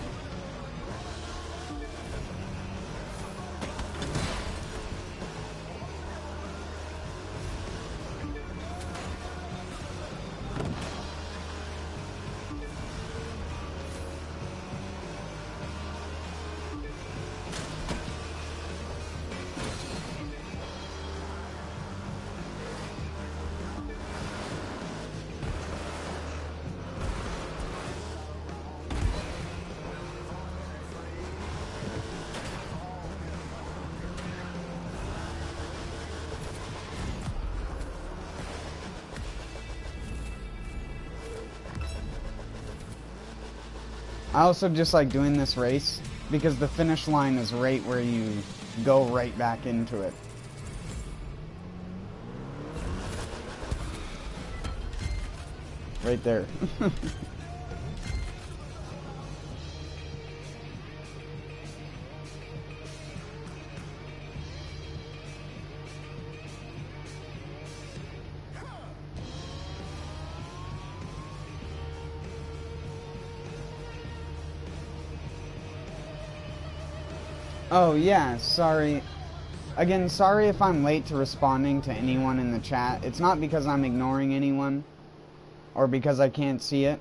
I also just like doing this race because the finish line is right where you go right back into it. Right there. Oh yeah, sorry. Again, sorry if I'm late to responding to anyone in the chat. It's not because I'm ignoring anyone or because I can't see it.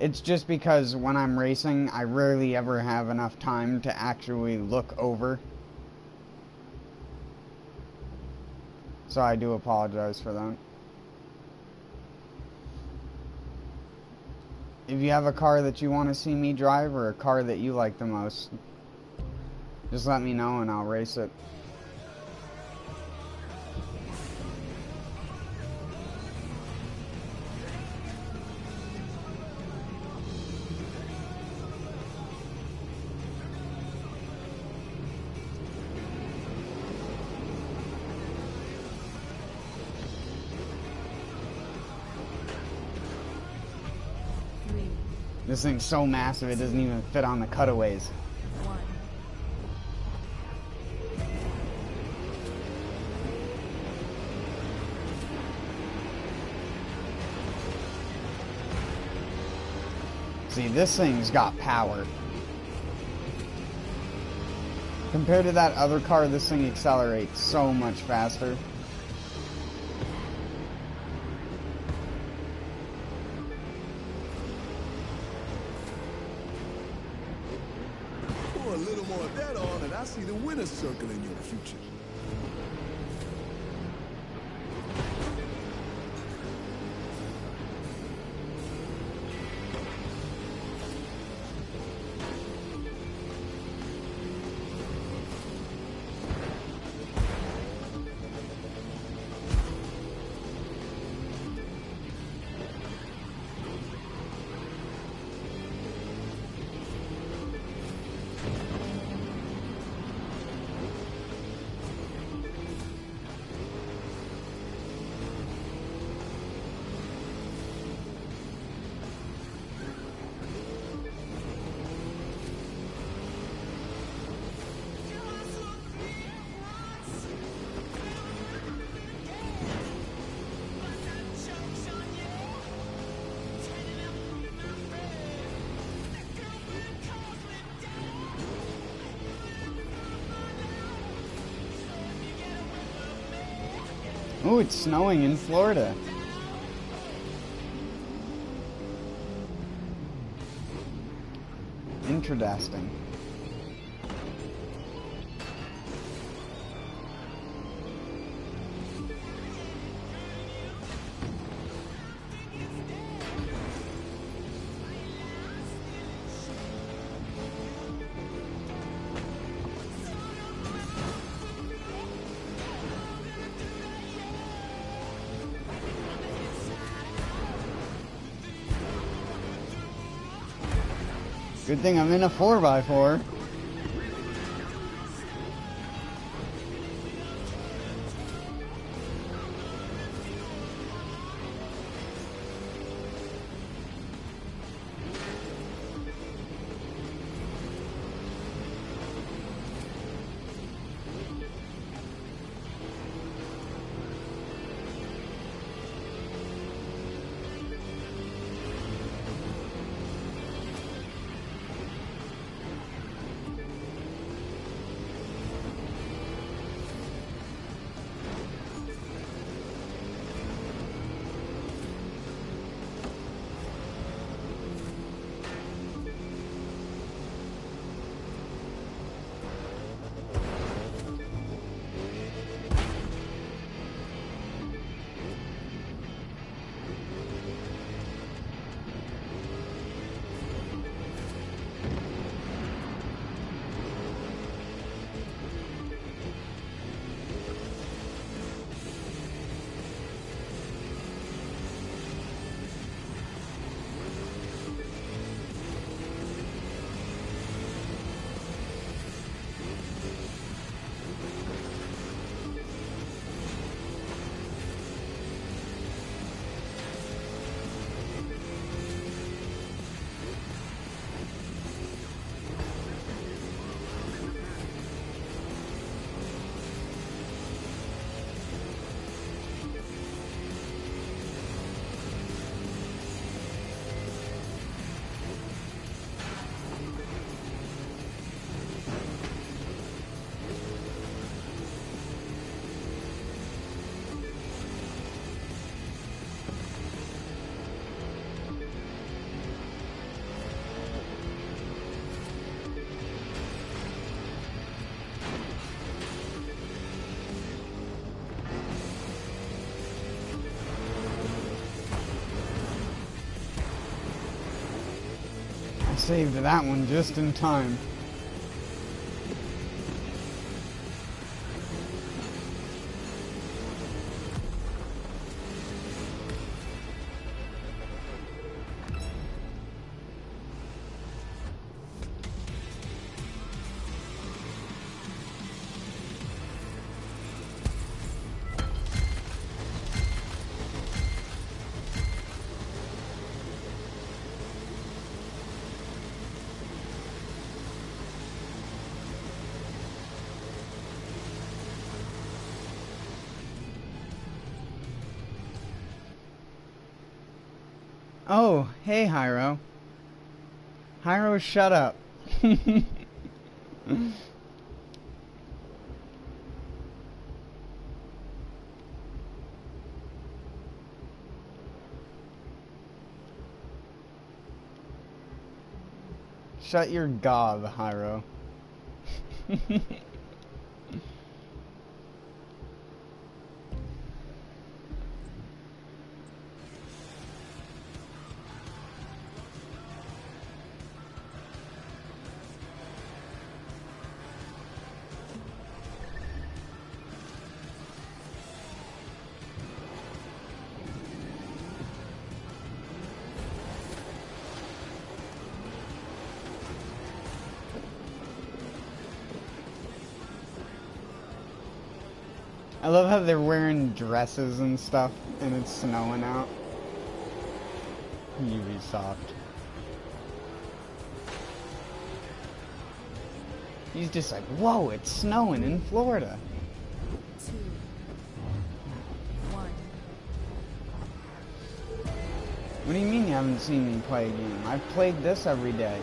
It's just because when I'm racing, I rarely ever have enough time to actually look over. So I do apologize for that. If you have a car that you want to see me drive or a car that you like the most, just let me know and I'll race it. This thing's so massive it doesn't even fit on the cutaways. See, this thing's got power. Compared to that other car, this thing accelerates so much faster. Pour a little more of that on, and I see the winner's circle in your future. Ooh, it's snowing in Florida. Interesting. Good thing I'm in a 4x4. saved that one just in time. Oh, hey, Hyro. Hyro, shut up. Shut your gob, Hyro. I love how they're wearing dresses and stuff, and it's snowing out. Ubisoft. He's just like, whoa, it's snowing in Florida. 2, 1. What do you mean you haven't seen me play a game? I've played this every day.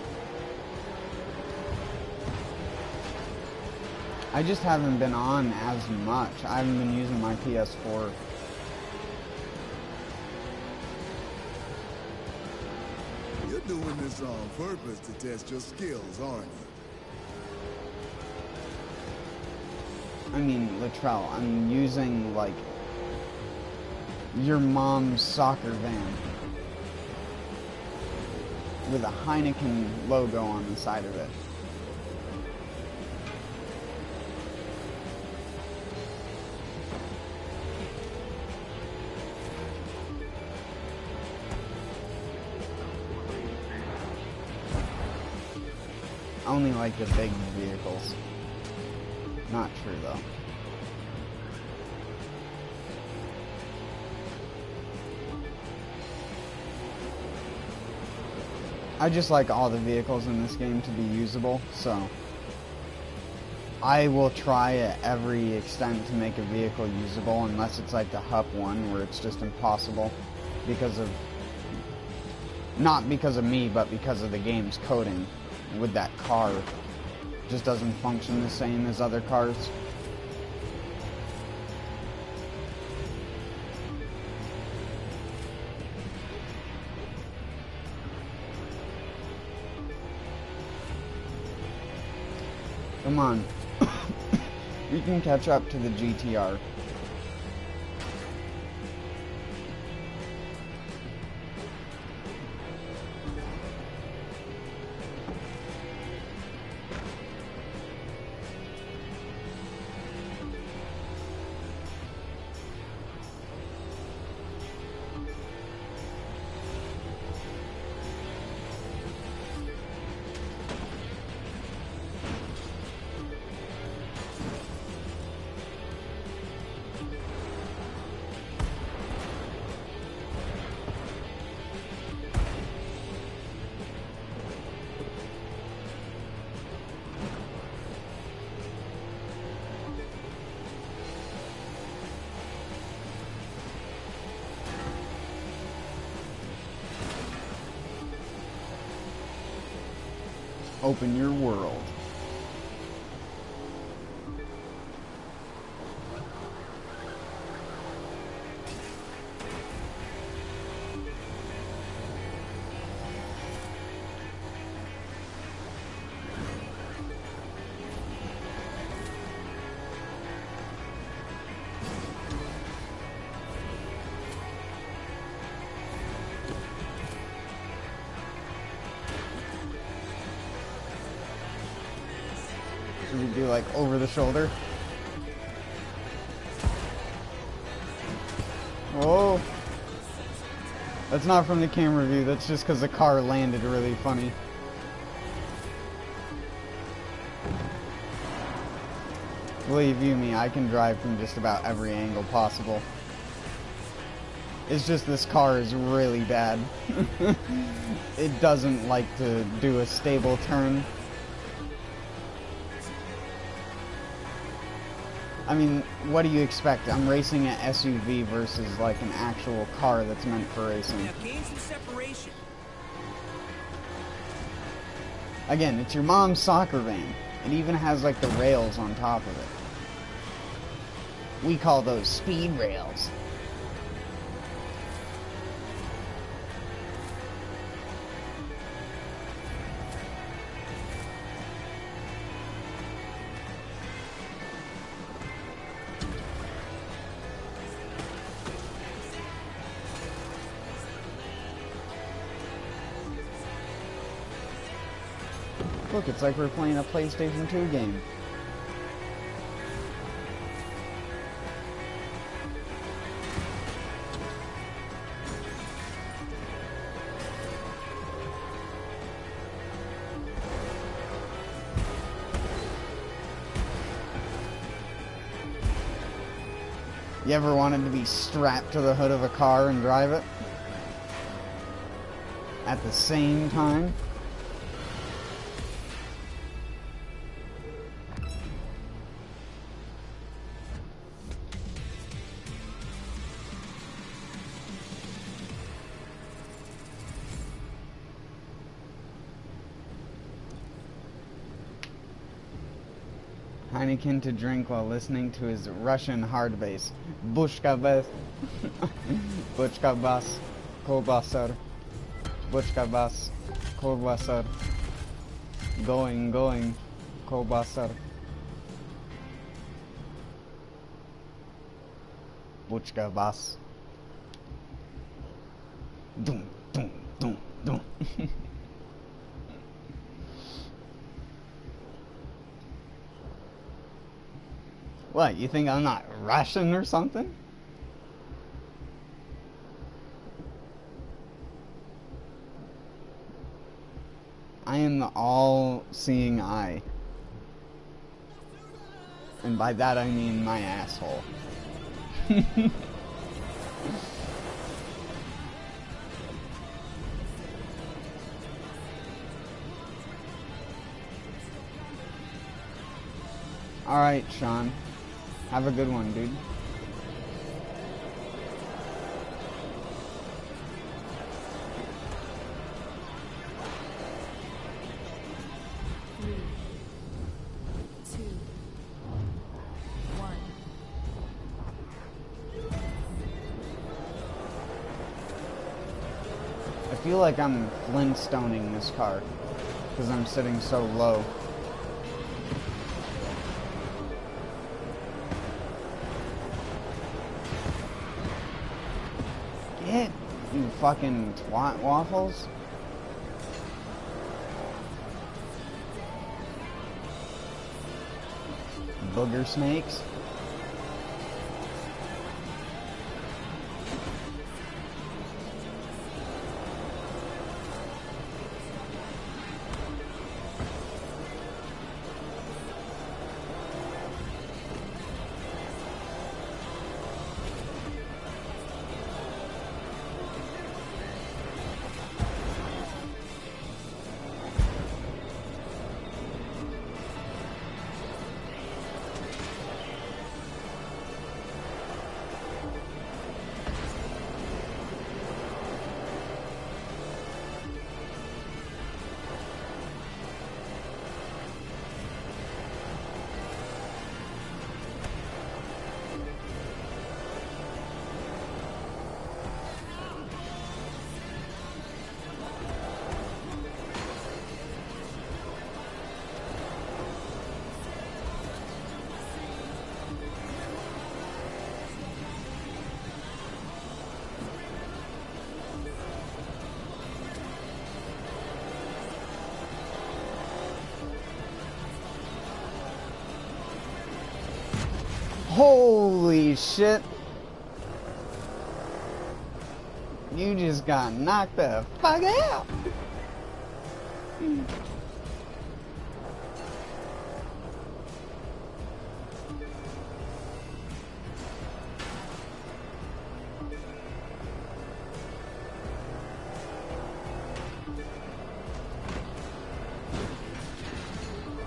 I just haven't been on as much. I haven't been using my PS4. You're doing this on purpose to test your skills, aren't you? I mean, Latrell, I'm using, like, your mom's soccer van with a Heineken logo on the side of it. I only like the big vehicles. Not true, though. I just like all the vehicles in this game to be usable, so I will try at every extent to make a vehicle usable, unless it's like the Hup one, where it's just impossible because of, not because of me, but because of the game's coding. With that car, it just doesn't function the same as other cars. Come on. You can catch up to the GTR. Open your world. Should we do like over the shoulder? Whoa. That's not from the camera view, that's just because the car landed really funny. Believe you me, I can drive from just about every angle possible. It's just this car is really bad. It doesn't like to do a stable turn. I mean, what do you expect? I'm racing an SUV versus like an actual car that's meant for racing. Now gain some separation. Again, it's your mom's soccer van. It even has like the rails on top of it. We call those speed rails. Look, it's like we're playing a PlayStation 2 game. You ever wanted to be strapped to the hood of a car and drive it? At the same time? Heineken to drink while listening to his Russian hard bass. Bushka bass. Bushka bass. Kolbasar. Bushka bass. Kolbasar. Going. Kolbasar. Bushka bass. Dum. What, you think I'm not Russian or something? I am the all-seeing eye. And by that I mean my asshole. Alright, Sean. Have a good one, dude. Three, two, one. I feel like I'm Flintstoning this car because I'm sitting so low. Get, you fucking twat waffles. Booger snakes. Holy shit. You just got knocked the fuck out.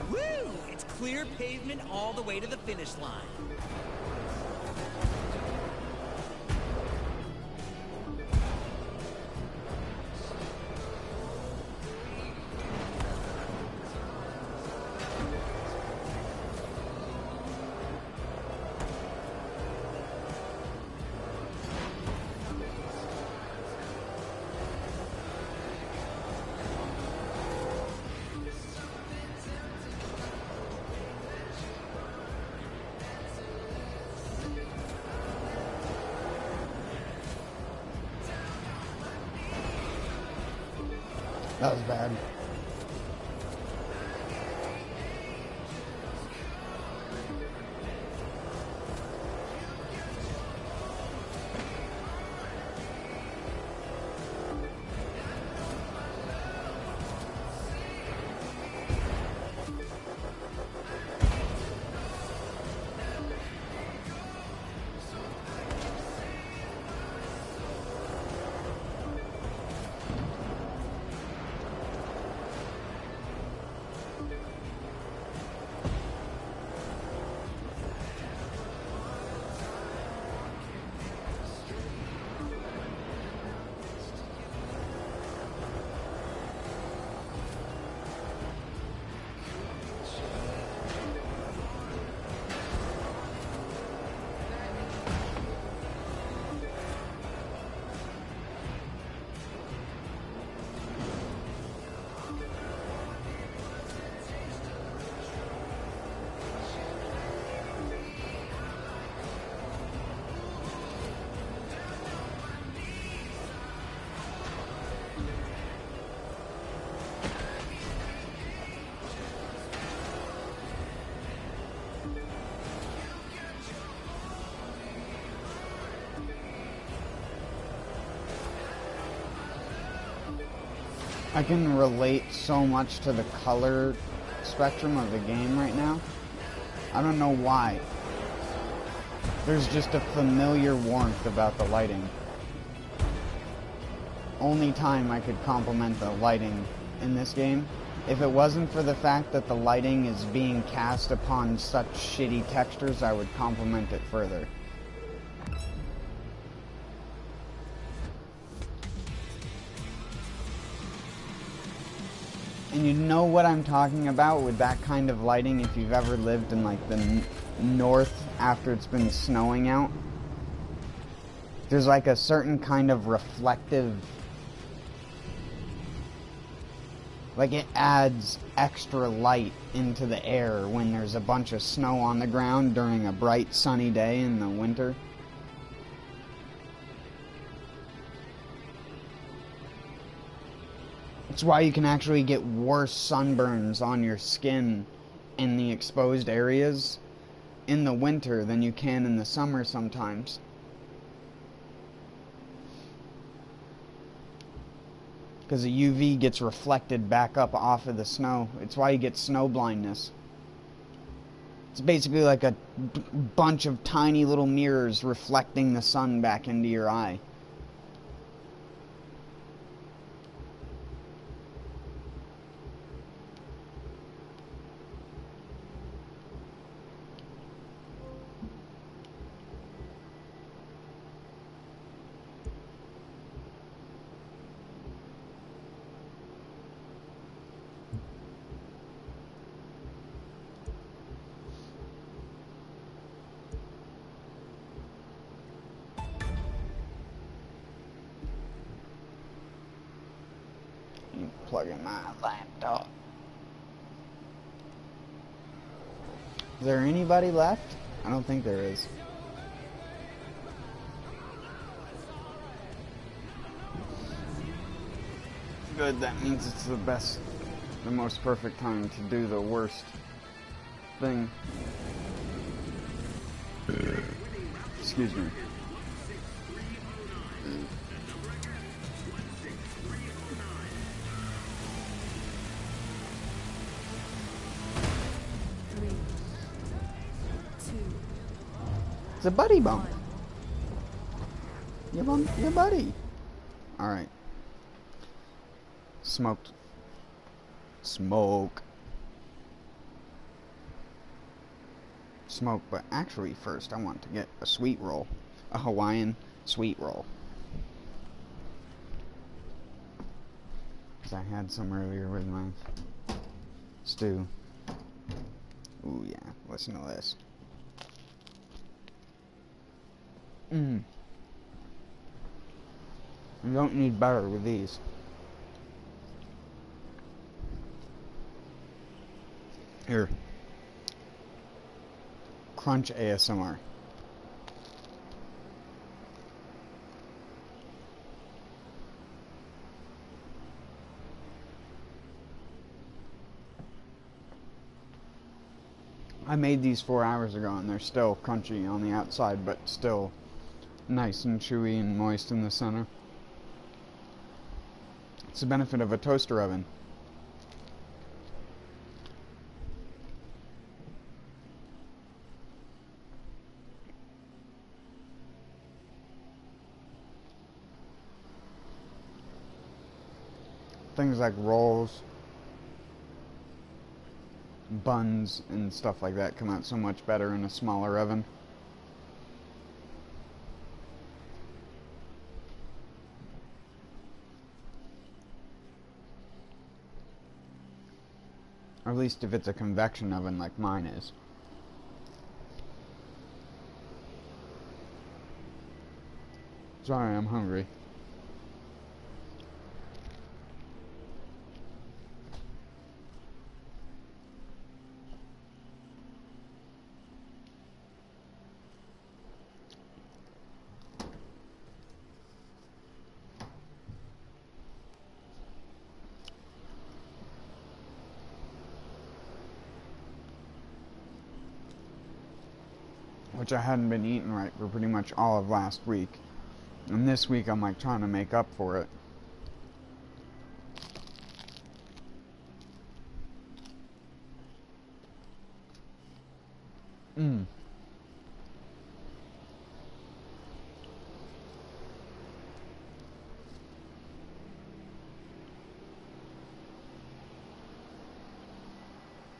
Woo! It's clear pavement all the way to the finish line. That was bad. I can relate so much to the color spectrum of the game right now. I don't know why. There's just a familiar warmth about the lighting. Only time I could compliment the lighting in this game. If it wasn't for the fact that the lighting is being cast upon such shitty textures, I would compliment it further. And you know what I'm talking about with that kind of lighting if you've ever lived in like the north after it's been snowing out. There's like a certain kind of reflective, like it adds extra light into the air when there's a bunch of snow on the ground during a bright sunny day in the winter. It's why you can actually get worse sunburns on your skin in the exposed areas in the winter than you can in the summer sometimes. Because the UV gets reflected back up off of the snow. It's why you get snow blindness. It's basically like a bunch of tiny little mirrors reflecting the sun back into your eye. Plug in my laptop. Is there anybody left? I don't think there is. Good, that means it's the best, the most perfect time to do the worst thing. Excuse me. It's a buddy bump. You bump your buddy. Alright. Smoked. Smoke. Smoke, but actually first I want to get a sweet roll. A Hawaiian sweet roll. Because I had some earlier with my stew. Ooh yeah, listen to this. You don't need butter with these. Here. Crunch ASMR. I made these 4 hours ago and they're still crunchy on the outside, but still nice and chewy and moist in the center. It's the benefit of a toaster oven. Things like rolls, buns, and stuff like that come out so much better in a smaller oven. Or at least if it's a convection oven like mine is. Sorry, I'm hungry. Which I hadn't been eating right for pretty much all of last week. And this week I'm like trying to make up for it.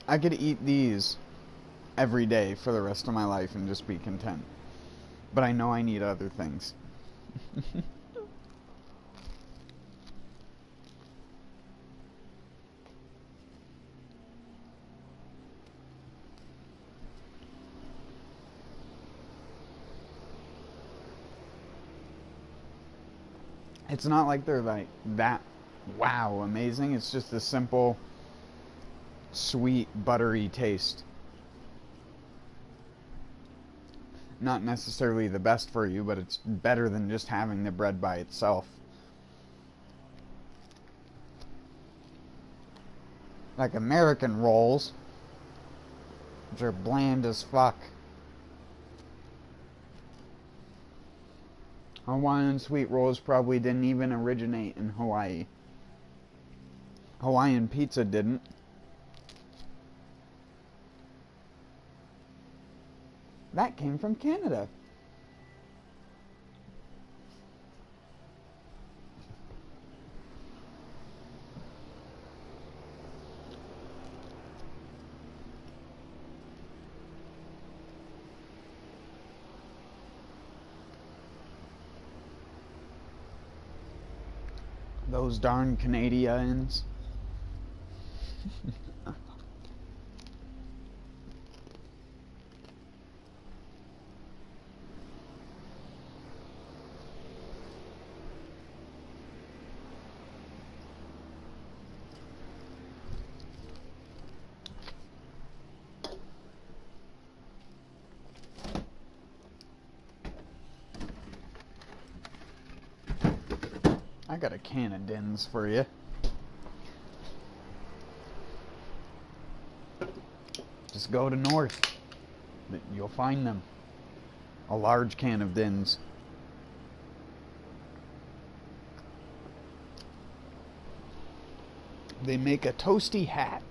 I could eat these every day for the rest of my life and just be content. But I know I need other things. It's not like they're like that wow amazing. It's just a simple, sweet, buttery taste. Not necessarily the best for you, but it's better than just having the bread by itself. Like American rolls, which are bland as fuck. Hawaiian sweet rolls probably didn't even originate in Hawaii. Hawaiian pizza didn't. That came from Canada. Those darn Canadians. I got a can of Dins for you. Just go to North. You'll find them. A large can of Dins. They make a toasty hat.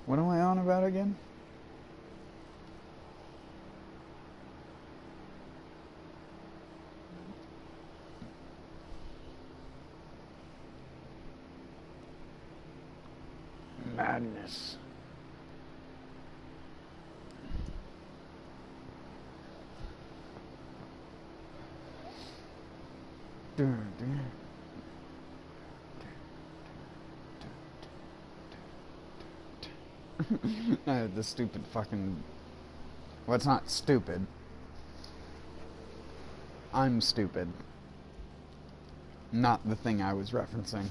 What am I on about again? Madness. The stupid fucking... Well, it's not stupid. I'm stupid. Not the thing I was referencing.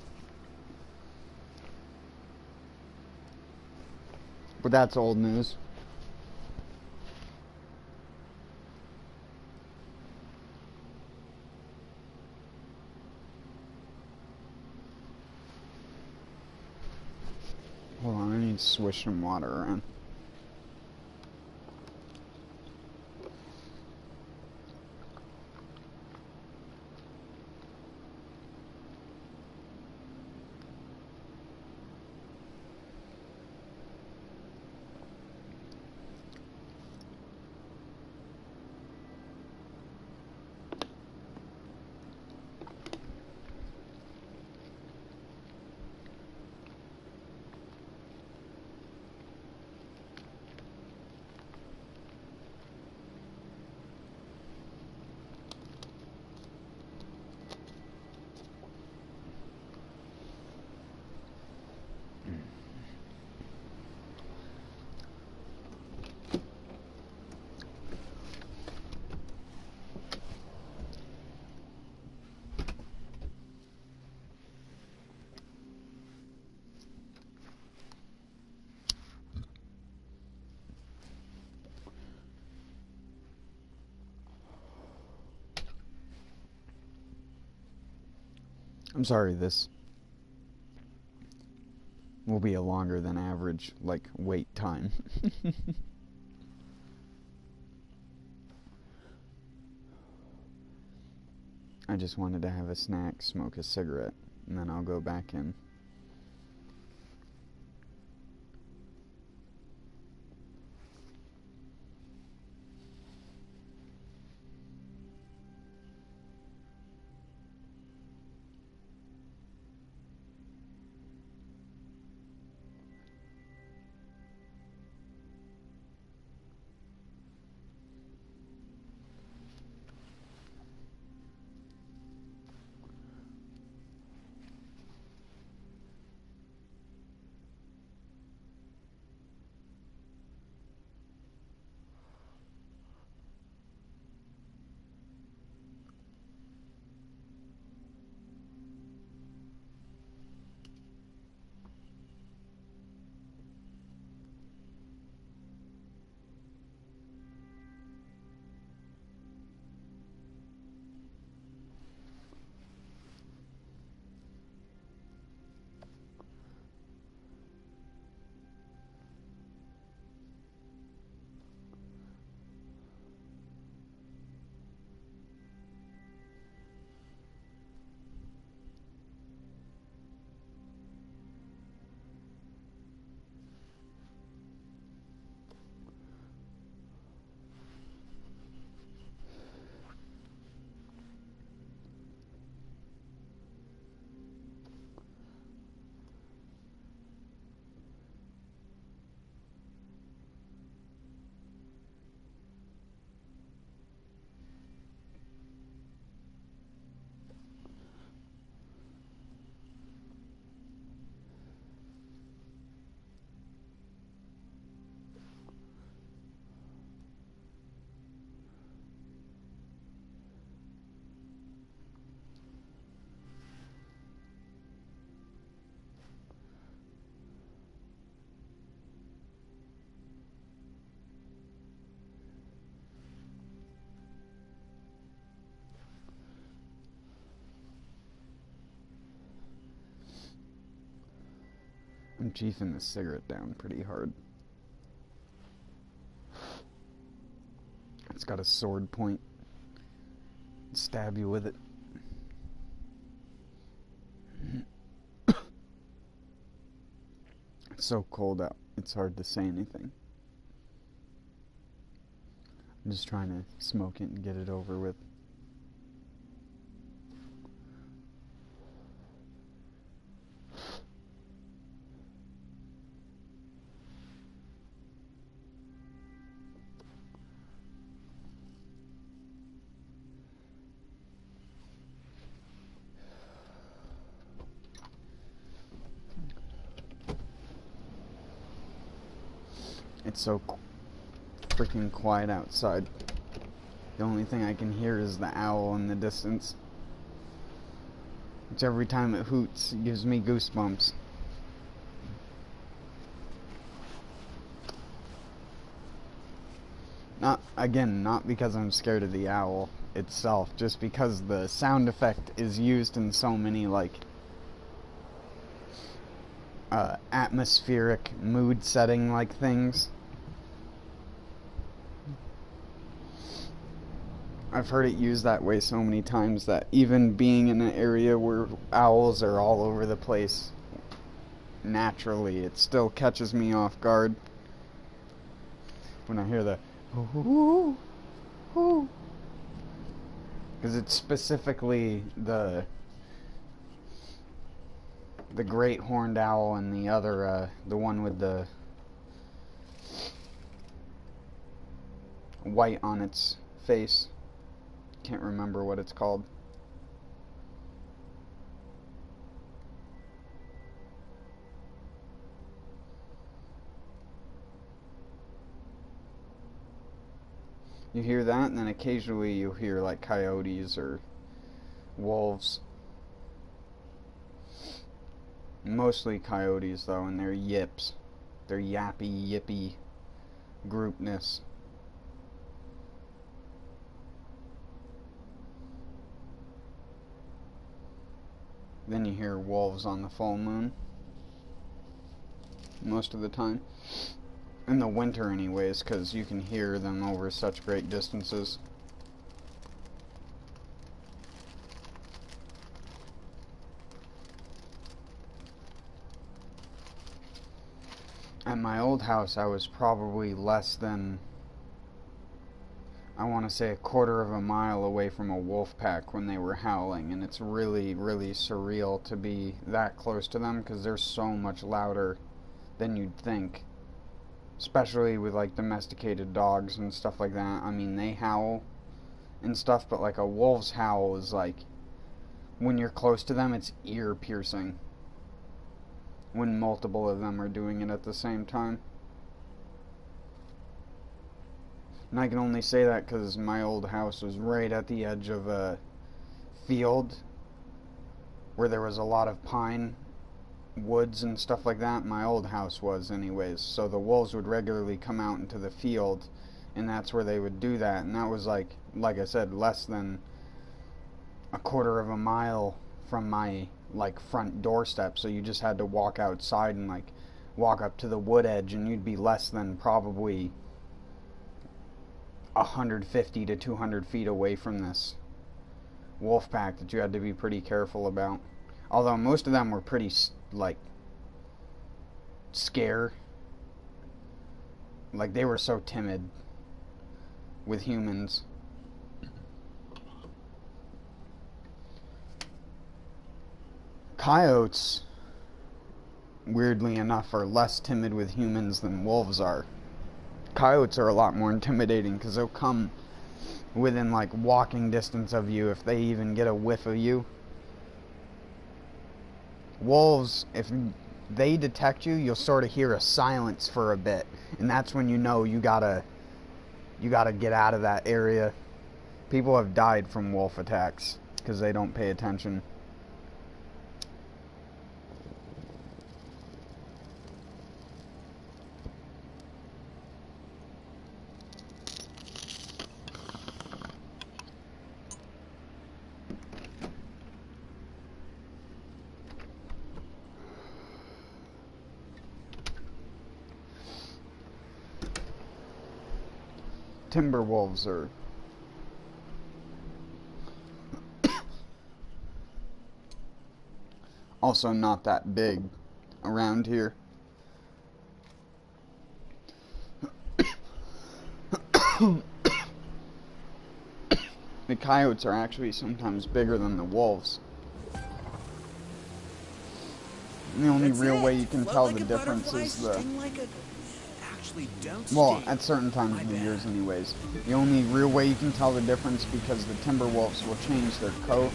But that's old news. Hold on, I need to swish some water around. I'm sorry, this will be a longer than average, like, wait time. I just wanted to have a snack, smoke a cigarette, and then I'll go back in. I'm chiefing this cigarette down pretty hard. got a sword point. Stab you with it. It's so cold out, it's hard to say anything. I'm just trying to smoke it and get it over with. It's so freaking quiet outside. The only thing I can hear is the owl in the distance, which every time it hoots gives me goosebumps. Not because I'm scared of the owl itself, just because the sound effect is used in so many, like, atmospheric, mood-setting, like, things. I've heard it used that way so many times that even being in an area where owls are all over the place, naturally, it still catches me off guard when I hear the hoo hoo, because it's specifically the great horned owl and the other, the one with the white on its face. Can't remember what it's called. You hear that, and then occasionally you hear like coyotes or wolves. Mostly coyotes though, and they're yips. They're yappy, yippy groupness. Then you hear wolves on the full moon. Most of the time. In the winter anyways, because you can hear them over such great distances. At my old house, I was probably less than, I want to say, a quarter of a mile away from a wolf pack when they were howling, and it's really, really surreal to be that close to them because they're so much louder than you'd think, especially with like domesticated dogs and stuff like that. I mean, they howl and stuff, but like a wolf's howl is like, when you're close to them, it's ear piercing when multiple of them are doing it at the same time. And I can only say that because my old house was right at the edge of a field where there was a lot of pine woods and stuff like that. My old house was anyways, so the wolves would regularly come out into the field, and that's where they would do that. And that was like I said, less than a quarter of a mile from my like front doorstep, so you just had to walk outside and like walk up to the wood edge, and you'd be less than probably 150 to 200 feet away from this wolf pack that you had to be pretty careful about. Although most of them were pretty like scare, like they were so timid with humans. Coyotes, weirdly enough, are less timid with humans than wolves are. Coyotes are a lot more intimidating because they'll come within like walking distance of you if they even get a whiff of you. Wolves, if they detect you, you'll sort of hear a silence for a bit, and that's when you know you gotta get out of that area. People have died from wolf attacks because they don't pay attention. timber wolves are also not that big around here. The coyotes are actually sometimes bigger than the wolves. And the only real way you can tell the difference is the... Well, at certain times of the years anyways. The only real way you can tell the difference because the timber wolves will change their coat.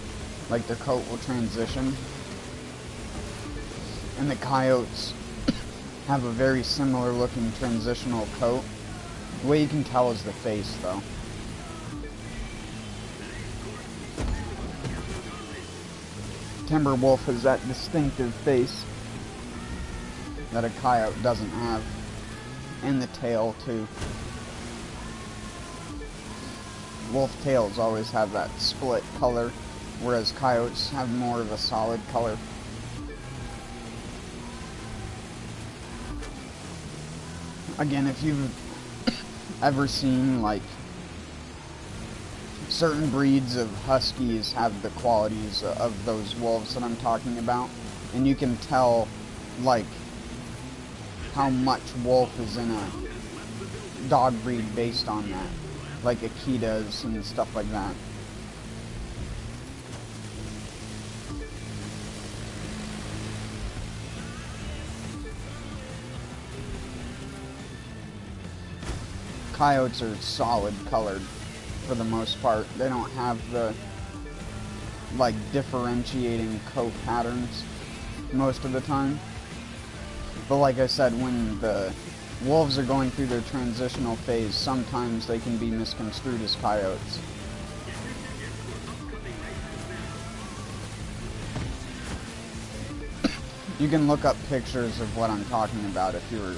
Like their coat will transition. And the coyotes have a very similar looking transitional coat. The way you can tell is the face though. Timber wolf has that distinctive face that a coyote doesn't have. And the tail too. Wolf tails always have that split color, whereas coyotes have more of a solid color. Again, if you've ever seen like certain breeds of huskies have the qualities of those wolves that I'm talking about, and you can tell like how much wolf is in a dog breed based on that, like Akitas and stuff like that. Coyotes are solid colored for the most part. They don't have the like differentiating coat patterns most of the time. But like I said, when the wolves are going through their transitional phase, sometimes they can be misconstrued as coyotes. You can look up pictures of what I'm talking about if you were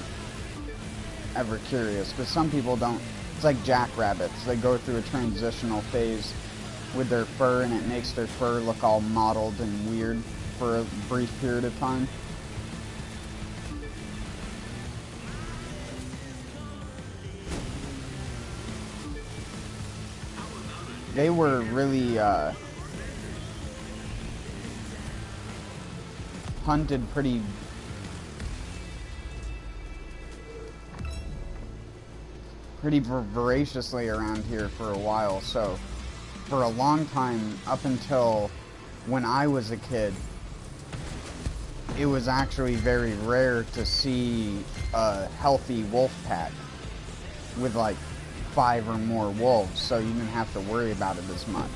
ever curious, because some people don't. It's like jackrabbits. They go through a transitional phase with their fur, and it makes their fur look all mottled and weird for a brief period of time. They were really hunted pretty voraciously around here for a while, so for a long time, up until when I was a kid, it was actually very rare to see a healthy wolf pack with like 5 or more wolves, so you didn't have to worry about it as much.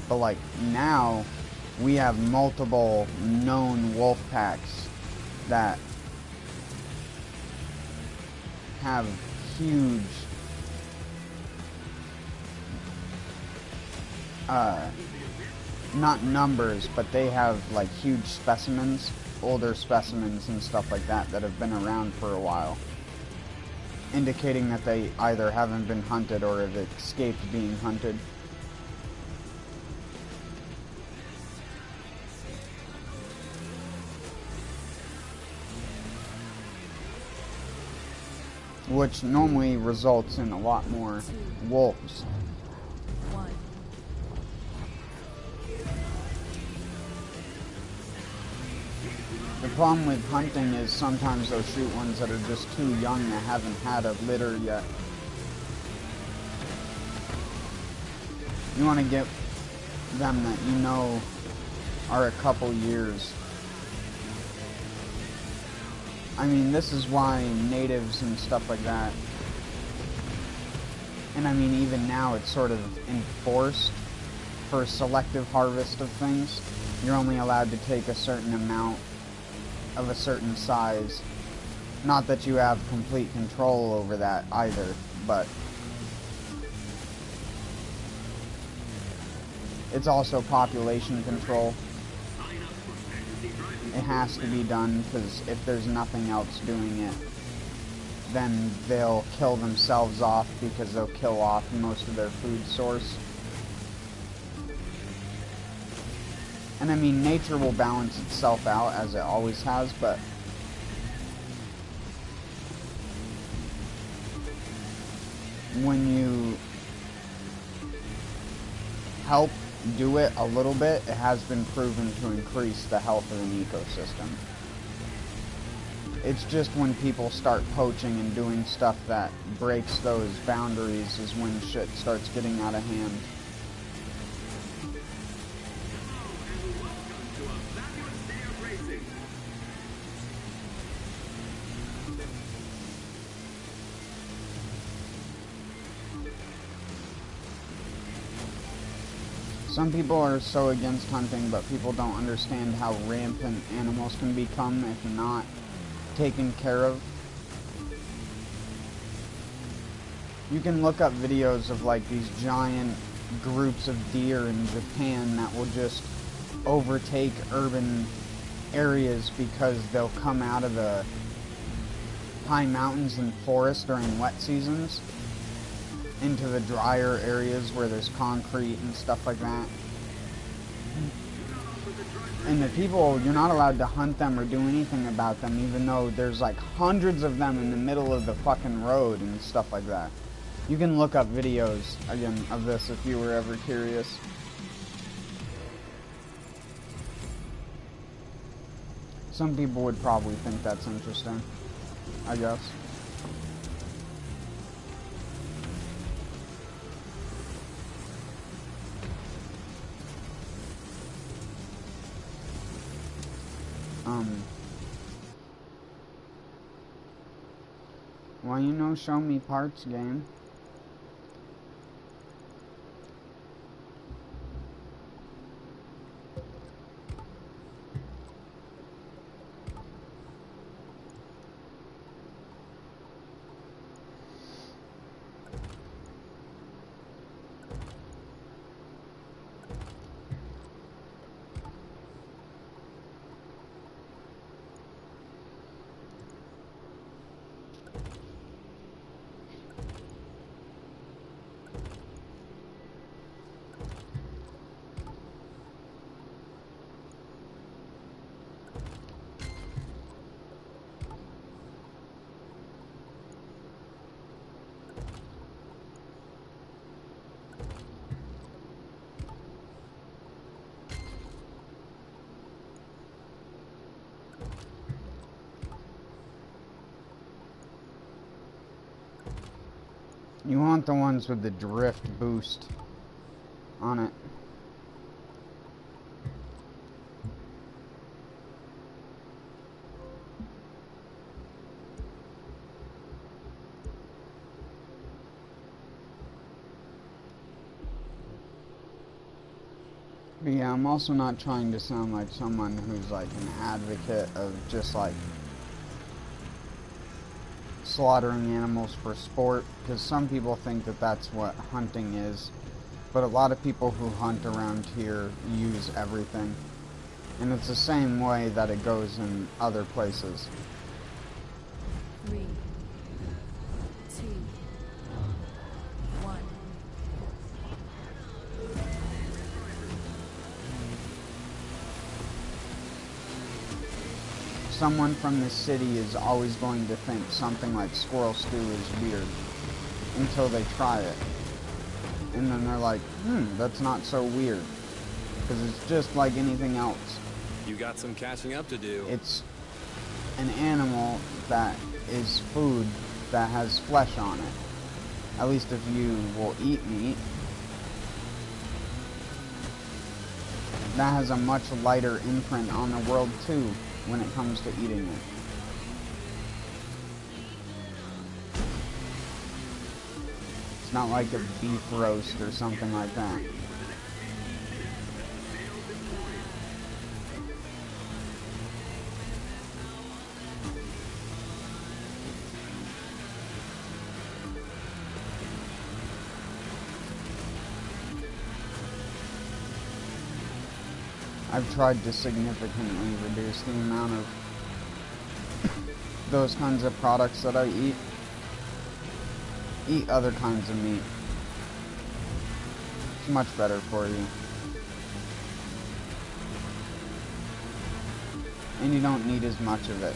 But like now, we have multiple known wolf packs that have huge not numbers, but they have like huge specimens, older specimens and stuff like that that have been around for a while, indicating that they either haven't been hunted or have escaped being hunted. Which normally results in a lot more wolves. The problem with hunting is sometimes they'll shoot ones that are just too young that haven't had a litter yet. You want to get them that you know are a couple years. I mean, this is why natives and stuff like that, and I mean even now it's sort of enforced for selective harvest of things. You're only allowed to take a certain amount of a certain size. Not that you have complete control over that either, but it's also population control. It has to be done, because if there's nothing else doing it, then they'll kill themselves off, because they'll kill off most of their food source. And I mean, nature will balance itself out, as it always has, but when you help do it a little bit, it has been proven to increase the health of an ecosystem. It's just when people start poaching and doing stuff that breaks those boundaries is when shit starts getting out of hand. Some people are so against hunting, but people don't understand how rampant animals can become if not taken care of. You can look up videos of like these giant groups of deer in Japan that will just overtake urban areas because they'll come out of the high mountains and forests during wet seasons into the drier areas where there's concrete and stuff like that. And the people, you're not allowed to hunt them or do anything about them, even though there's like hundreds of them in the middle of the fucking road and stuff like that. You can look up videos, again, of this if you were ever curious. Some people would probably think that's interesting, I guess. Why you no show me parts, game? You want the ones with the drift boost on it. But yeah, I'm also not trying to sound like someone who's like an advocate of just like slaughtering animals for sport, because some people think that that's what hunting is, but a lot of people who hunt around here use everything, and it's the same way that it goes in other places. 3, 2, 1. Someone from the city is always going to think something like squirrel stew is weird until they try it. And then they're like, that's not so weird. Because it's just like anything else. You got some catching up to do. It's an animal that is food that has flesh on it. At least if you will eat meat. That has a much lighter imprint on the world too, when it comes to eating it. It's not like a beef roast or something like that. I've tried to significantly reduce the amount of those kinds of products that I eat. Eat other kinds of meat. It's much better for you. And you don't need as much of it.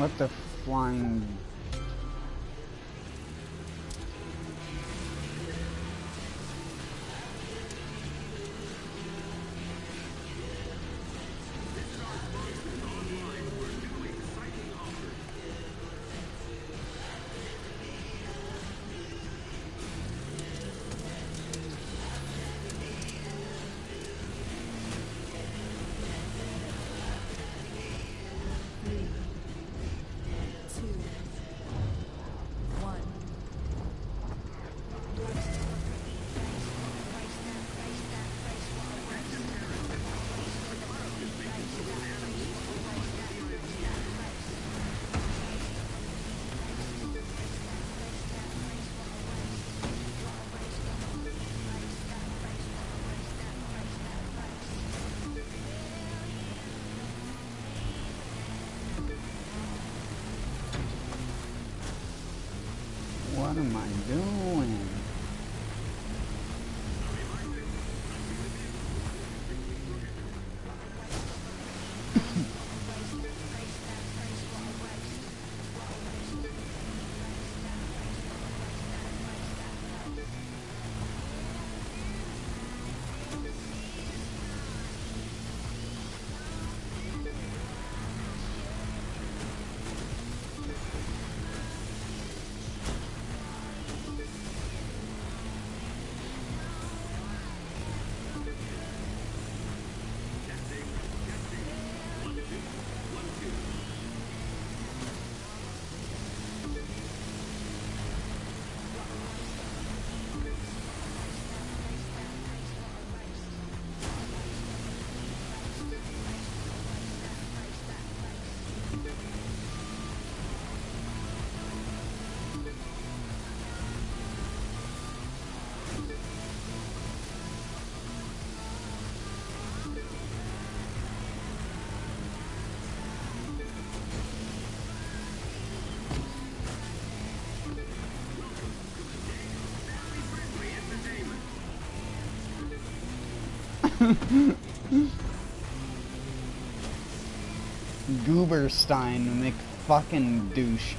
What the flying... What am I doing? Gooberstein McFucking douche.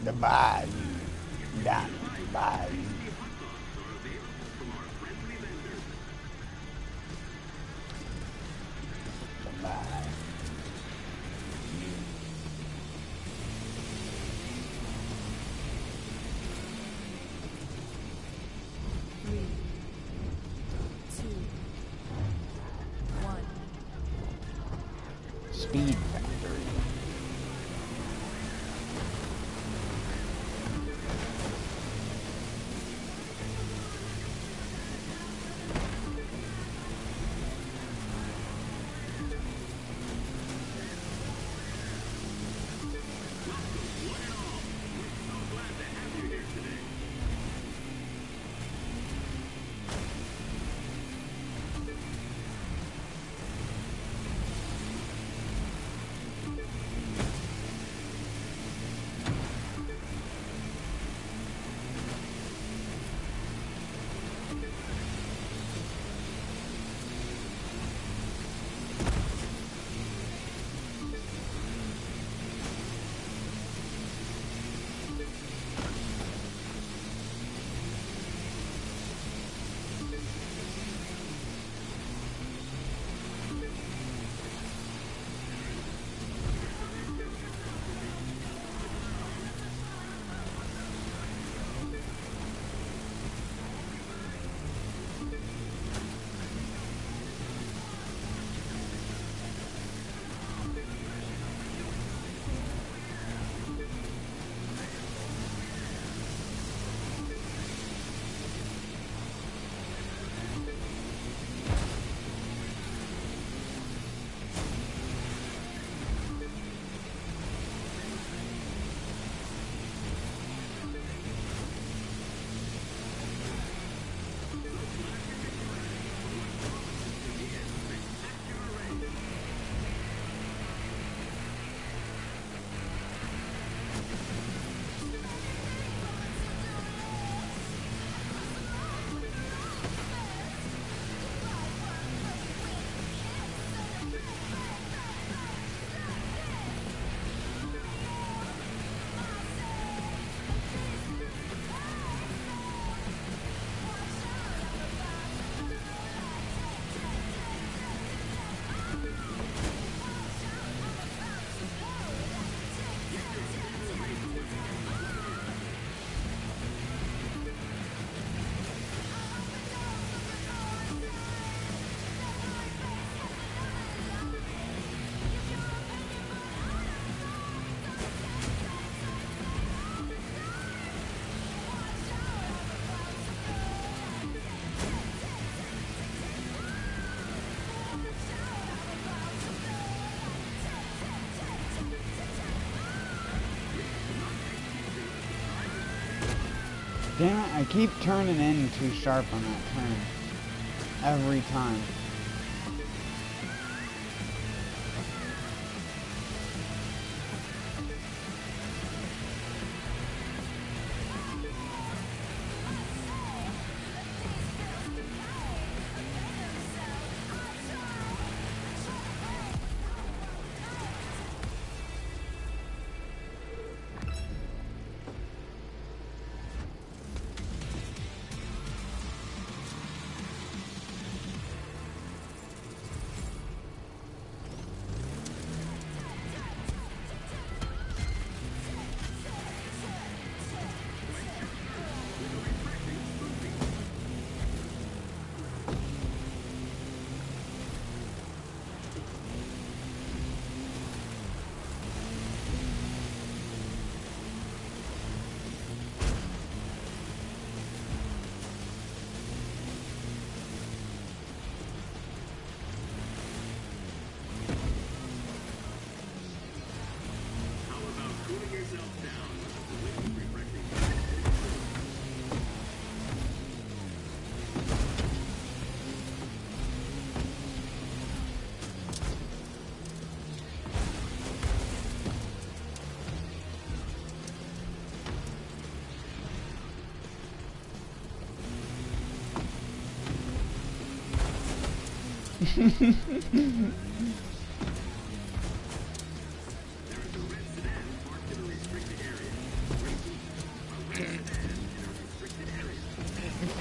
The bayou. Down the bayou. The bayou. Three, two, one. Speed factory. Damn it, I keep turning in too sharp on that turn. Every time.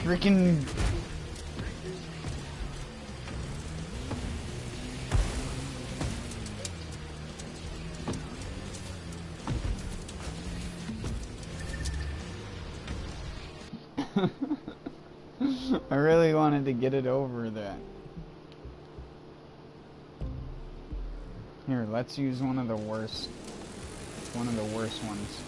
Freaking I really wanted to get it over that. Here, let's use one of the worst ones.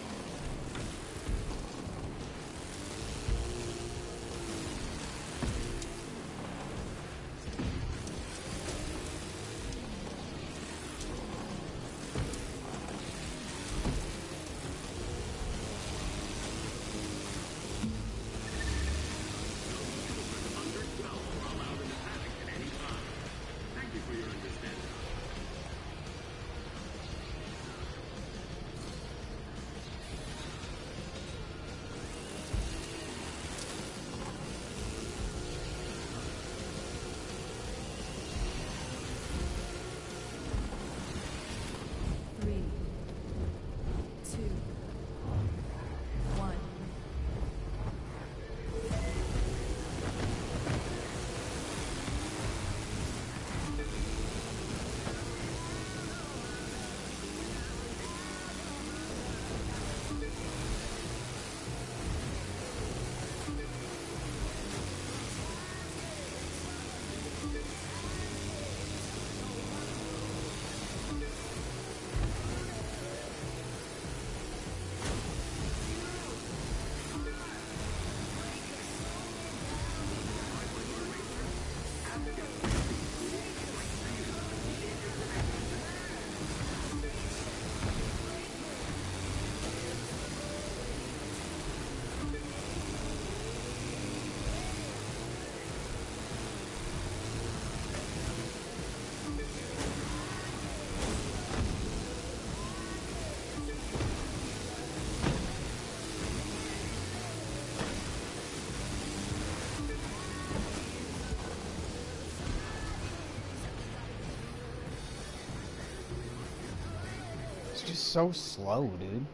It's just so slow, dude.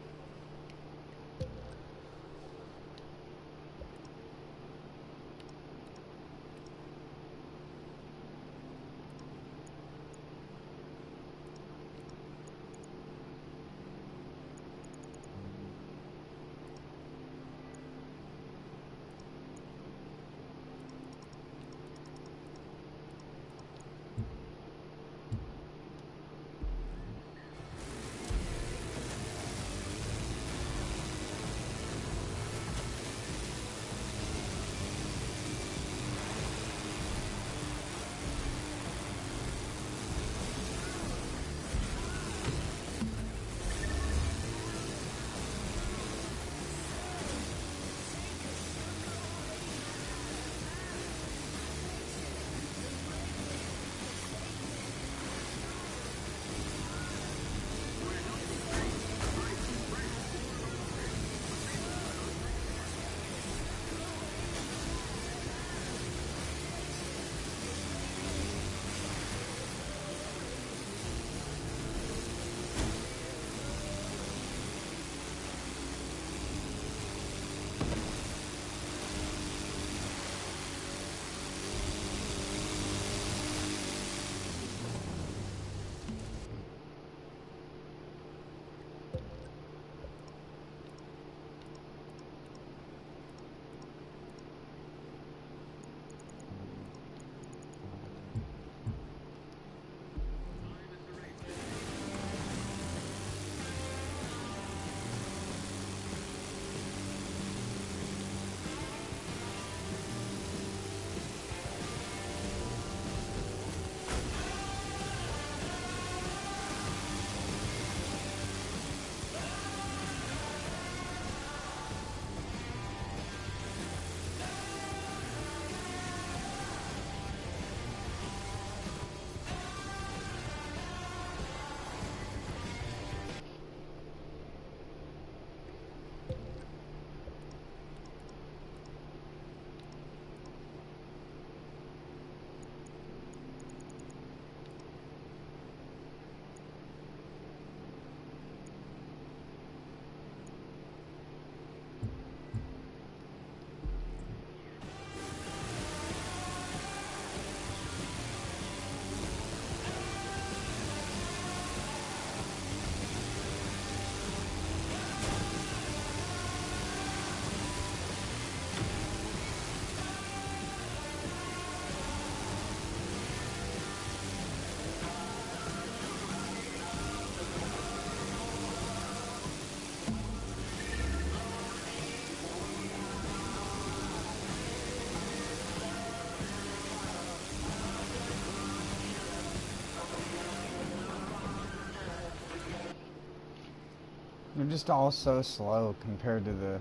They're just all so slow compared to the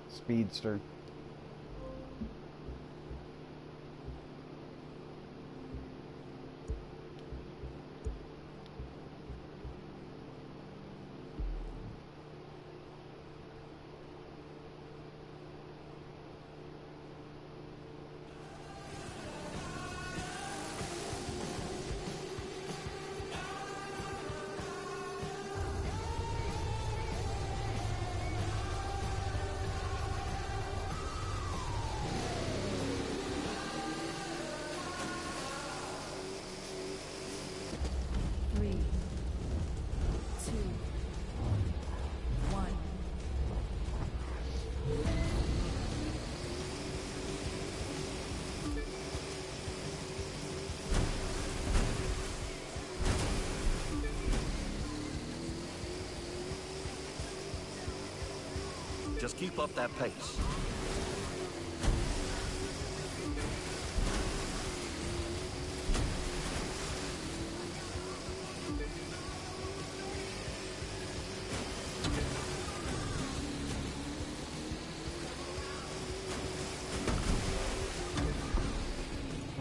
Speedster. Three, two, one. Just keep up that pace.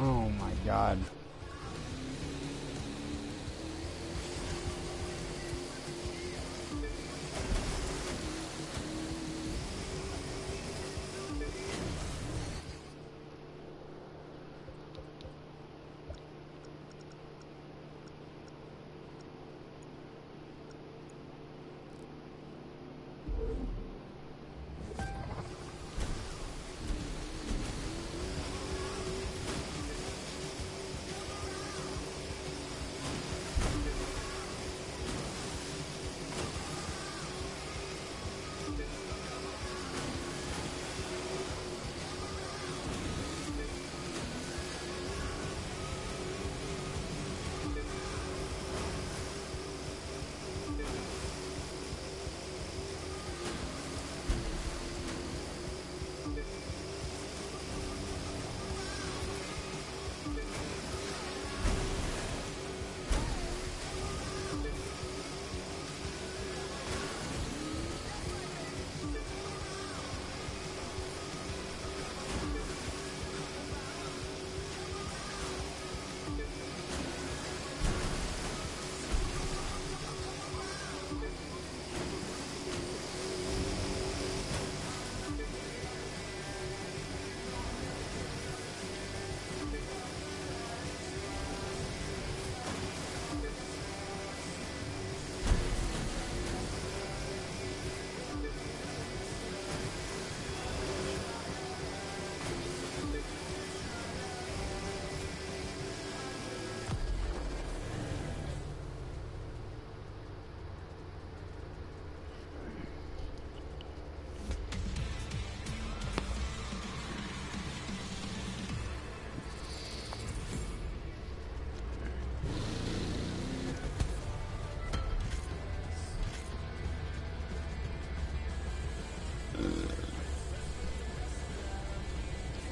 Oh my god.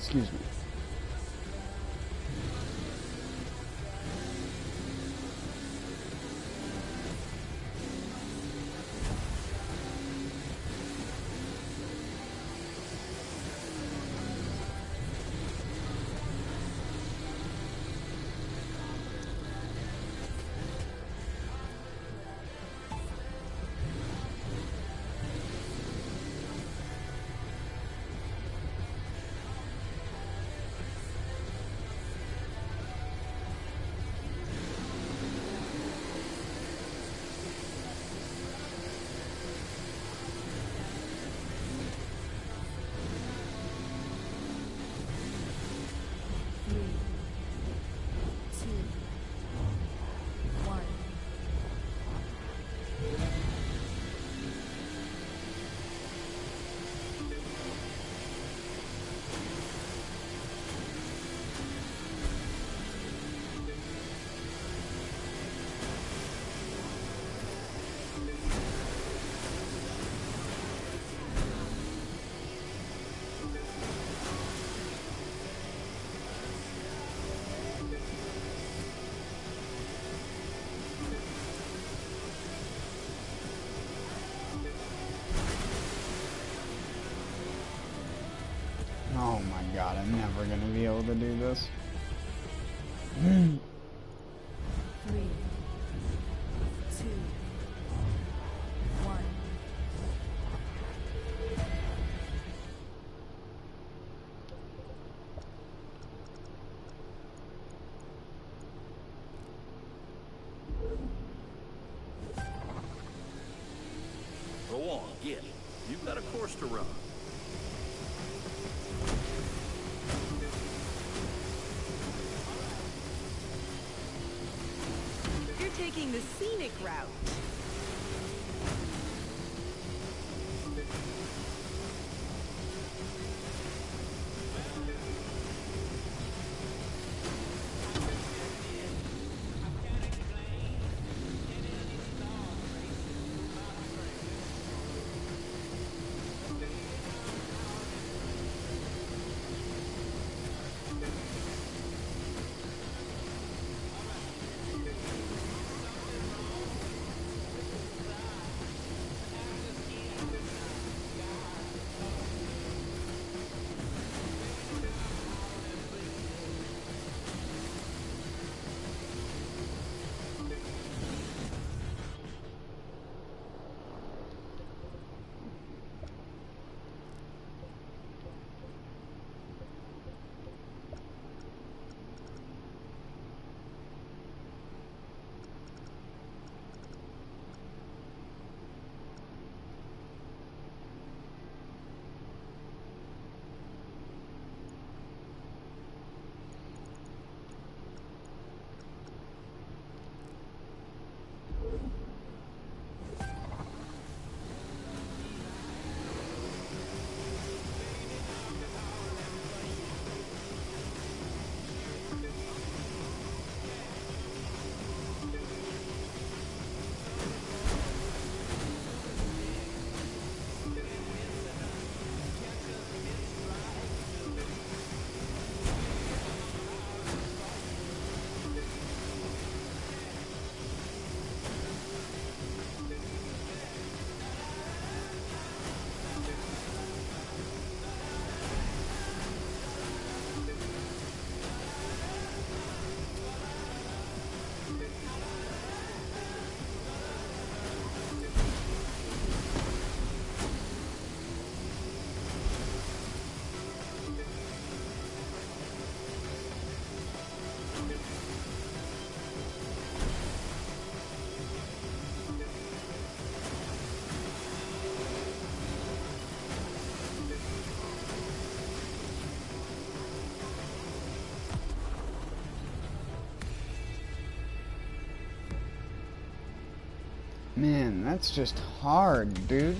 Excuse me. I'm never gonna be able to do this. 3, 2, 1. Go on, get. You've got a course to run. You're taking the scenic route. Man, that's just hard, dude.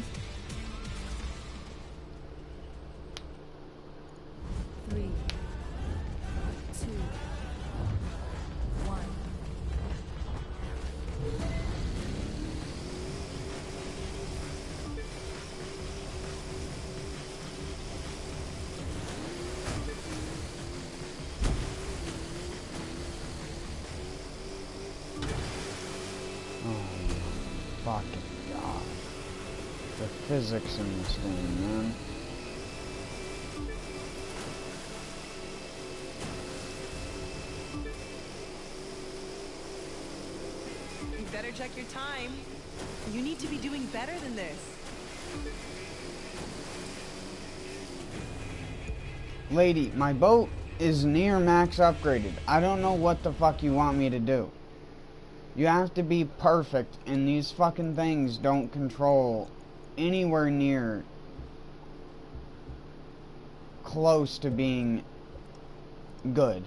3, 2, 1. Fucking God. The physics in this thing, man. You better check your time. You need to be doing better than this. Lady, my boat is near max upgraded. I don't know what the fuck you want me to do. You have to be perfect, and these fucking things don't control anywhere near close to being good.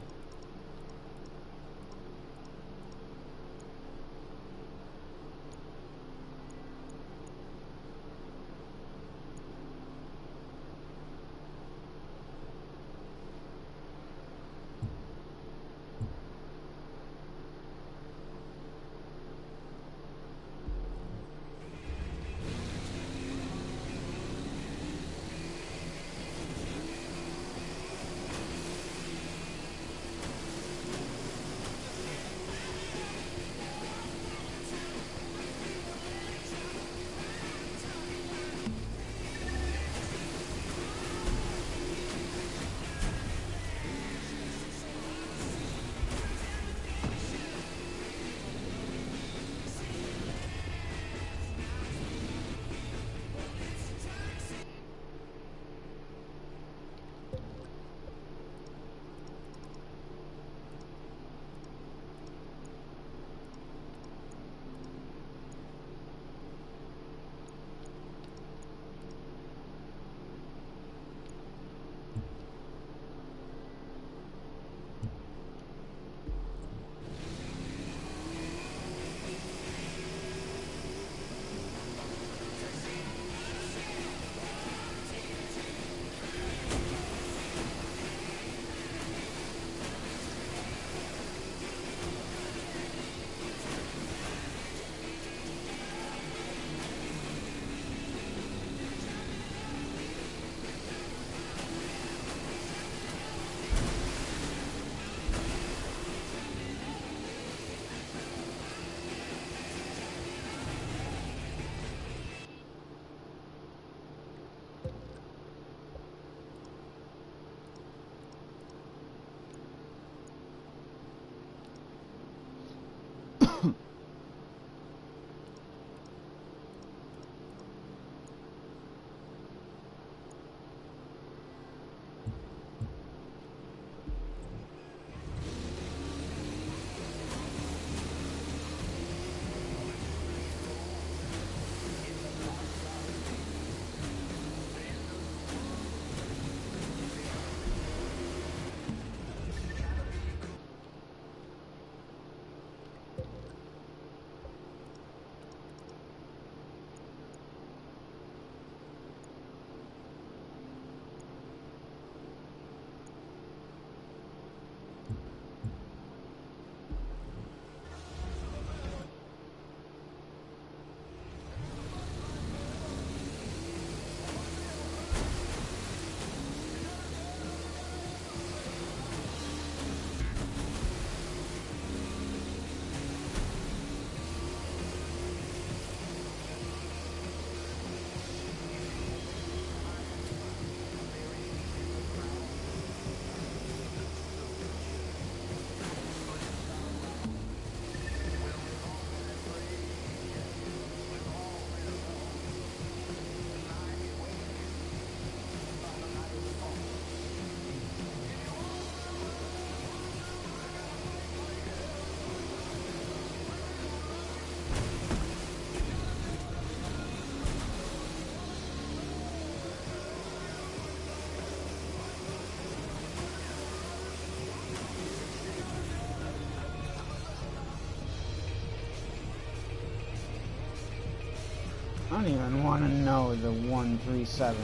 I don't even want to know the 137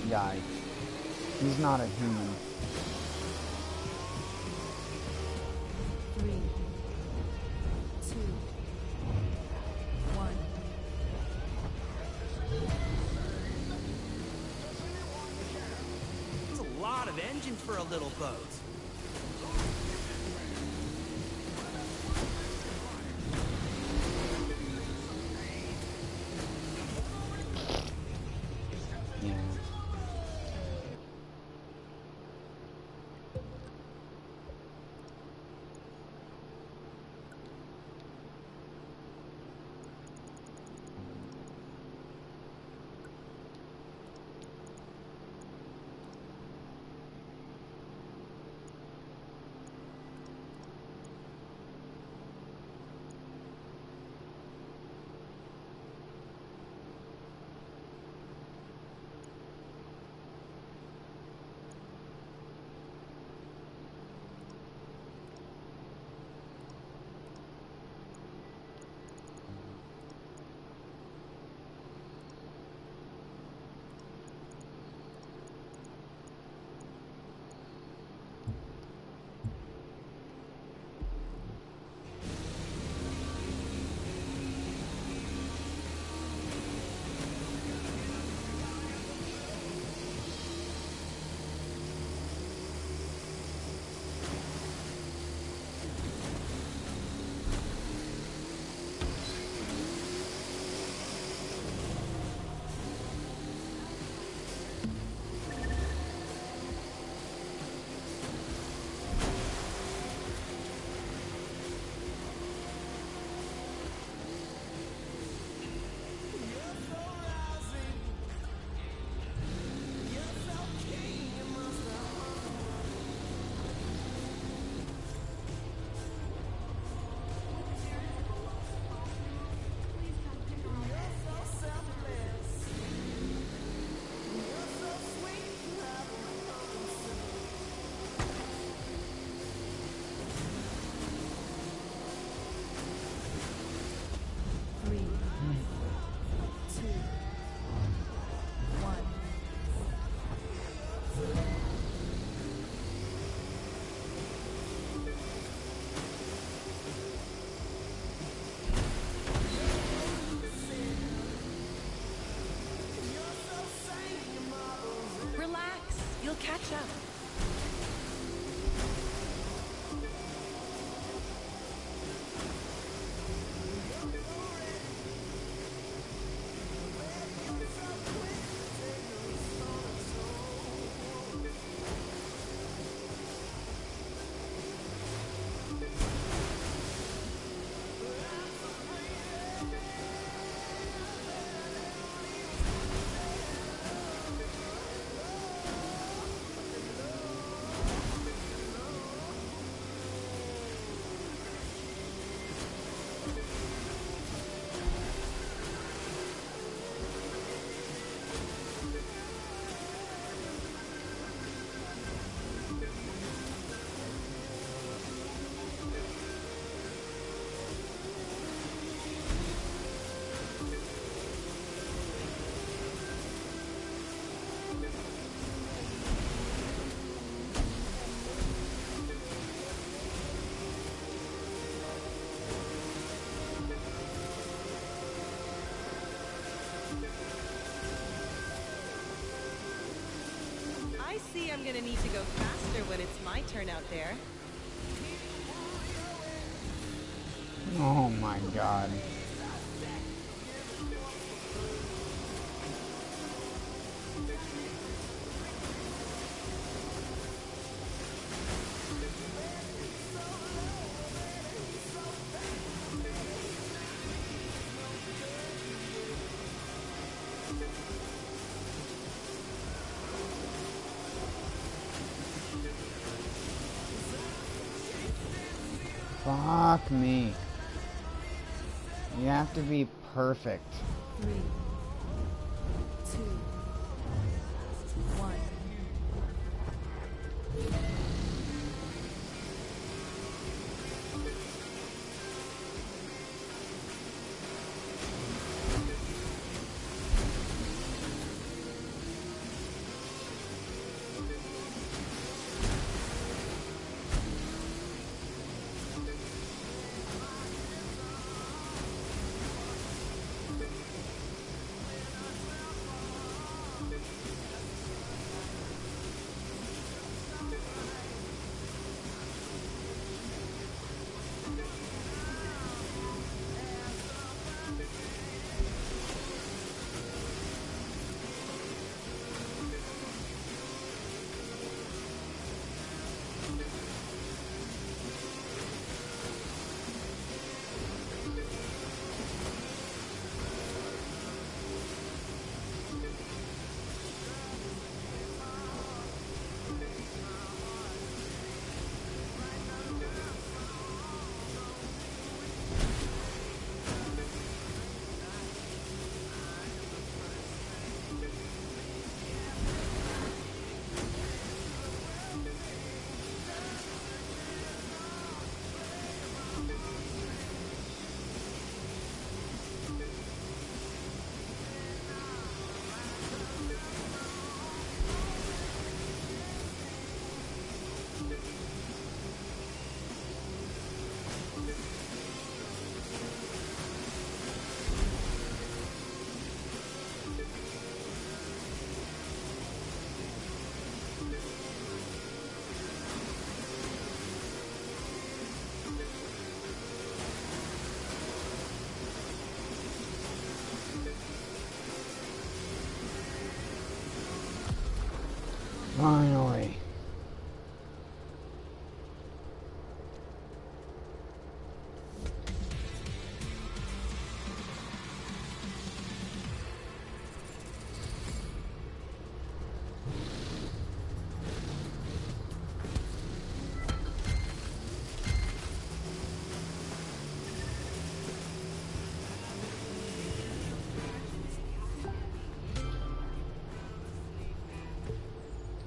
guy. He's not a human. 3, 2, 1. It's a lot of engine for a little boat. Yeah. Relax. You'll catch up. I see I'm gonna need to go faster when it's my turn out there. Oh my god. Fuck me. You have to be perfect. 3, 2, 1.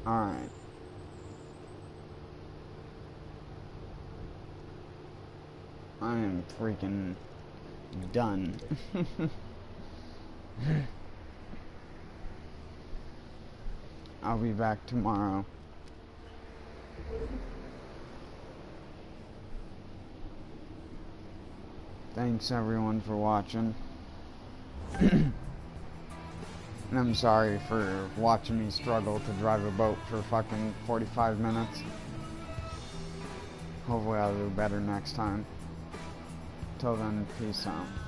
Alright. I am freaking done. I'll be back tomorrow. Thanks everyone for watching. And I'm sorry for watching me struggle to drive a boat for fucking 45 minutes. Hopefully I'll do better next time. Till then, peace out.